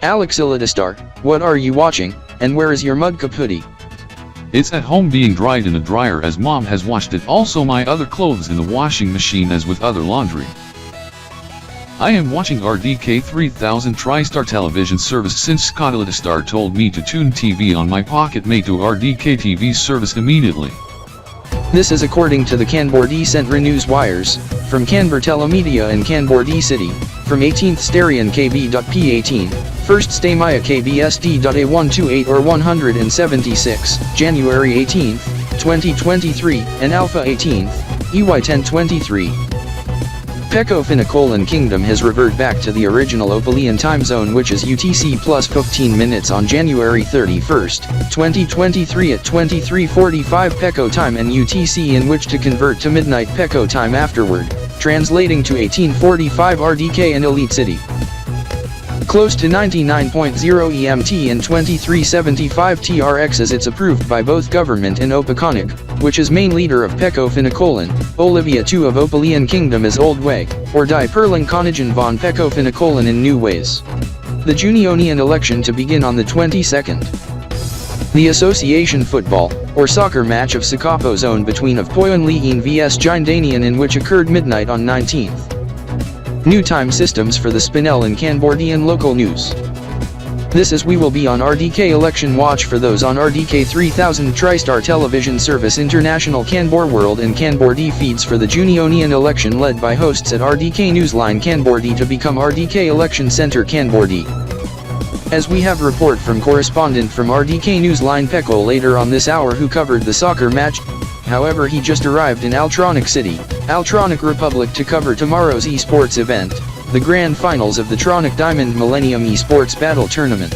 Alex Elitostar, what are you watching, and where is your mud cup hoodie? It's at home being dried in a dryer as mom has washed it, also my other clothes in the washing machine as with other laundry. I am watching RDK 3000 TriStar television service since Scott Elitostar told me to tune TV on my Pocket Mate to RDK TV service immediately. This is according to the Kanbordee City news wires, from Kanbor Telemedia and Kanbordee City, from 18th Starion KB.P18, 1st Stay Maya KBSD.A128 or 176, January 18th, 2023, and Alpha 18th, EY1023. Pecko Timezone has reverted back to the original Opalian time zone, which is UTC plus 15 minutes on January 31st, 2023 at 23:45 Pecko time and UTC, in which to convert to midnight Pecko time afterward, translating to 18:45 RDK and Elite City. Close to 99.0 EMT and 2375 TRX as it's approved by both government and Opaconic, which is main leader of Pecko Timezone, Olivia II of Opalian Kingdom as Old Way, or Die Perling Konigen von Pecko Timezone in new ways. The Junionian election to begin on the 22nd. The association football, or soccer match of Sakapo zone between of Poyonliin vs Jindanian, in which occurred midnight on 19th. New time systems for the Spinel and Kanbordeeian local news. This is we will be on RDK election watch for those on RDK 3000 TriStar television service international Kanbor World and Kanbordee feeds for the Junionian election led by hosts at RDK Newsline Kanbordee to become RDK Election Center Kanbordee. As we have report from correspondent from RDK Newsline Pecko later on this hour who covered the soccer match. However, he just arrived in Altronic City, Altronic Republic to cover tomorrow's esports event, the grand finals of the Tronic Diamond Millennium Esports Battle Tournament.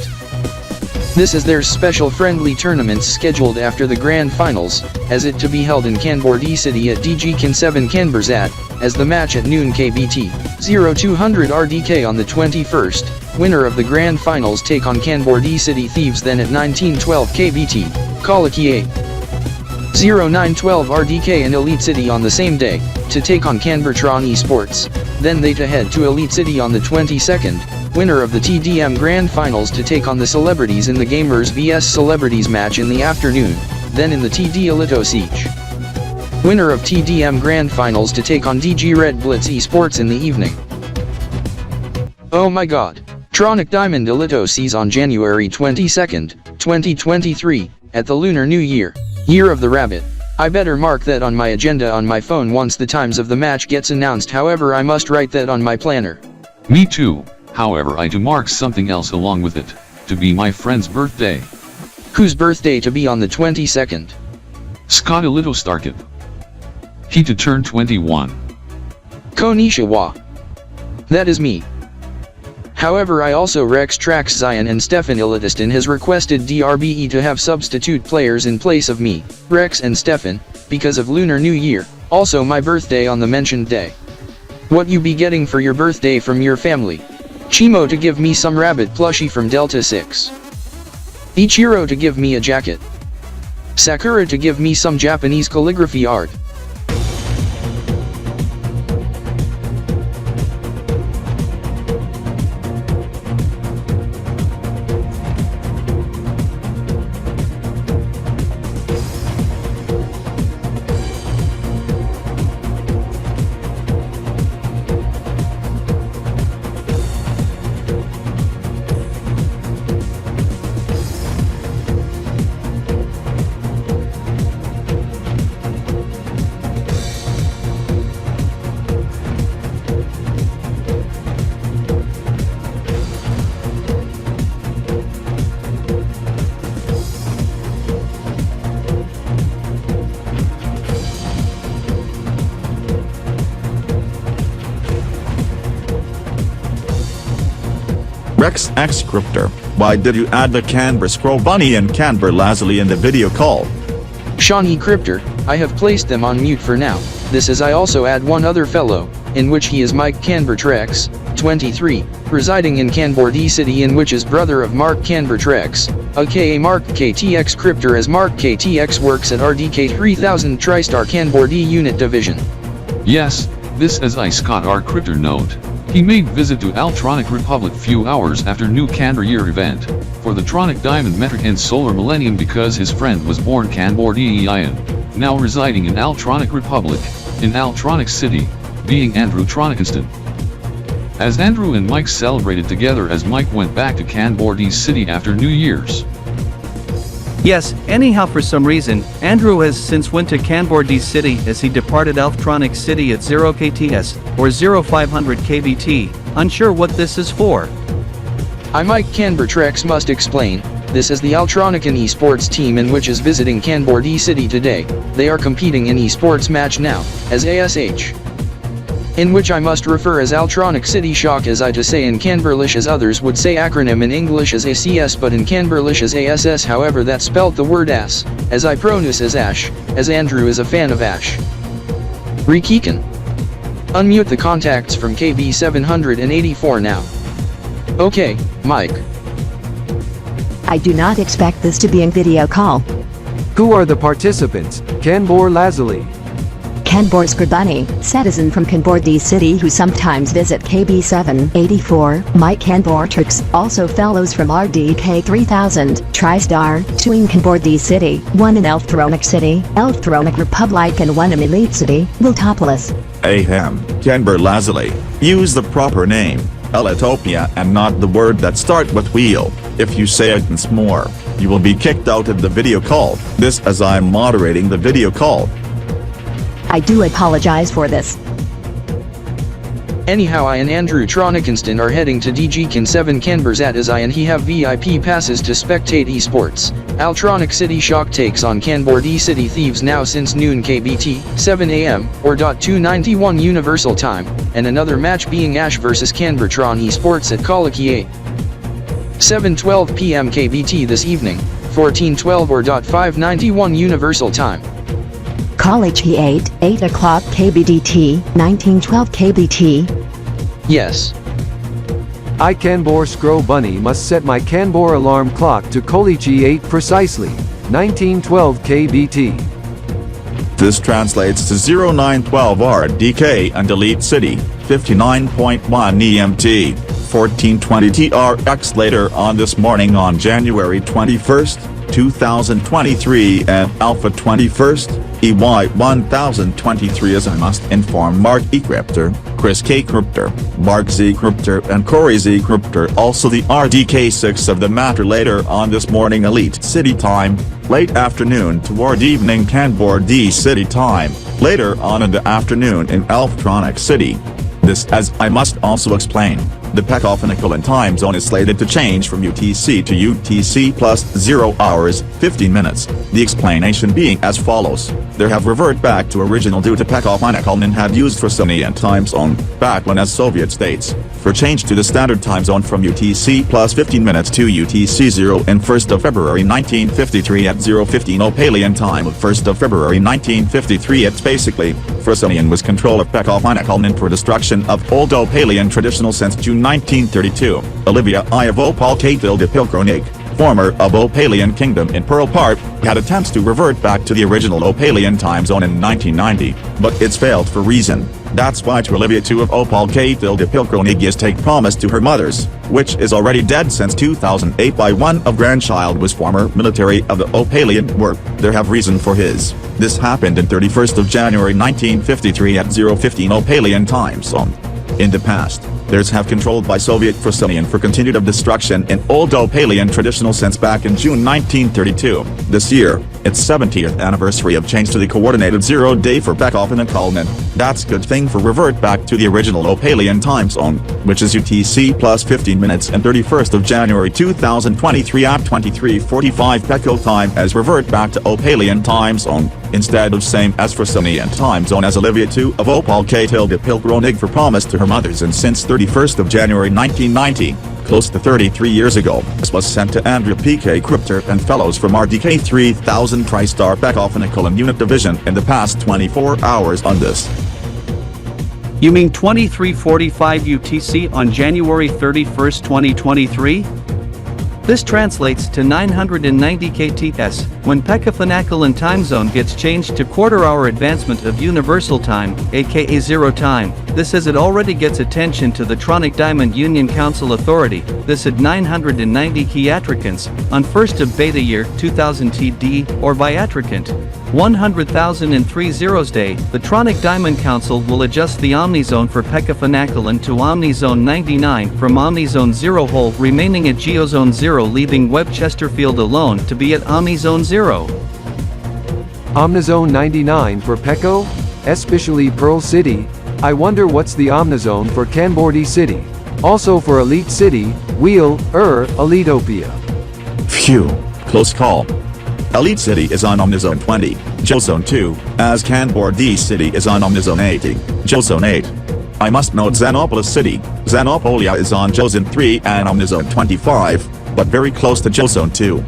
This is their special friendly tournaments scheduled after the grand finals, as it to be held in Kanbordee City at DG Can 7 Kanborzat, as the match at noon KBT, 0200 RDK on the 21st, winner of the grand finals take on Kanbordee City Thieves, then at 1912 KBT, Kalakie 0912 RDK and Elite City on the same day, to take on Kanbortron Esports, then they to head to Elite City on the 22nd, winner of the TDM Grand Finals to take on the Celebrities in the Gamers vs Celebrities match in the afternoon, then in the TD Elito Siege. Winner of TDM Grand Finals to take on DG Red Blitz Esports in the evening. Oh my god, Tronic Diamond Elito Siege on January 22nd, 2023, at the Lunar New Year. Year of the Rabbit. I better mark that on my agenda on my phone once the times of the match gets announced, however I must write that on my planner. Me too, however I do mark something else along with it, to be my friend's birthday. Whose birthday to be on the 22nd? Scott Elitostar. He to turn 21. Konnichiwa. That is me. However, I also Rex Trax Zion and Stefan Elitiston has requested DRBE to have substitute players in place of me, Rex and Stefan, because of Lunar New Year, also my birthday on the mentioned day. What you be getting for your birthday from your family? Chimo to give me some rabbit plushie from Delta 6. Ichiro to give me a jacket. Sakura to give me some Japanese calligraphy art. Rex X Kryptor, why did you add the Kanbor Scroll Bunny and Kanbor Lazuli in the video call? Shawn E Kryptor, I have placed them on mute for now. This is I also add one other fellow, in which he is Mike Kanbor Trex, 23, residing in Kanbordee City, in which is brother of Mark Kanbor Trex, aka Mark KTX Kryptor, as Mark KTX works at RDK 3000 TriStar Kanbordee Unit Division. Yes, this as I Scott R Kryptor note. He made visit to Altronic Republic few hours after new ElitoYear event, for the Tronic Diamond Metric and Solar Millennium because his friend was born Kanbordeeian, now residing in Altronic Republic, in Altronic City, being Andrew Tronikinston. As Andrew and Mike celebrated together as Mike went back to Kanbordee City after New Year's. Yes, anyhow for some reason, Andrew has since went to Kanbordee City as he departed Altronic City at 0 KTS, or 0500 KBT, unsure what this is for. I Mike Kanbortrex must explain, this is the Altronican esports team in which is visiting Kanbordee City today. They are competing in esports match now, as ASH. In which I must refer as Altronic City Shock as I to say in Kanberlish as others would say acronym in English as ACS but in Kanberlish as ASS, however that spelt the word ass, as I pronounce as Ash, as Andrew is a fan of Ash. Rekiken. Unmute the contacts from KB 784 now. Okay, Mike. I do not expect this to be in video call. Who are the participants? Kanbor Lazuli. Kanbor Scribani, citizen from Kanbordee City who sometimes visit KB 784, Mike Kanbor Turks, also fellows from RDK 3000, TriStar, 2 in Kanbordee City, 1 in Elithronic City, Elithronic Republic and 1 in Elite City, Wiltopolis. Ahem, Kanbor Lazuli. Use the proper name, Elitopia, and not the word that start with wheel. If you say it once more, you will be kicked out of the video call. This as I'm moderating the video call. I do apologize for this. Anyhow I and Andrew Tronikinston are heading to DGCon 7 Kanborzat as I and he have VIP passes to spectate esports. Altronic City Shock takes on Kanbordee City Thieves now since noon KBT, 7 AM, or .291 Universal Time, and another match being Ash vs Kanbortron Esports at Colicky 7:12 PM KBT this evening, 14:12 or .591 Universal Time. College E8, 8 o'clock KBDT, 1912 KBT. Yes. I Kanbor Scroll Bunny must set my Kanbor alarm clock to Kolichi 8 precisely, 1912 KBT. This translates to 0912 RDK and Elite City, 59.1 EMT, 1420 TRX later on this morning on January 21st, 2023 and Alpha 21st, EY 1023 as I must inform Mark E Kryptor, Chris K Kryptor, Mark Z Kryptor and Corey Z Kryptor, also the RDK6 of the matter later on this morning Elite City time, late afternoon toward evening Kanbordee City time, later on in the afternoon in Altronic City. This as I must also explain. The Pecko time zone is slated to change from UTC to UTC plus 0 hours, 15 minutes. The explanation being as follows. There have revert back to original due to Pecko had used for Sonian time zone, back when as Soviet states, for change to the standard time zone from UTC plus 15 minutes to UTC 0 in 1st of February 1953 at 0:15 Opalian time of 1st of February 1953 it's basically, Frisonian was control of Pecko for destruction of old Opalian traditional since June 1932, Olivia I of Opal Katil de Pilkronig, former of Opalian Kingdom in Pearl Park, had attempts to revert back to the original Opalian time zone in 1990, but it's failed for reason. That's why to Olivia II of Opal Katil de Pilkronig is take promise to her mother's, which is already dead since 2008 by one of grandchild was former military of the Opalian work, there have reason for his. This happened in 31st of January 1953 at 0:15 Opalian time zone. In the past, theirs have controlled by Soviet Frisonian for continued of destruction in old Opalian traditional since back in June 1932. This year, its 70th anniversary of change to the coordinated 0 day for Beckhoffen and Kalman. That's good thing for revert back to the original Opalian time zone, which is UTC plus 15 minutes and 31st of January 2023 at 23:45 Pecko time as revert back to Opalian time zone, instead of same as Frisonian time zone as Olivia II of Opal Katil de Pilkronig for promise to her mothers and since 31st of January 1990. Close to 33 years ago, this was sent to Andrew P.K. Kryptor and fellows from RDK 3000 TriStar Peckoffinical and Unit Division in the past 24 hours on this. You mean 23:45 UTC on January 31st, 2023? This translates to 990 kts, when Pecko Timezone gets changed to quarter-hour advancement of universal time, aka zero time. This as it already gets attention to the Tronic Diamond Union Council Authority, this at 990 Kiatricants, on 1st of beta year 2000 TD, or Viatricant. 100,003 zeros day, the Tronic Diamond Council will adjust the Omnizone for Pecko to Omnizone 99 from Omnizone 0 hole remaining at Geozone 0, leaving Webchester field alone to be at Omnizone 0. Omnizone 99 for Pecko, especially Pearl City. I wonder what's the Omnizone for Kanbordee City. Also for Elite City, Elitopia. Phew, close call. Elite City is on Omnizone 20, Geozone 2, as Kanbordee City is on Omnizone 80, Geozone 8. I must note Xenopolis City, Xenopolia is on Geozone 3 and Omnizone 25, but very close to Geozone 2.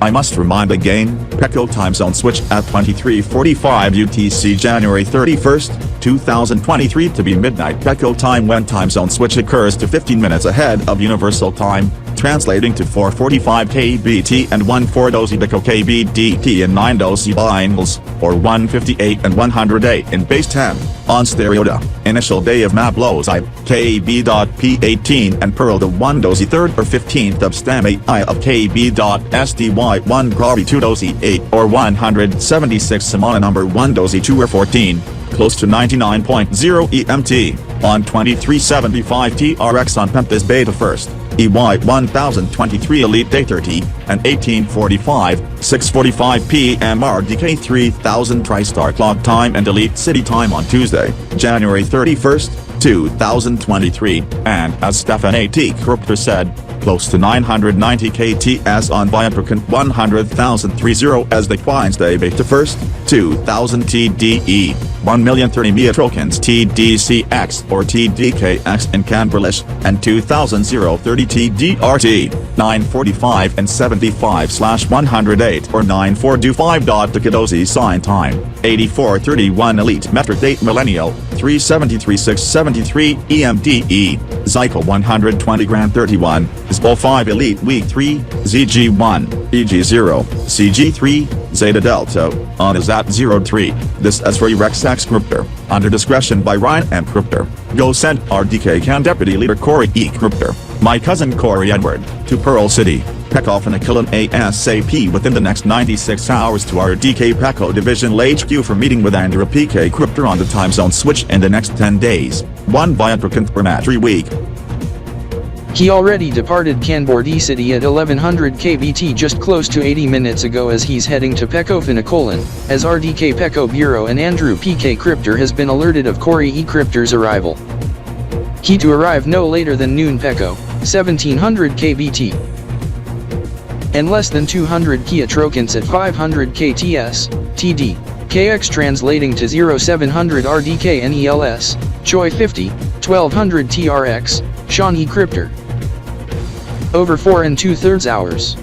I must remind again, Pecko Timezone switch at 23:45 UTC January 31st, 2023 to be midnight Pecko time when timezone switch occurs to 15 minutes ahead of universal time, translating to 4:45 KBT and 1:4 Pecko KBDT and 9 binals, or 158 and 108 in base 10, on Stereota, initial day of map lows I, KB.P18 and Pearl the 1 3rd or 15th of stam 8 I of KB.SDY1 Gravi 2 8 or 176 Samana number 1 2 or 14, close to 99.0 EMT, on 2375 TRX on Pempis Beta 1st. EY 1023 Elite Day 30, and 1845, 6:45 p.m. RDK 3000 TriStar clock time and Elite City time on Tuesday, January 31st, 2023, and as Stefan E Kryptor said, close to 990 kts on Viatricant 100,030 as the Wednesday Beta 1st, 2000 TDE, 1,030 Meatrocans TDCX or TDKX in Kanborlish, and 2000 030 TDRT, 945 and 75/108 or 9425. Ozzie sign time, 8431 Elite Metric Date Millennial, 373-673 EMDE, Zycle 120 Grand 31, Zbo 5 Elite Week 3, ZG1, EG0, CG3, Zeta Delta, on is at 03. This is for Rex X Kryptor, under discretion by Ryan M. Kryptor. Go send RDK Can Deputy Leader Corey E. Kryptor, my cousin Corey Edward, to Pearl City, Pecko ASAP within the next 96 hours to RDK Pecko Division HQ for meeting with Andrew PK Kryptor on the timezone switch in the next 10 days, 1 Viatricant per match week. He already departed Kanbordee City at 1100 KBT just close to 80 minutes ago as he's heading to Pecko as RDK Pecko Bureau and Andrew PK Kryptor has been alerted of Corey E. Kryptor's arrival. He to arrive no later than noon Pecko, 1700 KBT. And less than 200 Kiatrocants at 500 KTS, TD, KX translating to 0700 RDK NELS, Choi 50, 1200 TRX, Shawn E Kryptor. Over 4 2/3 hours.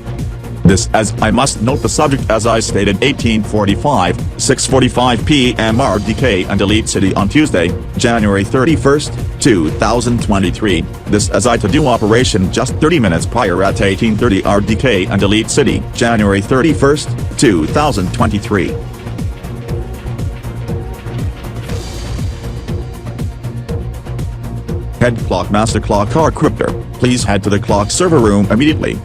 This as I must note the subject as I stated 1845, 6:45 p.m. RDK and Elite City on Tuesday, January 31st, 2023. This as I to do operation just 30 minutes prior at 1830 RDK and Elite City, January 31st, 2023. Head clock master clock R Kryptor, please head to the clock server room immediately.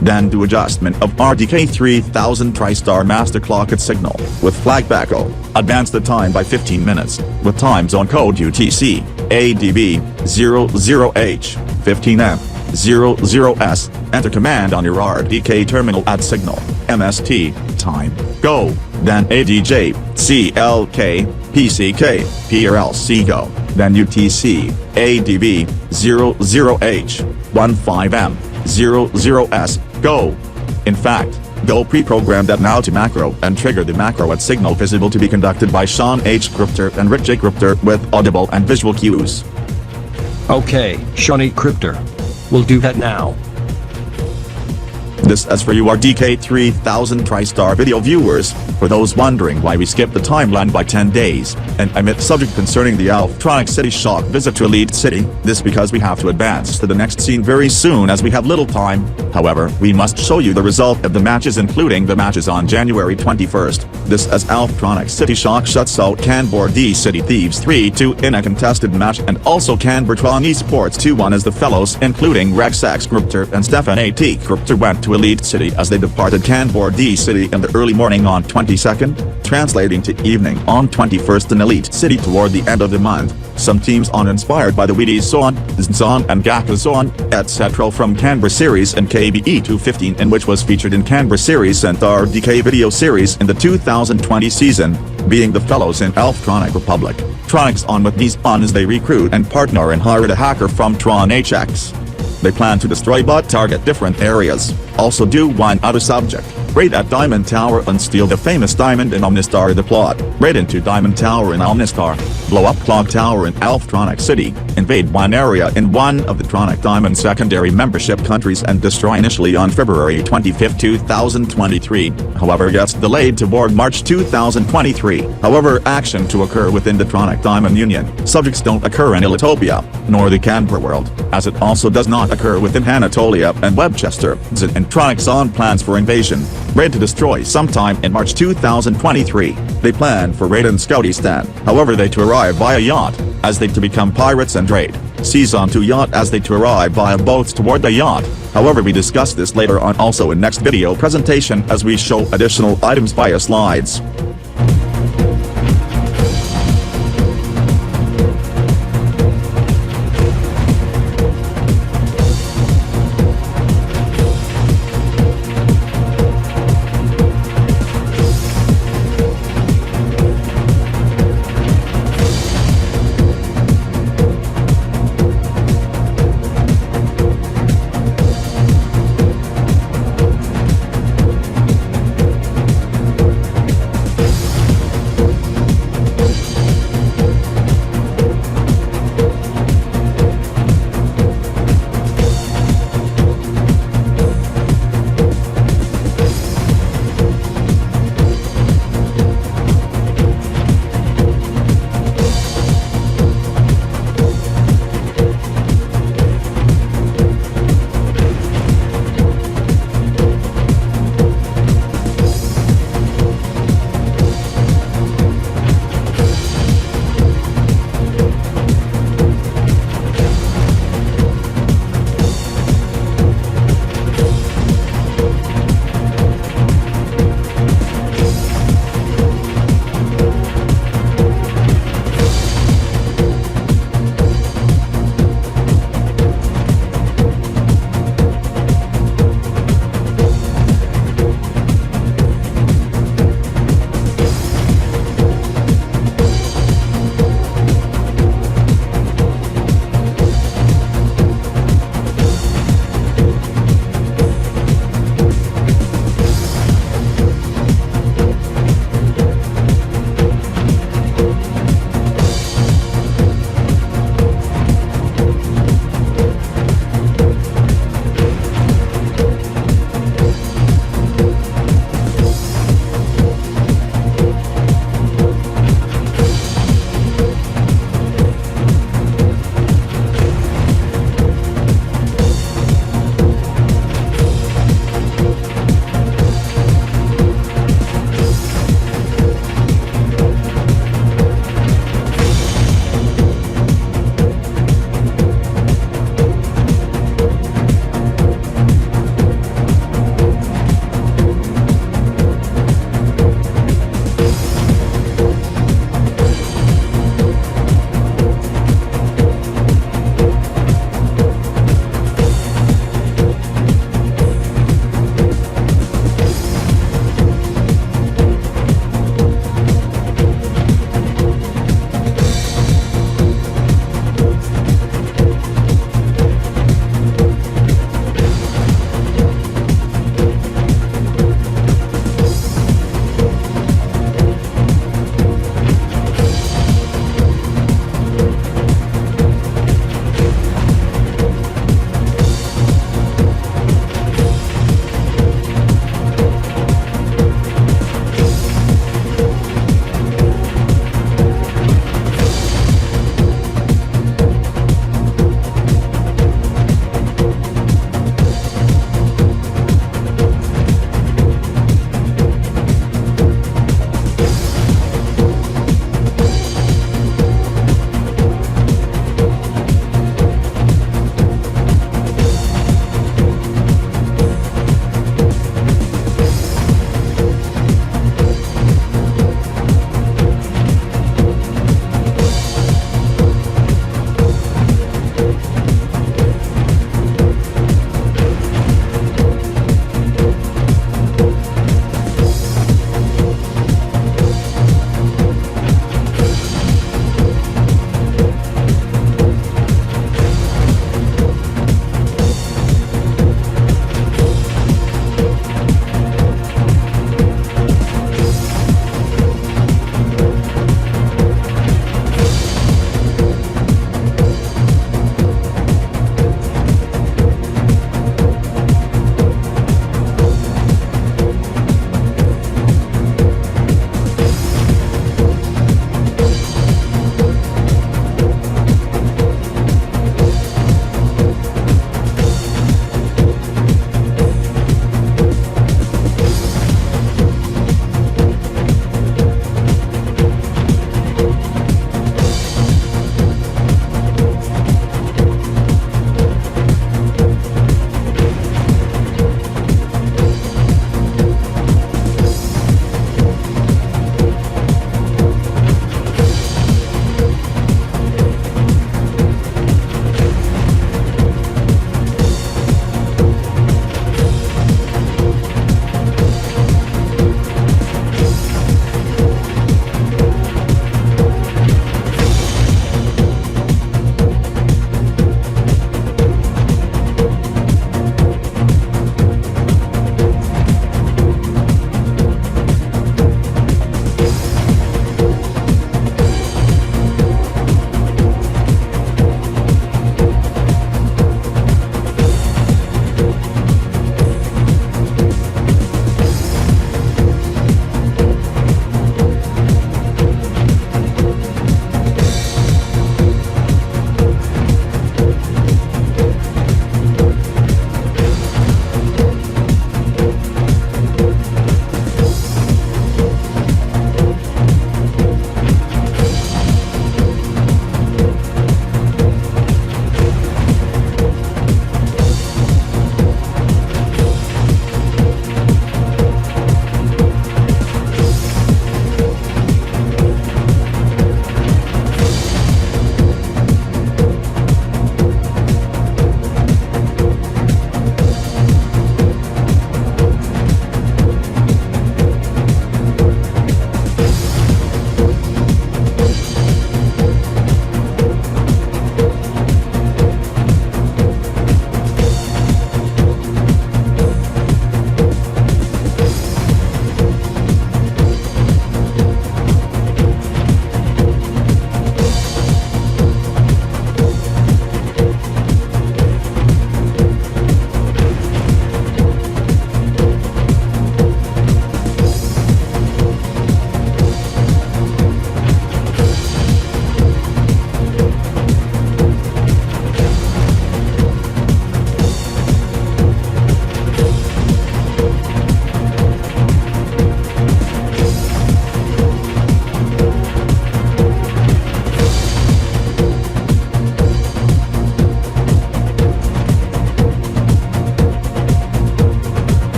Then do adjustment of RDK 3000 TriStar master clock at signal, with flag Pecko. Advance the time by 15 minutes, with time zone code UTC, ADB, 00H, 15M, 00S, enter command on your RDK terminal at signal, MST, time, go, then ADJ, CLK, PCK, PRLC go, then UTC, ADB, 00H, 15M, 00S, go. In fact, go pre-program that now to macro and trigger the macro at signal visible to be conducted by Shawn H. Kryptor and Rick J. Kryptor with audible and visual cues. Okay, Shawn H. Kryptor. We'll do that now. This is for you RDK 3000 TriStar video viewers, for those wondering why we skipped the timeline by 10 days, and omit subject concerning the Orthodox City Shock visit to Elite City, this because we have to advance to the next scene very soon as we have little time. However, we must show you the result of the matches including the matches on January 21st. This as Orthodox City Shock shuts out Kanbordee City Thieves 3-2 in a contested match, and also NYE Esports 2-1 as the fellows including Xen Z Kryptor and M7.8 Turks went to Elite City as they departed Kanbordee City in the early morning on 22nd, translating to evening on 21st in Elite City toward the end of the month. Some teams are inspired by the WD Zone, Zon and Gaka Zone, etc. from Kanbor series and KBE 215, in which was featured in Kanbor series and RDK video series in the 2020 season, being the fellows in Elftronic Republic. Tronics on with these on as they recruit and partner and hire a hacker from Tron HX. They plan to destroy but target different areas. Also do one other subject. Raid at Diamond Tower and steal the famous diamond in Omnistar. The plot. Raid into Diamond Tower in Omnistar. Blow up Clock Tower in Orthodox City. Invade one area in one of the Tronic Diamond secondary membership countries and destroy initially on February 25, 2023. However, gets delayed to board March 2023. However, action to occur within the Tronic Diamond Union. Subjects don't occur in Elitopia, nor the Kanbor world, as it also does not occur within Anatolia and Webchester. Xen and Tronic's on plans for invasion. Raid to destroy sometime in March 2023. They plan for raid in Scoutistan, however they to arrive via yacht, as they to become pirates and raid. Season to yacht as they to arrive via boats toward the yacht. However, we discuss this later on also in next video presentation as we show additional items via slides.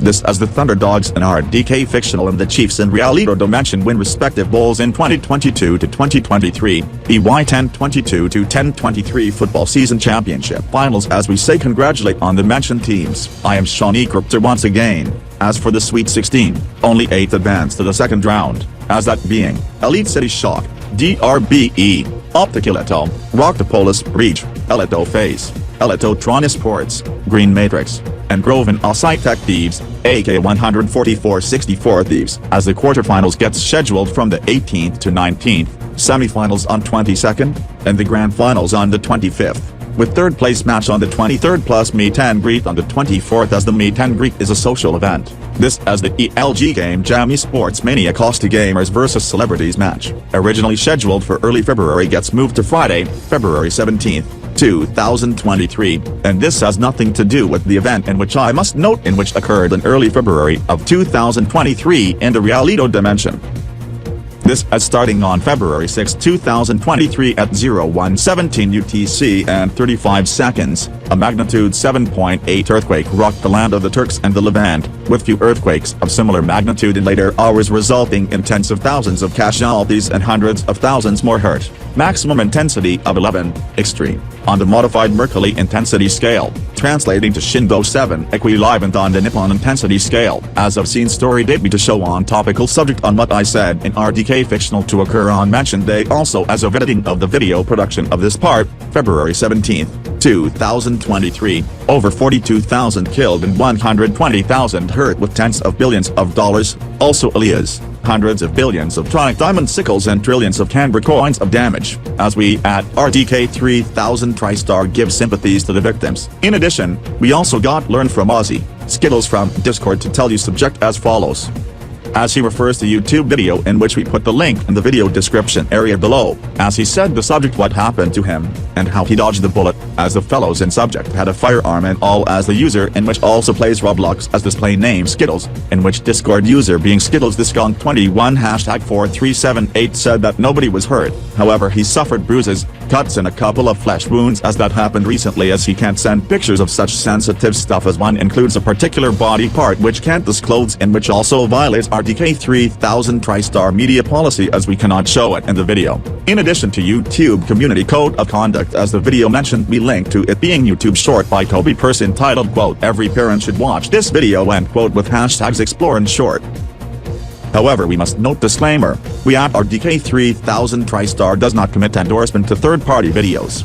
This as the Thunderdogs and RDK Fictional and the Chiefs in Realito Dimension win respective bowls in 2022 to 2023, EY 1022 to 1023 Football Season Championship Finals. As we say congratulate on the mentioned teams, I am Shawn E Kryptor once again. As for the Sweet 16, only 8 advanced to the second round, as that being Elite City Shock, DRBE, Optic Elito, Roctopolis Breach, Elito Phase, Elitotron Esports, Green Matrix, and Groven Offsite Tech Thieves, AK 14464 Thieves, as the quarterfinals gets scheduled from the 18th to 19th, semifinals on 22nd, and the grand finals on the 25th. With third place match on the 23rd plus meet and greet on the 24th, as the meet and greet is a social event. This as the ELG Game Jam Esports Mania Costa Gamers vs Celebrities match, originally scheduled for early February, gets moved to Friday, February 17th, 2023, and this has nothing to do with the event in which I must note in which occurred in early February of 2023 in the Realito Dimension. This as starting on February 6, 2023 at 01:17 UTC and 35 seconds, a magnitude 7.8 earthquake rocked the land of the Turks and the Levant, with few earthquakes of similar magnitude in later hours resulting in tens of thousands of casualties and hundreds of thousands more hurt. Maximum intensity of 11, extreme, on the modified Mercalli intensity scale, translating to Shindo 7 equivalent on the Nippon intensity scale. As of seen story date to show on topical subject on what I said in RDK Fictional to occur on mentioned day. Also as of editing of the video production of this part, February 17th, 2023, over 42,000 killed and 120,000 hurt with tens of billions of dollars, also alias, hundreds of billions of tronic diamond sickles and trillions of Kanbor coins of damage, as we at RDK 3000 TriStar give sympathies to the victims. In addition, we also got learn from Ozzie, Skittles from Discord to tell you subject as follows. As he refers to YouTube video in which we put the link in the video description area below, as he said the subject what happened to him, and how he dodged the bullet, as the fellows in subject had a firearm and all, as the user in which also plays Roblox as display name Skittles, in which Discord user being Skittles the skunk 21 #4378 said that nobody was hurt, however he suffered bruises, cuts and a couple of flesh wounds, as that happened recently, as he can't send pictures of such sensitive stuff as one includes a particular body part which can't disclose, and which also violates RDK 3000 TriStar media policy, as we cannot show it in the video. In addition to YouTube Community Code of Conduct, as the video mentioned, we link to it being YouTube short by Kobe person titled quote every parent should watch this video end quote with hashtags explore and short. However, we must note disclaimer, we at RDK 3000 TriStar does not commit endorsement to third-party videos.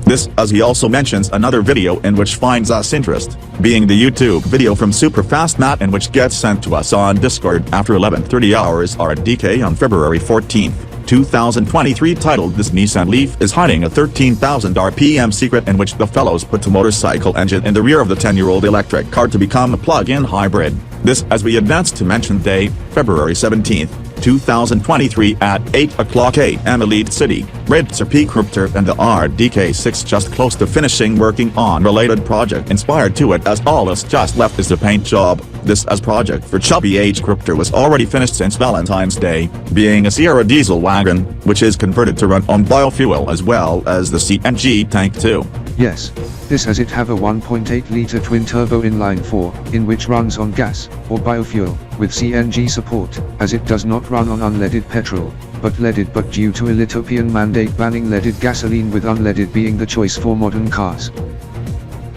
This as he also mentions another video in which finds us interest, being the YouTube video from Superfast Matt, in which gets sent to us on Discord after 11:30 hours RDK on February 14th, 2023, titled This Nissan Leaf is hiding a 13,000 RPM secret, in which the fellows put a motorcycle engine in the rear of the 10-year-old electric car to become a plug-in hybrid. This as we advance to mentioned day, February 17th, 2023 at 8:00 AM Elite City, E Kryptor and the RDK6 just close to finishing working on related project inspired to it, as all that's just left is the paint job. This as project for chubby E Kryptor was already finished since Valentine's Day, being a Sierra diesel wagon, which is converted to run on biofuel, as well as the CNG tank too. Yes, this as it have a 1.8 liter twin turbo inline 4, in which runs on gas, or biofuel, with CNG support, as it does not run on unleaded petrol, but leaded, but due to Elitopian mandate banning leaded gasoline, with unleaded being the choice for modern cars.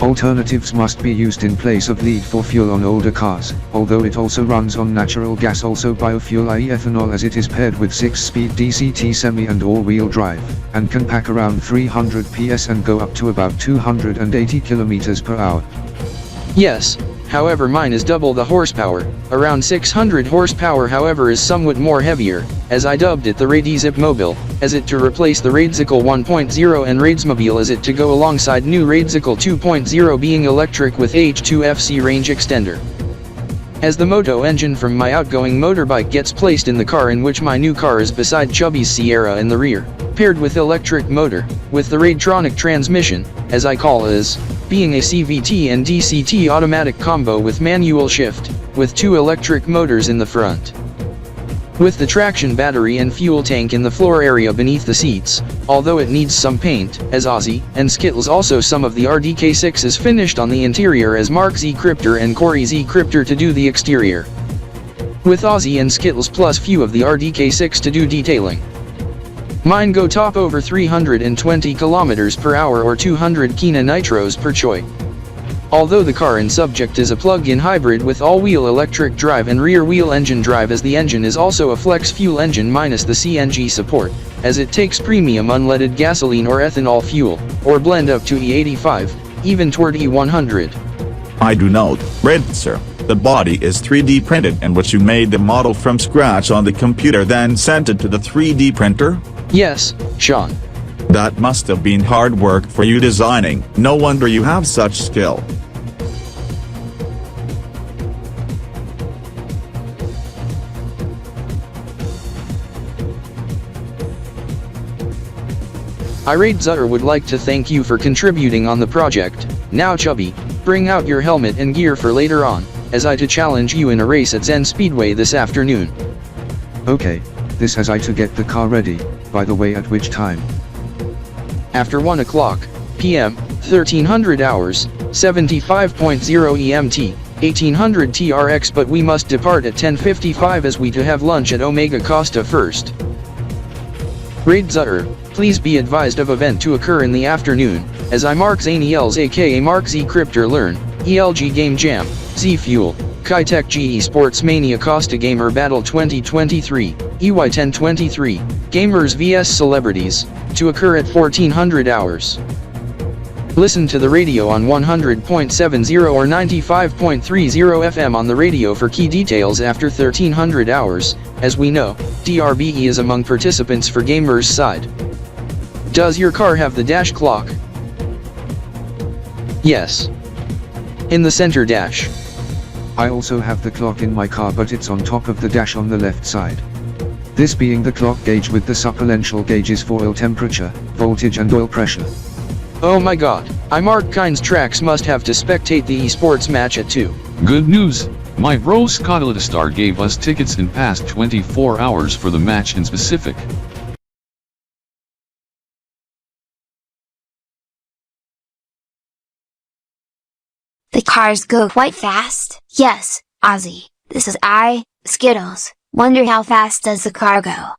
Alternatives must be used in place of lead for fuel on older cars, although it also runs on natural gas, also biofuel, i.e. ethanol, as it is paired with 6-speed DCT semi and all-wheel drive, and can pack around 300 PS and go up to about 280 kilometers per hour. Yes, however mine is double the horsepower, around 600 horsepower, however is somewhat more heavier, as I dubbed it the Raidzip Mobile, as it to replace the Raidzicle 1.0 and Raidsmobile as it to go alongside new Raidzicle 2.0 being electric with H2FC range extender. As the Moto engine from my outgoing motorbike gets placed in the car in which my new car is beside Chubby's Sierra in the rear, paired with electric motor, with the Raidtronic transmission, as I call it, being a CVT and DCT automatic combo with manual shift, with 2 electric motors in the front. With the traction battery and fuel tank in the floor area beneath the seats, although it needs some paint, as Ozzie and Skittles. Also some of the RDK6 is finished on the interior as Mark Z Kryptor and Corey Z Kryptor to do the exterior. With Ozzie and Skittles plus few of the RDK6 to do detailing. Mine go top over 320 km per hour or 200 kina nitros per choi. Although the car in subject is a plug-in hybrid with all-wheel electric drive and rear-wheel engine drive, as the engine is also a flex fuel engine minus the CNG support, as it takes premium unleaded gasoline or ethanol fuel, or blend up to E85, even toward E100. I do note, Trexer, the body is 3D printed, and which you made the model from scratch on the computer then sent it to the 3D printer? Yes, Shawn. That must have been hard work for you designing, no wonder you have such skill. RDKZutter would like to thank you for contributing on the project. Now Chubby, bring out your helmet and gear for later on, as I to challenge you in a race at Zen Speedway this afternoon. Okay, this has I to get the car ready, by the way, at which time? After 1 o'clock p.m., 1300 hours, 75.0 EMT, 1800 TRX, but we must depart at 10:55 as we to have lunch at Omega Costa first. RDKZutter, please be advised of event to occur in the afternoon, as I Mark Zaniels aka Mark Z Kryptor Learn, ELG Game Jam, Z Fuel, Kitech GE Sports Mania Costa Gamer Battle 2023, EY1023, Gamers vs Celebrities, to occur at 1400 hours. Listen to the radio on 100.70 or 95.30 FM on the radio for key details after 1300 hours, as we know, DRBE is among participants for Gamers side. Does your car have the dash clock? Yes. In the center dash. I also have the clock in my car, but it's on top of the dash on the left side. This being the clock gauge with the supplemental gauges for oil temperature, voltage and oil pressure. Oh my god, I Mark Kynes Tracks must have to spectate the esports match at 2. Good news, my bro Scott ElitoStar gave us tickets in past 24 hours for the match in specific. The cars go quite fast. Yes, Ozzie, this is I, Skittles. Wonder how fast does the car go?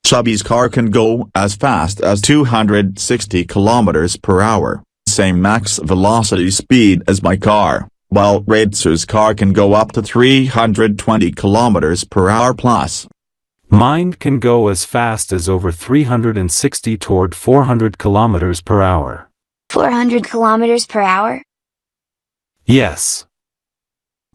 Chubby's car can go as fast as 260 kilometers per hour, same max velocity speed as my car, while Trexer's car can go up to 320 kilometers per hour plus. Mine can go as fast as over 360 toward 400 kilometers per hour. 400 kilometers per hour? Yes.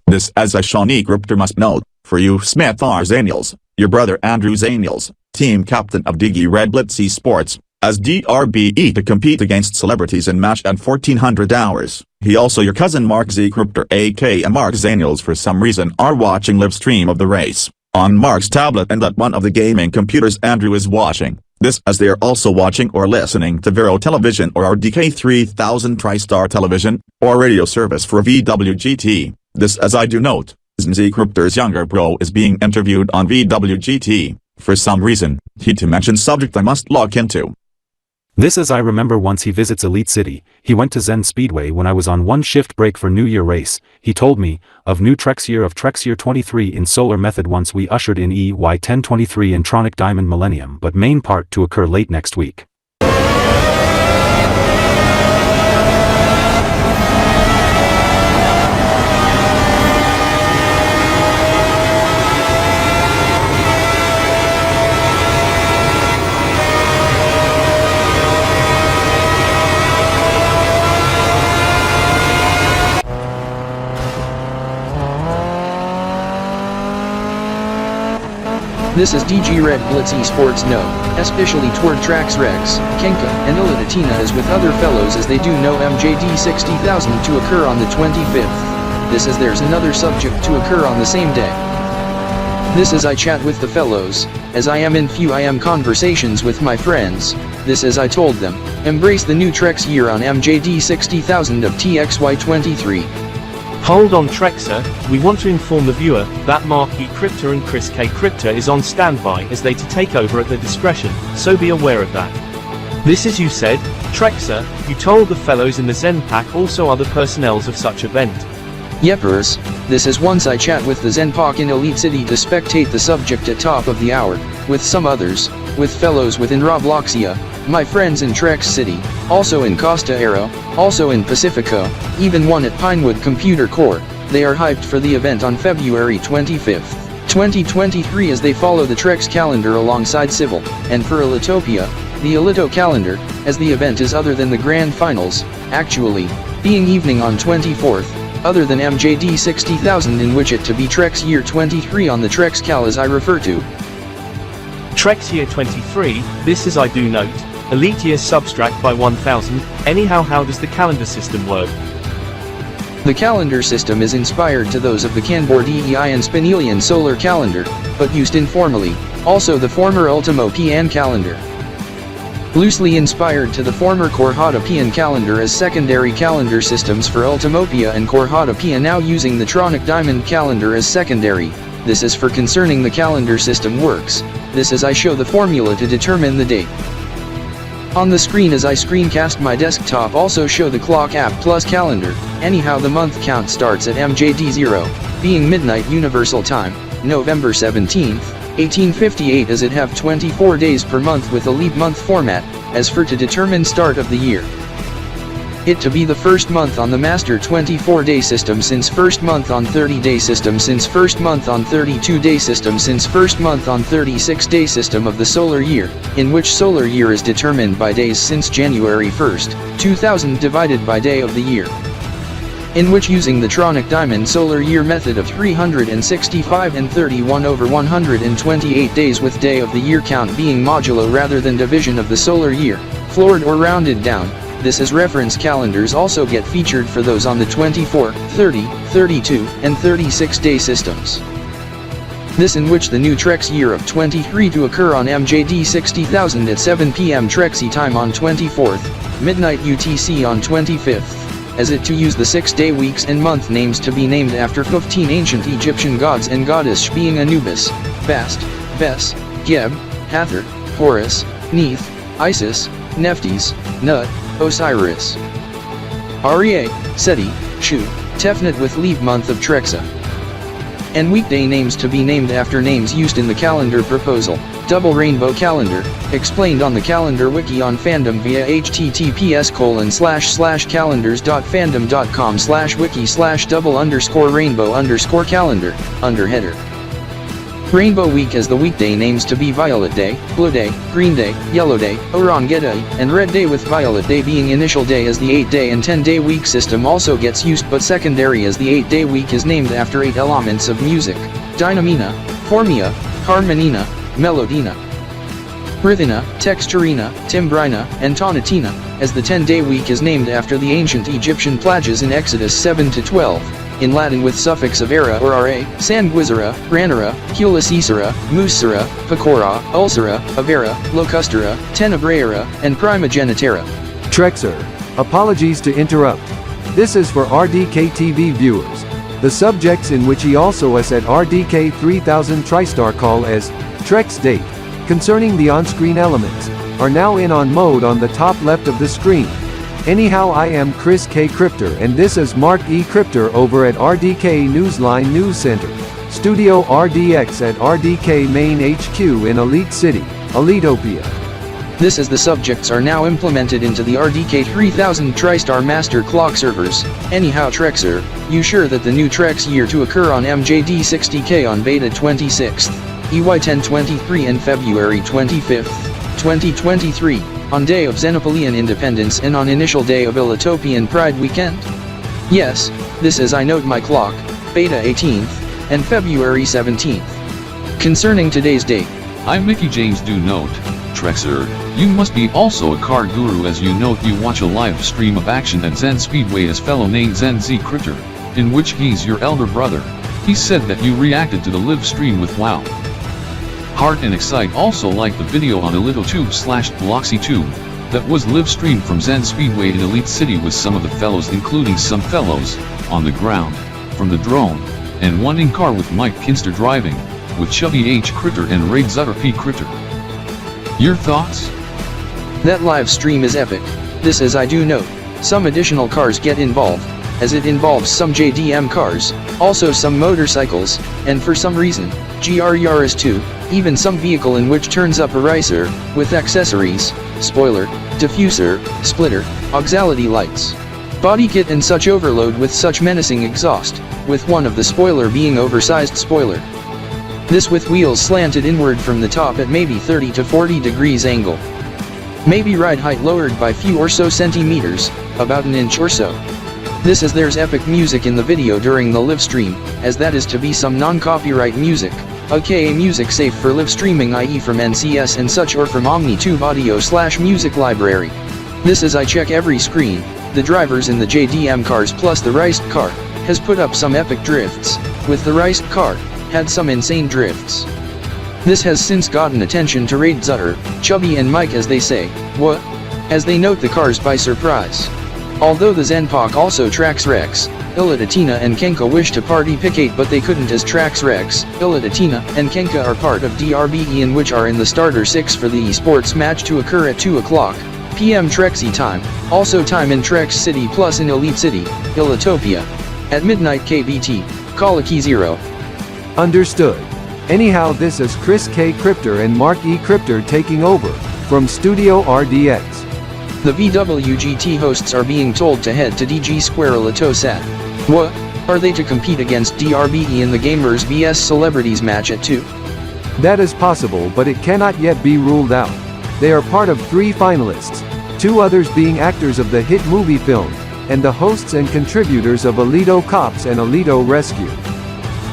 This as a Shawn E Kryptor must note, for you Smith R. Zaniels, your brother Andrew Zaniels, team captain of RDKBlitz Esports, as DRBE to compete against celebrities in match at 1400 hours. He also your cousin Mark Z Kryptor aka Mark Zaniels for some reason are watching live stream of the race, on Mark's tablet and at one of the gaming computers Andrew is watching. This as they are also watching or listening to Vero Television or RDK 3000 TriStar Television, or radio service for VWGT. This as I do note, Xen Z Kryptor's younger bro is being interviewed on VWGT. For some reason, he to mention subject I must log into. This as I remember once he visits Elite City, he went to Zen Speedway when I was on one shift break for New Year race. He told me, of new Trexer of Trexer 23 in solar method once we ushered in EY1023 in Tronic Diamond Millennium, but main part to occur late next week. This is RDKBlitz Esports No, especially toward Trax Rex, Kenka, and Elitotina as with other fellows as they do know MJD 60,000 to occur on the 25th. This is there's another subject to occur on the same day. This is I chat with the fellows, as I am in few I am conversations with my friends, this as I told them, embrace the new Trex year on MJD 60,000 of TXY23. Hold on Trexer, we want to inform the viewer that Mark E Kryptor and Chris K Kryptor is on standby as they to take over at their discretion, so be aware of that. This is you said, Trexer, you told the fellows in the Zen Pack also other personnels of such event. Yepers, this is once I chat with the Zen Pack in Elite City to spectate the subject at top of the hour, with some others, with fellows within Robloxia, my friends in Trex City, also in Costa Aero, also in Pacifico, even one at Pinewood Computer Core. They are hyped for the event on February 25th, 2023 as they follow the Trex calendar alongside Civil, and for Elitopia, the Elito calendar, as the event is other than the Grand Finals, actually, being evening on 24th, other than MJD 60,000 in which it to be Trex Year 23 on the Trex Cal as I refer to. Trex Year 23, this is I do note, EliteYear subtract by 1000, anyhow how does the calendar system work? The calendar system is inspired to those of the Kanbordeeian-spinelian solar calendar, but used informally, also the former Ultimo PN calendar. Loosely inspired to the former Korhada-PN calendar as secondary calendar systems for Ultimopia and Korhada-PN now using the Tronic Diamond calendar as secondary. This is for concerning the calendar system works. This is I show the formula to determine the date. On the screen as I screencast my desktop also show the clock app plus calendar. Anyhow the month count starts at MJD 0, being midnight universal time, November 17th. 1858 as it have 24 days per month with a leap month format, as for to determine start of the year. It to be the first month on the master 24-day system since first month on 30-day system since first month on 32-day system since first month on 36-day system of the solar year, in which solar year is determined by days since January 1st, 2000 divided by day of the year. In which using the Tronic Diamond solar year method of 365 and 31 over 128 days with day of the year count being modulo rather than division of the solar year, floored or rounded down. This as reference calendars also get featured for those on the 24, 30, 32, and 36 day systems. This in which the new Trex year of 23 to occur on MJD 60,000 at 7 PM Trexy time on 24th, midnight UTC on 25th. As it to use the 6-day weeks and month names to be named after 15 ancient Egyptian gods and goddess being Anubis, Bast, Bes, Geb, Hathor, Horus, Neith, Isis, Nephthys, Nut, Osiris, Aria, Seti, Shu, Tefnut with leap month of Trexer. And weekday names to be named after names used in the calendar proposal, double rainbow calendar, explained on the calendar wiki on fandom via https://calendars.fandom.com/wiki/double_rainbow_calendar, under header. Rainbow Week as the weekday names to be Violet Day, Blue Day, Green Day, Yellow Day, Orangeda, and Red Day with Violet Day being initial day as the 8-day and 10-day week system also gets used but secondary as the 8-day week is named after 8 elements of music, Dynamina, Formia, Harmonina, Melodina, Rhythina, Texturina, Timbrina, and Tonatina, as the 10-day week is named after the ancient Egyptian plages in Exodus 7-12. In Latin with suffix of era or ra, sanguisera, ranera, culisicera, musera, pecora, ulcera, avera, locustera, tenebraera, and primogenitera. Trexer. Apologies to interrupt. This is for RDK TV viewers. The subjects in which he also is at RDK 3000 TriStar call as Trex date, concerning the on-screen elements, are now in on mode on the top left of the screen. Anyhow I am Chris K Kryptor and this is Mark E Kryptor over at RDK Newsline News Center, Studio RDX at RDK Main HQ in Elite City, Elitopia. This as the subjects are now implemented into the RDK 3000 TriStar Master Clock servers. Anyhow Trexer, you sure that the new Trex year to occur on MJD 60K on Beta 26th, EY 1023 and February 25th, 2023. On day of Xenopolian independence and on initial day of Elitopian Pride weekend? Yes, this is I note my clock, Beta 18th, and February 17th. Concerning today's date. I Mickey James do note, Trexer, you must be also a car guru as you note you watch a live stream of action at Zen Speedway as fellow named Xen Z Kryptor, in which he's your elder brother. He said that you reacted to the live stream with wow. Heart and Excite also liked the video on ElitoTube/BloxyTube, that was live streamed from Zen Speedway in Elite City with some of the fellows including some fellows, on the ground. from the drone, and one in-car with Mike Kinster driving, with Chubby H Kryptor and Raid Zutter P Kryptor. Your thoughts? That live stream is epic. This as I do note, some additional cars get involved, as it involves some JDM cars, also some motorcycles, and for some reason, GR Yaris 2, even some vehicle in which turns up a racer, with accessories, spoiler, diffuser, splitter, auxiliary lights, body kit and such overload with such menacing exhaust, with one of the spoiler being oversized spoiler. This with wheels slanted inward from the top at maybe 30 to 40 degrees angle. Maybe ride height lowered by few or so centimeters, about an inch or so. This as there's epic music in the video during the live stream, as that is to be some non-copyright music, aka music safe for live streaming, i.e. from NCS and such or from OmniTube audio/music library. This as I check every screen, the drivers in the JDM cars plus the raced car, has put up some epic drifts, with the raced car, had some insane drifts. This has since gotten attention to Raid Zutter, Chubby and Mike as they say, what? As they note the cars by surprise. Although the Zenpak also tracks Rex, Elito and Kenka wish to party Picate but they couldn't as tracks Rex, Elito and Kenka are part of DRBE in which are in the starter 6 for the esports match to occur at 2 o'clock p.m. Trexie time, also time in Trex City plus in Elite City, Elitopia. At midnight KBT, Kalaki 0. Understood. Anyhow, this is Chris K. Kryptor and Mark E. Kryptor taking over, from Studio RDX. The VWGT hosts are being told to head to DG Square Elitosat. What? Are they to compete against DRBE in the Gamers vs Celebrities match at 2? That is possible, but it cannot yet be ruled out. They are part of 3 finalists, 2 others being actors of the hit movie film, and the hosts and contributors of Elito Cops and Elito Rescue.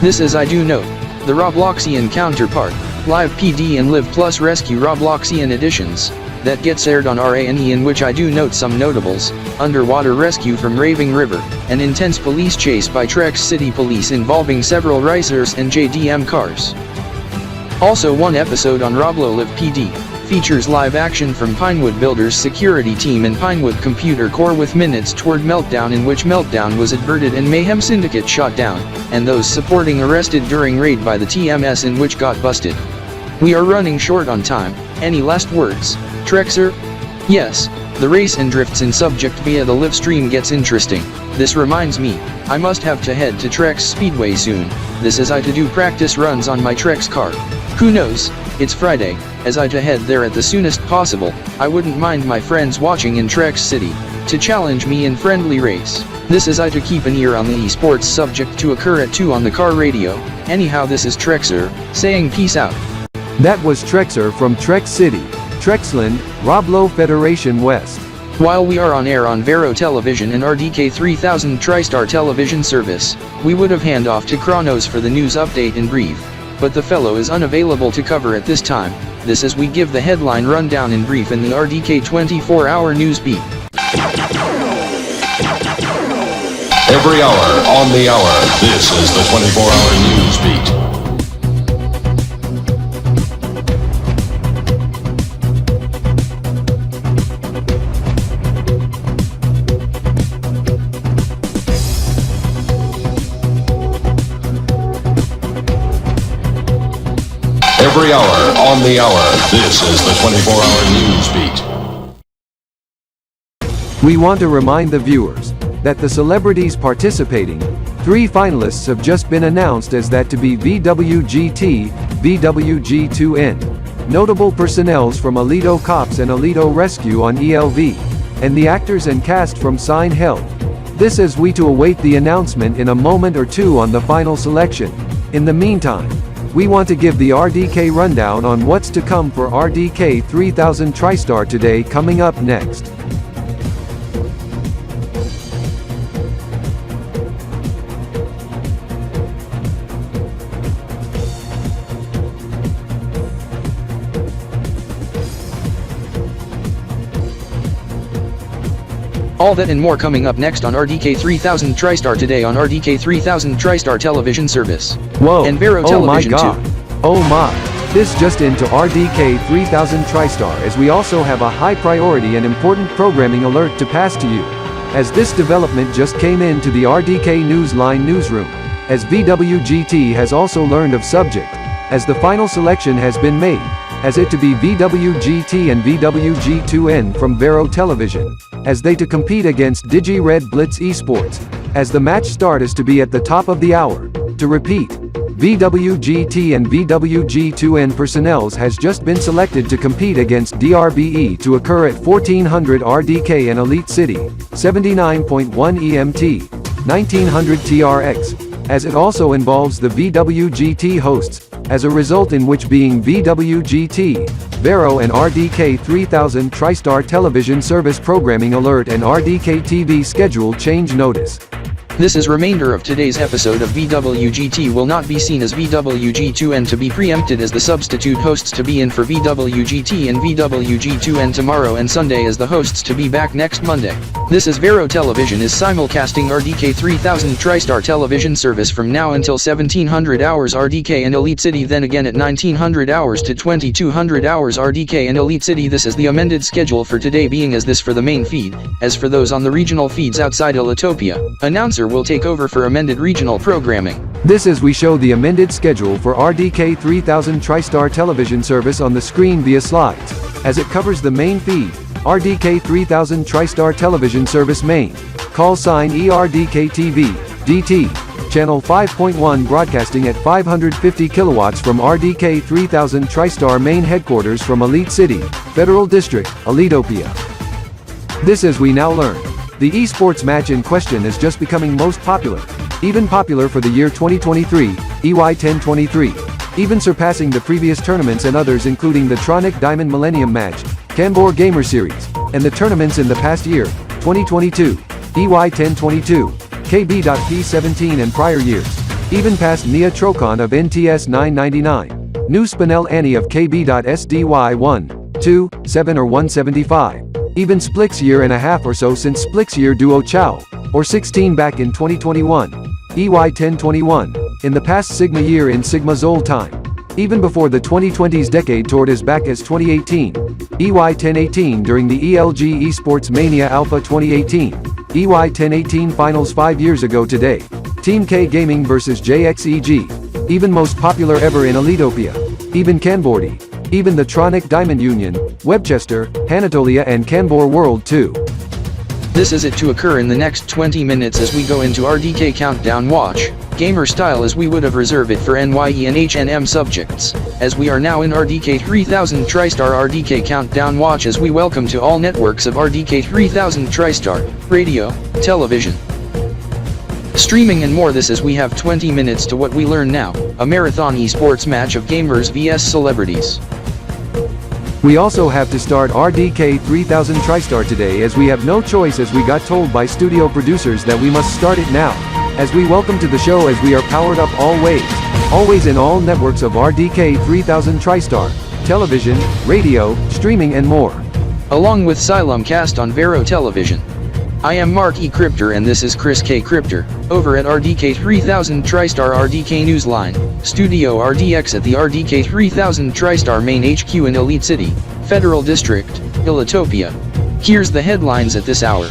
This as I do note, the Robloxian counterpart, Live PD and Live Plus Rescue Robloxian editions, that gets aired on RANE in which I do note some notables, Underwater Rescue from Raving River, an intense police chase by Trex City Police involving several racers and JDM cars. Also one episode on Roblo Live PD, features live action from Pinewood Builders security team and Pinewood Computer Core with minutes toward Meltdown in which Meltdown was adverted and Mayhem Syndicate shot down, and those supporting arrested during raid by the TMS in which got busted. We are running short on time, any last words, Trexer? Yes, the race and drifts in subject via the live stream gets interesting. This reminds me, I must have to head to Trex Speedway soon, this as I to do practice runs on my Trex car. Who knows, it's Friday, as I to head there at the soonest possible, I wouldn't mind my friends watching in Trex City, to challenge me in friendly race. This is I to keep an ear on the esports subject to occur at 2 on the car radio. Anyhow, this is Trexer, saying peace out. That was Trexer from Trex City, Trexland, Roblo Federation West. While we are on air on Vero Television and RDK 3000 TriStar Television Service, we would have hand off to Kronos for the news update in brief, but the fellow is unavailable to cover at this time. This as we give the headline rundown in brief in the RDK 24-hour news beat. Every hour on the hour, this is the 24-hour news beat. Every hour on the hour, this is the 24-hour news beat. We want to remind the viewers that the celebrities participating, 3 finalists have just been announced as that to be VWGT, VWG2N, notable personnels from Elito Cops and Elito Rescue on ELV, and the actors and cast from Sign Health. This as we to await the announcement in a moment or 2 on the final selection. In the meantime, we want to give the RDK rundown on what's to come for RDK 3000 TriStar today coming up next. All that and more coming up next on RDK 3000 TriStar today on RDK 3000 TriStar television service. Whoa, and Vero Television my God. too. Oh my. This just into RDK 3000 TriStar as we also have a high priority and important programming alert to pass to you. as this development just came into the RDK Newsline newsroom, as VWGT has also learned of subject, as the final selection has been made, as it to be VWGT and VWG2N from Vero Television, as they to compete against DigiRed-Blitz Esports, as the match start is to be at the top of the hour. To repeat, VWGT and VWG2N personnels has just been selected to compete against DRBE to occur at 1400 RDK and Elite City, 79.1 EMT, 1900 TRX, as it also involves the VWGT hosts, as a result in which being VWGT, Vero and RDK 3000 TriStar Television Service Programming Alert and RDK TV Schedule Change Notice. This is remainder of today's episode of VWGT will not be seen as VWG2N to be preempted as the substitute hosts to be in for VWGT and VWG2N tomorrow and Sunday as the hosts to be back next Monday. This is Vero Television is simulcasting RDK 3000 TriStar Television Service from now until 1700 hours RDK and Elite City, then again at 1900 hours to 2200 hours RDK and Elite City. This is the amended schedule for today being as this for the main feed. As for those on the regional feeds outside Elitopia, announcer will take over for amended regional programming. This is we show the amended schedule for RDK 3000 TriStar Television Service on the screen via slides, as it covers the main feed, RDK 3000 TriStar Television Service main, call sign ERDKTV, DT, channel 5.1 broadcasting at 550 kilowatts from RDK 3000 TriStar main headquarters from Elite City, Federal District, Elitopia. This as we now learn. The esports match in question is just becoming most popular, even popular for the year 2023, EY 1023, even surpassing the previous tournaments and others including the Tronic Diamond Millennium match, Kanbor-Gamer series, and the tournaments in the past year, 2022, EY 1022, KB.P17 and prior years, even past Nia Trocon of NTS 999, New Spinel Annie of KB.SDY 1, 2, 7 or 175. Even Splix year and a half or so since Splix year Duo Chow, or 16 back in 2021, EY 1021, in the past Sigma year in Sigma Zol time, even before the 2020s decade toward as back as 2018, EY 1018 during the ELG Esports Mania Alpha 2018, EY 1018 finals 5 years ago today, Team K Gaming vs JXEG, even most popular ever in Elitopia, even Kanbordee, even the Tronic Diamond Union, Webchester, Hanatolia and Kanbor World 2. This is it to occur in the next 20 minutes as we go into RDK Countdown Watch, gamer style as we would have reserved it for NYE and HNM subjects, as we are now in RDK 3000 TriStar RDK Countdown Watch as we welcome to all networks of RDK 3000 TriStar, radio, television, streaming and more. This as we have 20 minutes to what we learn now, a marathon esports match of gamers vs celebrities. We also have to start RDK 3000 TriStar today as we have no choice as we got told by studio producers that we must start it now, as we welcome to the show as we are powered up always in all networks of RDK 3000 TriStar, television, radio, streaming and more. Along with Xylem Cast on Vero Television. I am Mark E Kryptor and this is Chris K Kryptor, over at RDK 3000 TriStar RDK Newsline, Studio RDX at the RDK 3000 TriStar main HQ in Elite City, Federal District, Elitopia. Here's the headlines at this hour.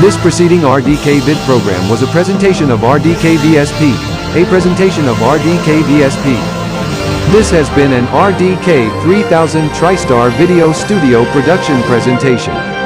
This preceding RDK-Vid program was a presentation of RDK-VSP, a presentation of RDK-VSP. This has been an RDK 3000 TriStar Video Studio production presentation.